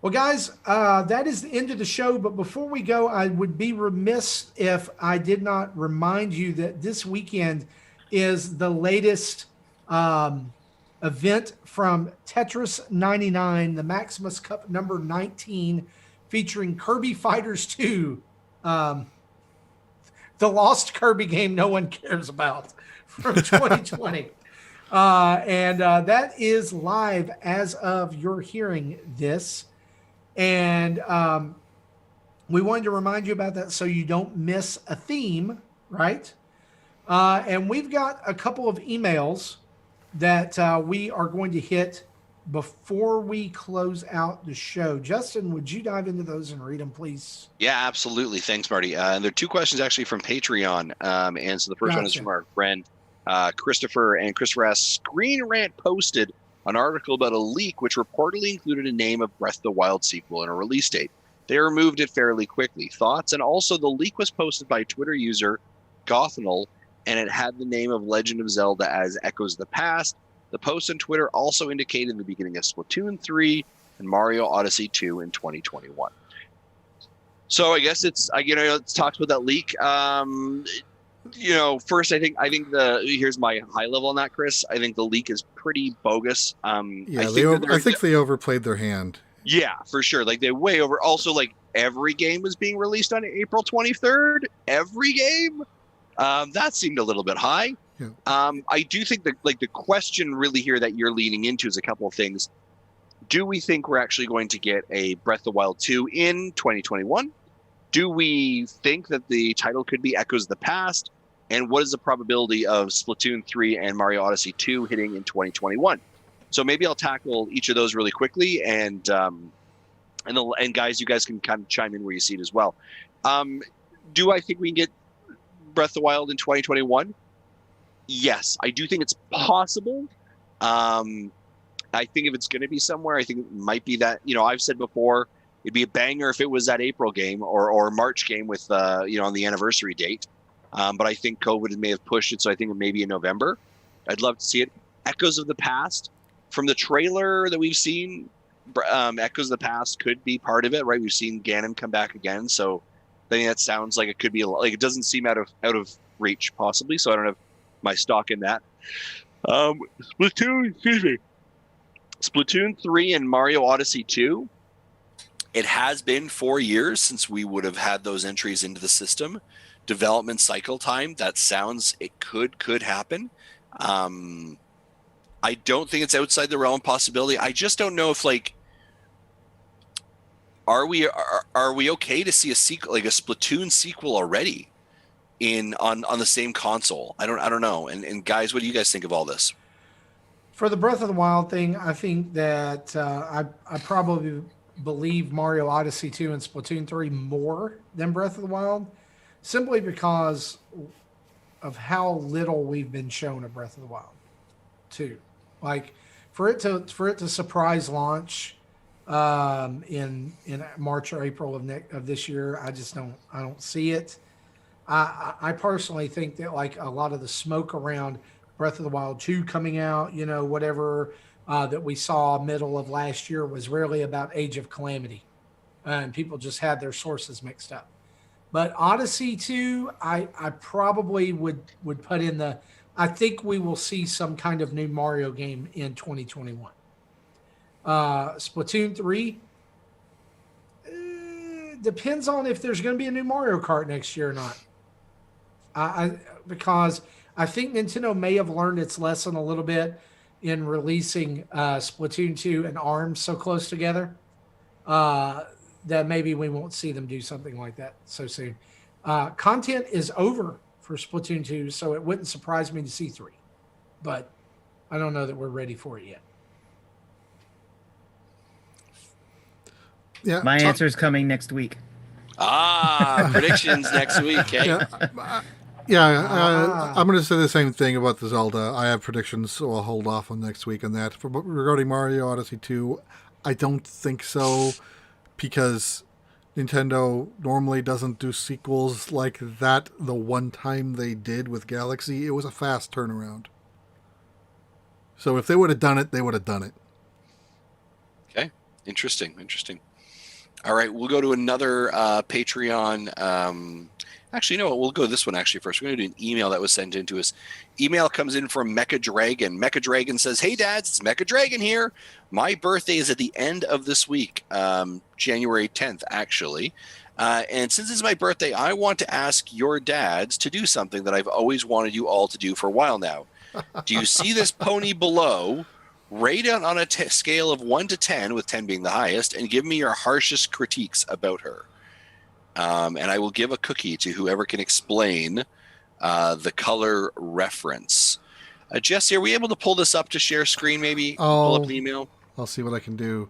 Well, guys, that is the end of the show. But before we go, I would be remiss if I did not remind you that this weekend is the latest event from Tetris 99, the Maximus Cup number 19, featuring Kirby Fighters 2, the lost Kirby game no one cares about from 2020. And that is live as of you're hearing this. And we wanted to remind you about that so you don't miss a theme, right? And we've got a couple of emails that we are going to hit before we close out the show. Justin, would you dive into those and read them, please? Yeah, absolutely. Thanks, Marty. And there are two questions actually from Patreon. And so the first one is Gotcha. from our friend Christopher. And Christopher asks, Screen Rant posted an article about a leak which reportedly included a name of Breath of the Wild sequel and a release date. They removed it fairly quickly. Thoughts? And also the leak was posted by Twitter user Gothnal, and it had the name of Legend of Zelda as Echoes of the Past. The post on Twitter also indicated the beginning of Splatoon 3 and Mario Odyssey 2 in 2021. So I guess it's talks about that leak. First I think here's my high level on that, Chris. I think the leak is pretty bogus. Yeah, I think they overplayed their hand. Yeah, for sure. Like they way over. Also, like every game was being released on April 23rd. Every game. That seemed a little bit high. Yeah. I do think that the question really here that you're leaning into is a couple of things. Do we think we're actually going to get a Breath of the Wild 2 in 2021? Do we think that the title could be Echoes of the Past? And what is the probability of Splatoon 3 and Mario Odyssey 2 hitting in 2021? So maybe I'll tackle each of those really quickly, and guys, you guys can kind of chime in where you see it as well. Do I think we can get Breath of the Wild in 2021? Yes, I do think it's possible. I think if it's going to be somewhere, I think it might be that, I've said before, it'd be a banger if it was that April game or March game with, on the anniversary date. But I think COVID may have pushed it, so I think it may be in November. I'd love to see it. Echoes of the Past, from the trailer that we've seen, Echoes of the Past could be part of it, right? We've seen Ganon come back again, so I think that sounds like it could be like it doesn't seem out of reach possibly. So I don't have my stock in that. Splatoon 3 and Mario Odyssey 2. It has been 4 years since we would have had those entries into the system. Development cycle time, that sounds it could happen. I don't think it's outside the realm of possibility. I just don't know if like are we okay to see a sequel, like a Splatoon sequel already on the same console? I don't know. And guys, what do you guys think of all this? For the Breath of the Wild thing, I think that I probably believe Mario Odyssey 2 and Splatoon 3 more than Breath of the Wild, simply because of how little we've been shown of Breath of the Wild 2. Like for it to surprise launch in March or April of this year, I don't see it. I personally think that like a lot of the smoke around Breath of the Wild 2 coming out, whatever that we saw middle of last year was really about Age of Calamity, and people just had their sources mixed up. But Odyssey 2, I probably would put in the. I think we will see some kind of new Mario game in 2021. Splatoon 3 depends on if there's going to be a new Mario Kart next year or not. Because I think Nintendo may have learned its lesson a little bit in releasing Splatoon 2 and ARMS so close together that maybe we won't see them do something like that so soon. Content is over for Splatoon 2, so it wouldn't surprise me to see 3. But I don't know that we're ready for it yet. Yeah, My answer is coming next week. Predictions next week. Eh? I'm going to say the same thing about the Zelda. I have predictions, so I'll hold off on next week on that. Regarding Mario Odyssey 2, I don't think so, because Nintendo normally doesn't do sequels like that. The one time they did with Galaxy, it was a fast turnaround. So if they would have done it, they would have done it. Okay. Interesting. All right, we'll go to another Patreon. Actually, no, we'll go this one actually first. We're going to do an email that was sent in to us. Email comes in from Mecha Dragon. Mecha Dragon says, "Hey, dads, it's Mecha Dragon here. My birthday is at the end of this week, January 10th, actually. And since it's my birthday, I want to ask your dads to do something that I've always wanted you all to do for a while now. Do you see this pony below? Rate it on a scale of 1 to 10, with 10 being the highest, and give me your harshest critiques about her. And I will give a cookie to whoever can explain the color reference." Jesse, are we able to pull this up to share screen maybe? Pull up an email? I'll see what I can do.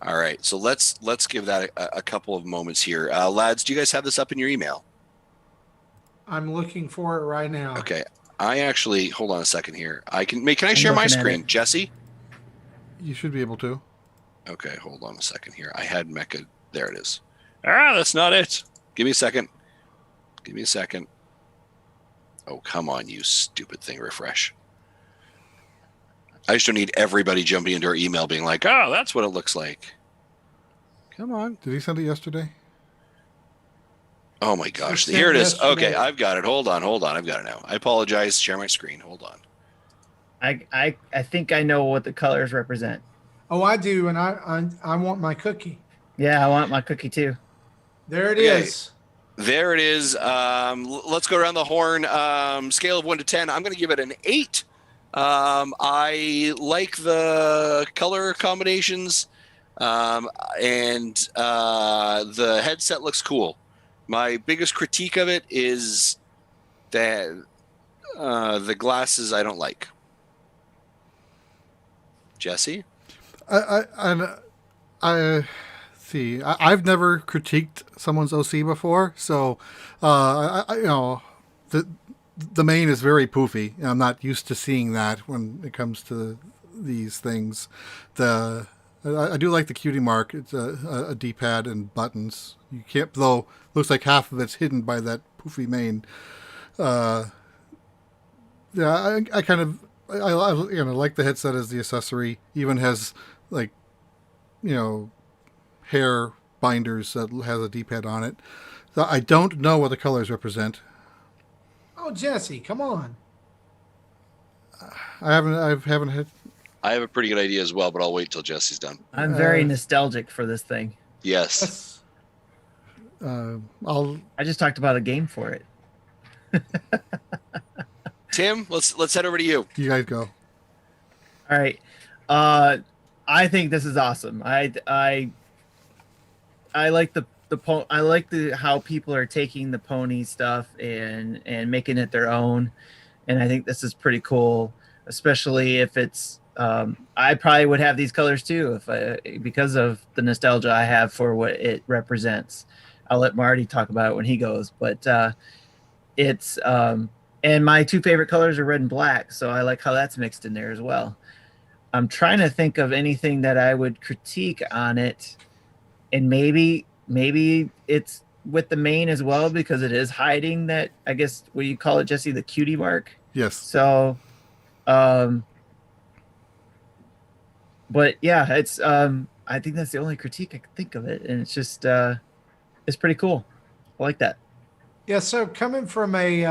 All right, so let's give that a couple of moments here. Lads, do you guys have this up in your email? I'm looking for it right now. Okay. I actually, hold on a second here. Can I share my screen? Jesse? You should be able to. Okay, hold on a second here. I had Mecha. There it is. That's not it. Give me a second. Oh, come on, you stupid thing. Refresh. I just don't need everybody jumping into our email being like, "Oh, that's what it looks like." Come on. Did he send it yesterday? Oh my gosh. Here it is. Okay, I've got it. Hold on. I've got it now. I apologize. Share my screen. Hold on. I think I know what the colors represent. Oh, I do, and I want my cookie. Yeah, I want my cookie too. There it is. There it is. Let's go around the horn. Scale of 1 to 10. I'm going to give it an 8. I like the color combinations, and the headset looks cool. My biggest critique of it is that the glasses I don't like. Jesse? I see. I've never critiqued someone's OC before, so the main is very poofy. I'm not used to seeing that when it comes to these things. I do like the cutie mark. It's a D-pad and buttons. You can't, though. Looks like half of it's hidden by that poofy main. Yeah, I kind of like the headset as the accessory. Even has like hair binders that has a D-pad on it. So I don't know what the colors represent. Oh, Jesse, come on. I haven't had. I have a pretty good idea as well, but I'll wait till Jesse's done. I'm very nostalgic for this thing. Yes. I just talked about a game for it. Tim, let's head over to you. You guys go. All right. I think this is awesome. I like I like how people are taking the pony stuff and making it their own, and I think this is pretty cool, especially if it's. I probably would have these colors too because of the nostalgia I have for what it represents. I'll let Marty talk about it when he goes, but it's and my two favorite colors are red and black, so I like how that's mixed in there as well. I'm trying to think of anything that I would critique on it, and maybe it's with the main as well, because it is hiding that, I guess, what you call it, Jesse, the cutie mark. Yes. So, but yeah, it's I think that's the only critique I can think of it, and it's just it's pretty cool. I like that. Yeah, so coming from a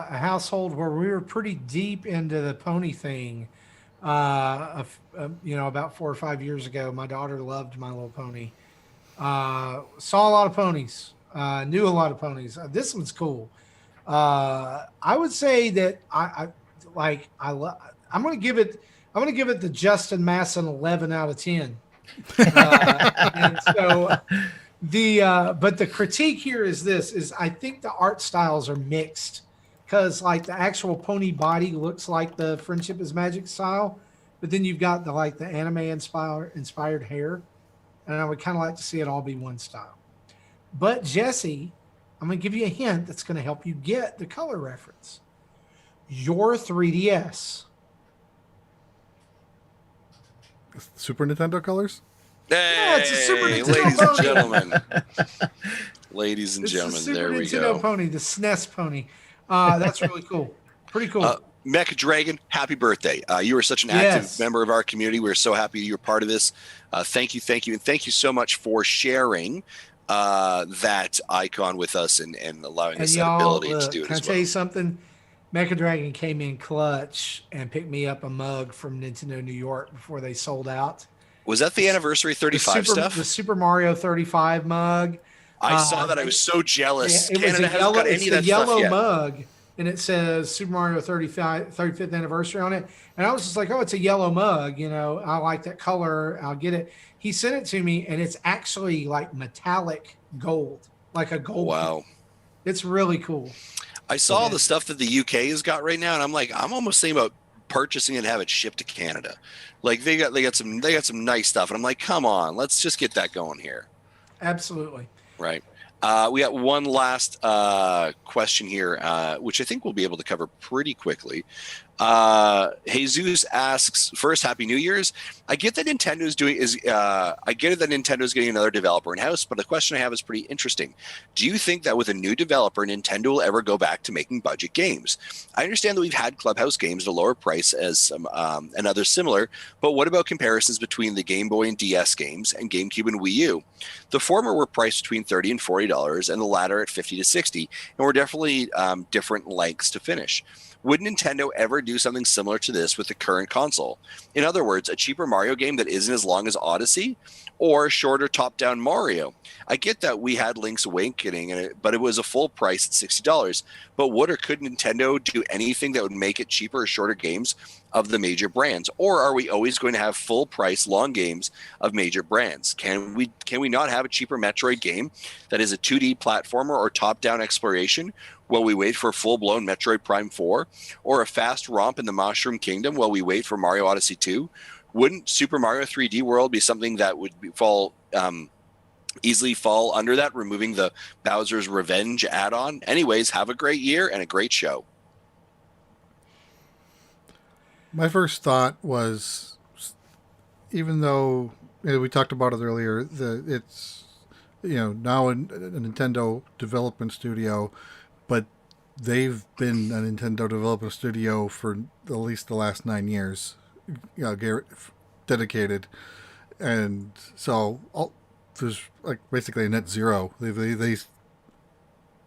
household where we were pretty deep into the pony thing, about 4 or 5 years ago, my daughter loved My Little Pony. Saw a lot of ponies, knew a lot of ponies. This one's cool. I would say that I'm going to give it the Justin Masson 11 out of 10. And so but the critique here is I think the art styles are mixed, because like the actual pony body looks like the Friendship is Magic style, but then you've got the anime inspired hair, and I would kind of like to see it all be one style. But Jesse, I'm going to give you a hint that's going to help you get the color reference. Your 3DS. Super Nintendo colors? Hey, Yeah, it's a Super Nintendo ladies pony. and gentlemen. Ladies and gentlemen, the there Super we Nintendo go. pony, the SNES pony. That's really cool. Pretty cool. Mecha Dragon, happy birthday. You are such an active member of our community. We're so happy you're part of this. Thank you. And thank you so much for sharing that icon with us and allowing us that ability to do it can as I tell well. you something? Mecha Dragon came in clutch and picked me up a mug from Nintendo New York before they sold out. Was that the anniversary 35 stuff? The Super Mario 35 mug. I saw that. I was so jealous. It was Canada hasn't got any of that yellow stuff yet. mug, and it says Super Mario 35th anniversary on it. And I was just like, oh, it's a yellow mug. I like that color. I'll get it. He sent it to me, and it's actually like metallic gold, like a gold. Wow. It's really cool. I saw the stuff that the UK has got right now, and I'm like, I'm almost thinking about purchasing it and have it shipped to Canada. Like they got some nice stuff, and I'm like, come on, let's just get that going here. Absolutely. Right. We got one last question here, which I think we'll be able to cover pretty quickly. Jesus asks, first, Happy New Year's. I get that Nintendo's getting another developer in house, but the question I have is pretty interesting. Do you think that with a new developer, Nintendo will ever go back to making budget games? I understand that we've had Clubhouse games at a lower price as some and others similar, but what about comparisons between the Game Boy and DS games and GameCube and Wii U? The former were priced between $30 and $40, and the latter at $50 to $60, and were definitely different lengths to finish. Would Nintendo ever do something similar to this with the current console? In other words, a cheaper Mario game that isn't as long as Odyssey, or shorter top-down Mario? I get that we had Link's Awakening, but it was a full price at $60. But would or could Nintendo do anything that would make it cheaper or shorter games of the major brands? Or are we always going to have full-price long games of major brands? Can we not have a cheaper Metroid game that is a 2D platformer or top-down exploration while we wait for full-blown Metroid Prime 4, or a fast romp in the Mushroom Kingdom while we wait for Mario Odyssey 2? Wouldn't Super Mario 3D World be something that would easily fall under that, removing the Bowser's Revenge add-on? Anyways, have a great year and a great show. My first thought was, even though we talked about it earlier, it's now a Nintendo development studio, but they've been a Nintendo development studio for at least the last 9 years, dedicated, and so there's like basically a net zero. They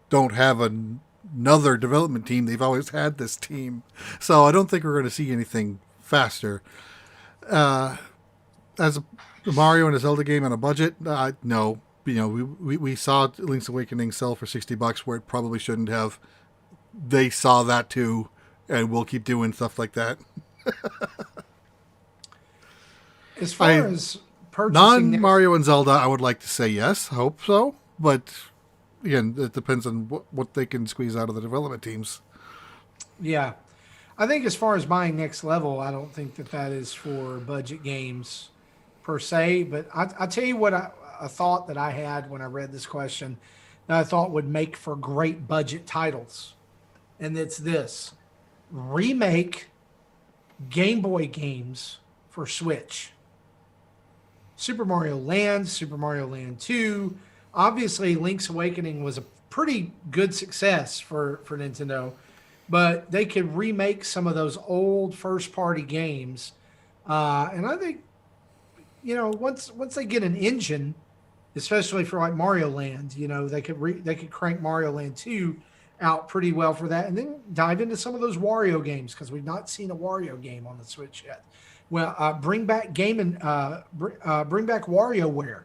don't have another development team. They've always had this team, so I don't think we're going to see anything faster. As a Mario and a Zelda game on a budget, no. We saw Link's Awakening sell for $60 where it probably shouldn't have. They saw that too, and we'll keep doing stuff like that. As far as purchasing non-Mario and Zelda, I would like to say yes, hope so, but again, it depends on what they can squeeze out of the development teams. Yeah. I think as far as buying Next Level, I don't think that is for budget games per se, but I tell you what, a thought that I had when I read this question that I thought would make for great budget titles. And it's this: remake Game Boy games for Switch. Super Mario Land, Super Mario Land 2. Obviously, Link's Awakening was a pretty good success for Nintendo, but they could remake some of those old first-party games. And I think, once they get an engine, especially for like Mario Land, they could crank Mario Land 2 out pretty well for that, and then dive into some of those Wario games, because we've not seen a Wario game on the Switch yet. Well, bring back bring back WarioWare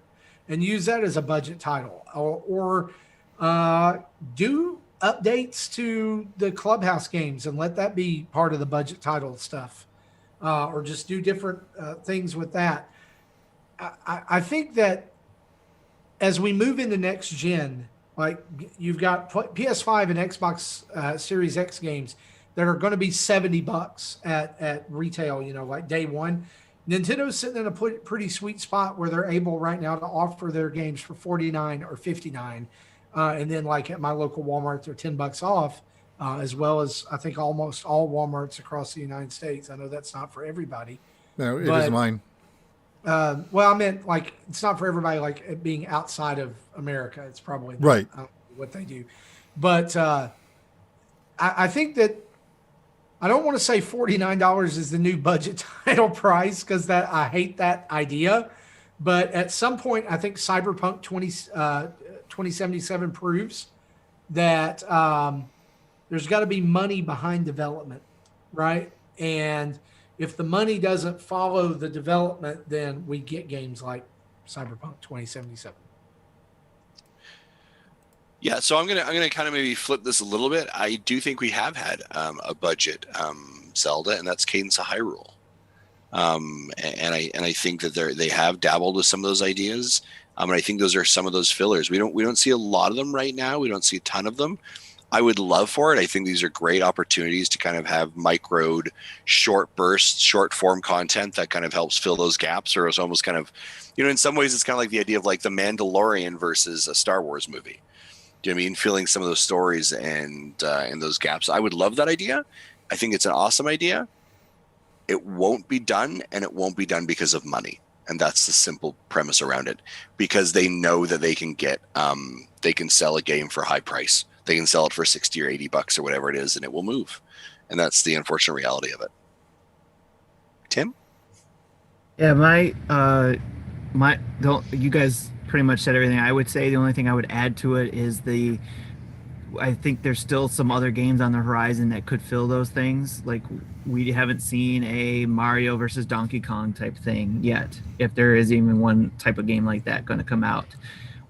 and use that as a budget title, or do updates to the Clubhouse games and let that be part of the budget title stuff, or just do different things with that. I think that as we move into next gen, like you've got PS5 and Xbox Series X games that are going to be $70 at retail, like day one. Nintendo's sitting in a pretty sweet spot where they're able right now to offer their games for $49 or $59. And then like at my local Walmart, they're $10 off, as well as I think almost all Walmarts across the United States. I know that's not for everybody. No, it is mine. Well, I meant like it's not for everybody, like it being outside of America. It's probably not, right what they do. But I think that I don't want to say $49 is the new budget title price, because I hate that idea. But at some point, I think Cyberpunk 2077 proves that there's got to be money behind development, right? And if the money doesn't follow the development, then we get games like Cyberpunk 2077. Yeah, so I'm gonna kind of maybe flip this a little bit. I do think we have had a budget Zelda, and that's Cadence of Hyrule. And I think that they have dabbled with some of those ideas. And I think those are some of those fillers. We don't see a lot of them right now. We don't see a ton of them. I would love for it. I think these are great opportunities to kind of have microed, short bursts, short form content that kind of helps fill those gaps, or it's almost kind of, in some ways it's kind of like the idea of like the Mandalorian versus a Star Wars movie. Do you know what I mean? Filling some of those stories and those gaps. I would love that idea. I think it's an awesome idea. It won't be done, and it won't be done because of money. And that's the simple premise around it, because they know that they can sell a game for high price. They can sell it for $60 or $80 or whatever it is, and it will move. And that's the unfortunate reality of it. Tim? Yeah, you guys pretty much said everything I would say. The only thing I would add to it is I think there's still some other games on the horizon that could fill those things. Like, we haven't seen a Mario versus Donkey Kong type thing yet, if there is even one type of game like that going to come out,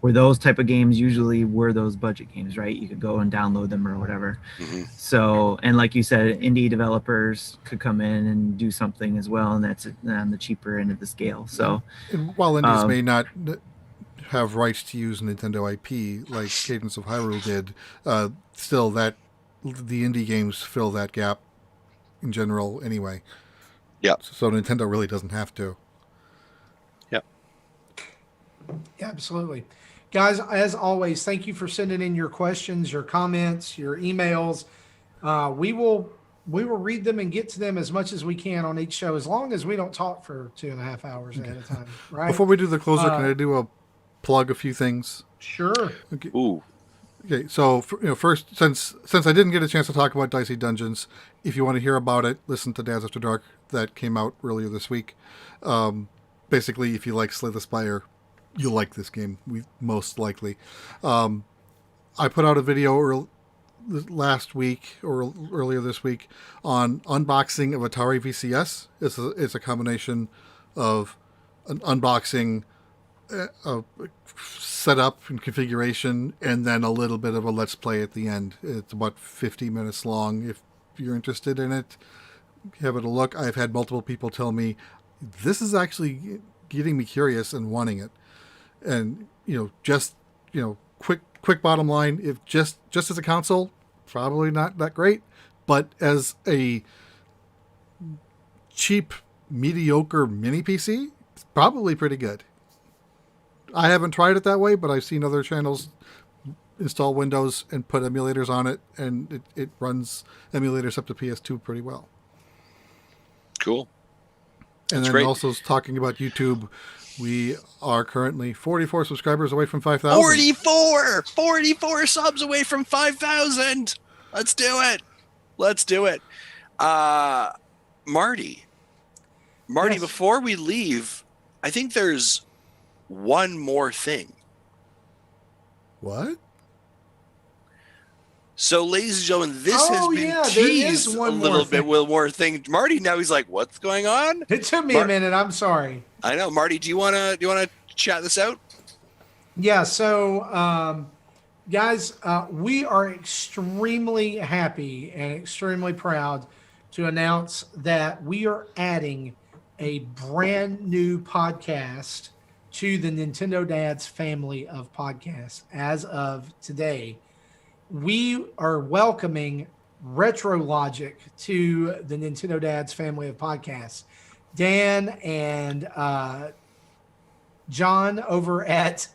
where those type of games usually were those budget games, right? You could go and download them or whatever. Mm-hmm. So, and like you said, indie developers could come in and do something as well, and that's on the cheaper end of the scale. So, and while indies may not have rights to use Nintendo IP like Cadence of Hyrule did, still that the indie games fill that gap in general anyway. Yeah. So Nintendo really doesn't have to. Yeah. Yeah, absolutely. Guys, as always, thank you for sending in your questions, your comments, your emails. We will read them and get to them as much as we can on each show, as long as we don't talk for 2.5 hours at a time, right? Before we do the closer, can I do plug a few things? Sure. Okay. Ooh. Okay, so first, since I didn't get a chance to talk about Dicey Dungeons, if you want to hear about it, listen to Dads After Dark. That came out earlier this week. Basically, if you like Slay the Spire, you'll like this game. Most likely. I put out a video last week or earlier this week on unboxing of Atari VCS. It's a combination of an unboxing, setup and configuration, and then a little bit of a let's play at the end. It's about 50 minutes long. If you're interested in it, have it a look. I've had multiple people tell me this is actually getting me curious and wanting it. And quick bottom line, if just as a console, probably not that great, but as a cheap, mediocre mini PC, it's probably pretty good. I haven't tried it that way, but I've seen other channels install Windows and put emulators on it, and it runs emulators up to PS2 pretty well. Cool. And then great. Also talking about YouTube, we are currently 44 subscribers away from 5,000. 44 subs away from 5,000. Let's do it. Marty, Yes. before we leave, I think there's one more thing. What? So, ladies and gentlemen, this Oh, has been yeah, there is teased a one little more bit thing. with more thing. Marty, now he's like, "What's going on?" It took me a minute. I'm sorry. I know, Marty. Do you wanna chat this out? Yeah. So, guys, we are extremely happy and extremely proud to announce that we are adding a brand new podcast to the Nintendo Dads family of podcasts. As of today, we are welcoming Retro Logic to the Nintendo Dads family of podcasts. Dan and John over at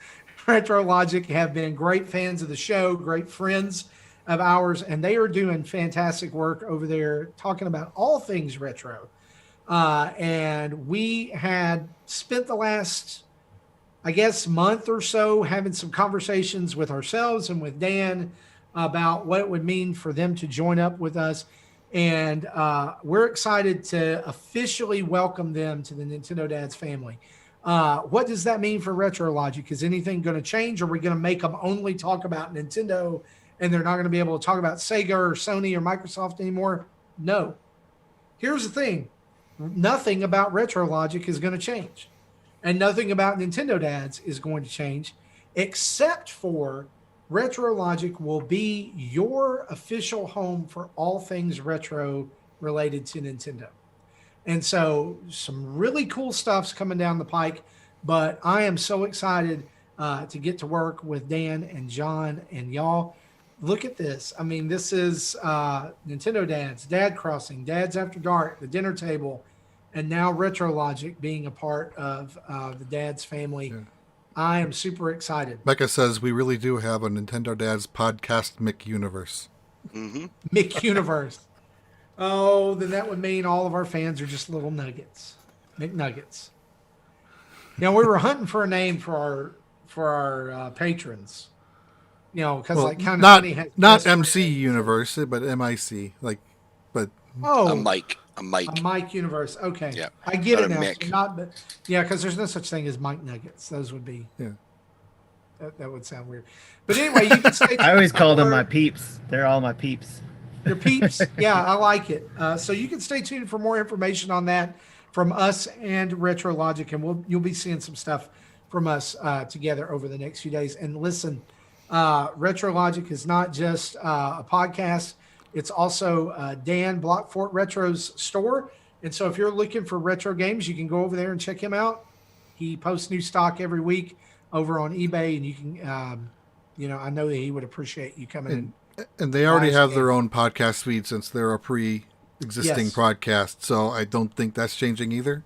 Retro Logic have been great fans of the show, great friends of ours, and they are doing fantastic work over there talking about all things retro. And we had spent the last, I guess, month or so having some conversations with ourselves and with Dan about what it would mean for them to join up with us. And we're excited to officially welcome them to the Nintendo Dads family. What does that mean for Retro Logic? Is anything going to change? Are we going to make them only talk about Nintendo and they're not going to be able to talk about Sega or Sony or Microsoft anymore? No. Here's the thing. Nothing about Retro Logic is going to change. And nothing about Nintendo Dads is going to change, except for Retro Logic will be your official home for all things retro related to Nintendo. And so some really cool stuff's coming down the pike, but I am so excited to get to work with Dan and John and y'all. Look at this. I mean, this is Nintendo Dads, Dad Crossing, Dads After Dark, The Dinner Table, and now Retro Logic being a part of the Dads family. Yeah. I am super excited. Becca says we really do have a Nintendo Dads podcast Mick Universe. Mm-hmm. Mick Universe. Oh, then that would mean all of our fans are just little nuggets, McNuggets. Now we were hunting for a name for our patrons, because kind of not MC Universe, but MIC, a Mike Universe. Okay, yeah, I get it now. Mick. So because there's no such thing as Mike Nuggets. Those would be that would sound weird. But anyway, you can say I always call them my peeps. They're all my peeps. Your peeps. Yeah, I like it. So you can stay tuned for more information on that from us and Retro Logic, and you'll be seeing some stuff from us together over the next few days. And listen, Retro Logic is not just a podcast. It's also Dan Blockfort Retro's store. And so if you're looking for retro games, you can go over there and check him out. He posts new stock every week over on eBay, and you can, I know that he would appreciate you coming in. And they already have their own podcast feed since they're a pre-existing podcast, so I don't think that's changing either.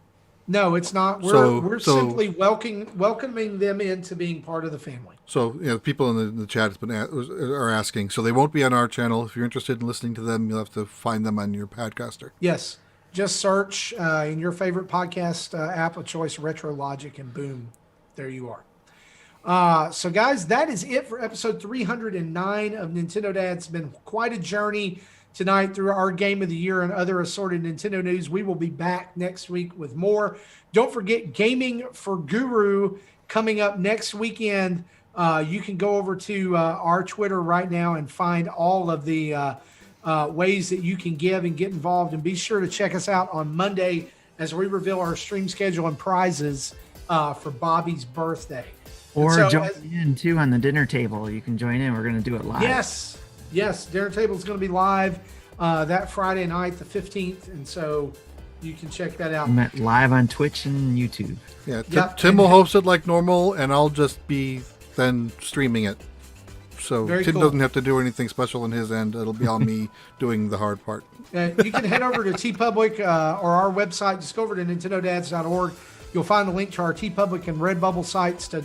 No, it's not. We're simply welcoming them into being part of the family. So, people in the chat are asking. So they won't be on our channel. If you're interested in listening to them, you'll have to find them on your podcaster. Yes, just search in your favorite podcast app of choice, Retro Logic, and boom, there you are. So guys, that is it for episode 309 of Nintendo Dad. It's been quite a journey tonight through our game of the year and other assorted Nintendo news. We will be back next week with more. Don't forget Gaming for Guru coming up next weekend. You can go over to our Twitter right now and find all of the ways that you can give and get involved. And be sure to check us out on Monday as we reveal our stream schedule and prizes for Bobby's birthday. Or join in too on the dinner table. You can join in. We're going to do it live. Yes. Dinner table is going to be live that Friday night, the 15th. And so you can check that out. Live on Twitch and YouTube. Yeah. Tim will host it like normal, and I'll just be then streaming it. So Tim doesn't have to do anything special on his end. It'll be all me doing the hard part. You can head over to TeePublic or our website. Just go over to nintendodads.org. You'll find the link to our TeePublic and Redbubble sites to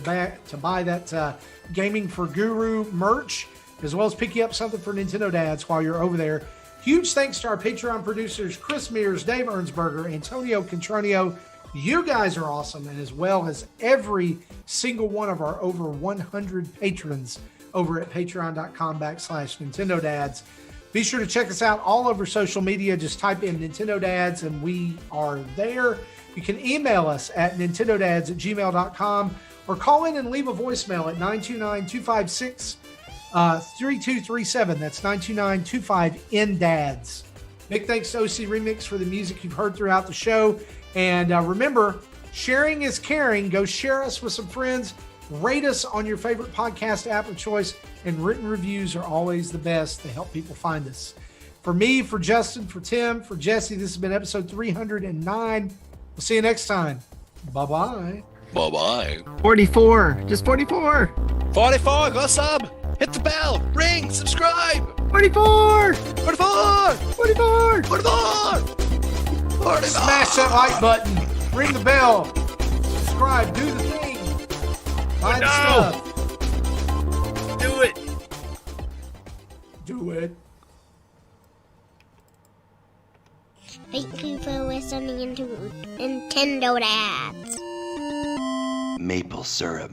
buy that Gaming for Guru merch, as well as pick you up something for Nintendo Dads while you're over there. Huge thanks to our Patreon producers, Chris Mears, Dave Ernsberger, Antonio Contronio. You guys are awesome, and as well as every single one of our over 100 patrons over at patreon.com/Nintendo Dads. Be sure to check us out all over social media. Just type in Nintendo Dads, and we are there. You can email us at nintendodads@gmail.com or call in and leave a voicemail at 929-256-3237. That's 929-25-NDADS. Big thanks to OC Remix for the music you've heard throughout the show. And remember, sharing is caring. Go share us with some friends. Rate us on your favorite podcast app of choice. And written reviews are always the best. They help people find us. For me, for Justin, for Tim, for Jesse, this has been episode 309. We'll see you next time. Bye-bye. Bye-bye. 44. Just 44. 44. Go sub. Hit the bell. Ring. Subscribe. 44. 44. 44. 44. 44. Smash that like button. Ring the bell. Subscribe. Do the thing. Buy the stuff. Do it. Do it. Thank you for listening to Nintendo Dads. Maple syrup.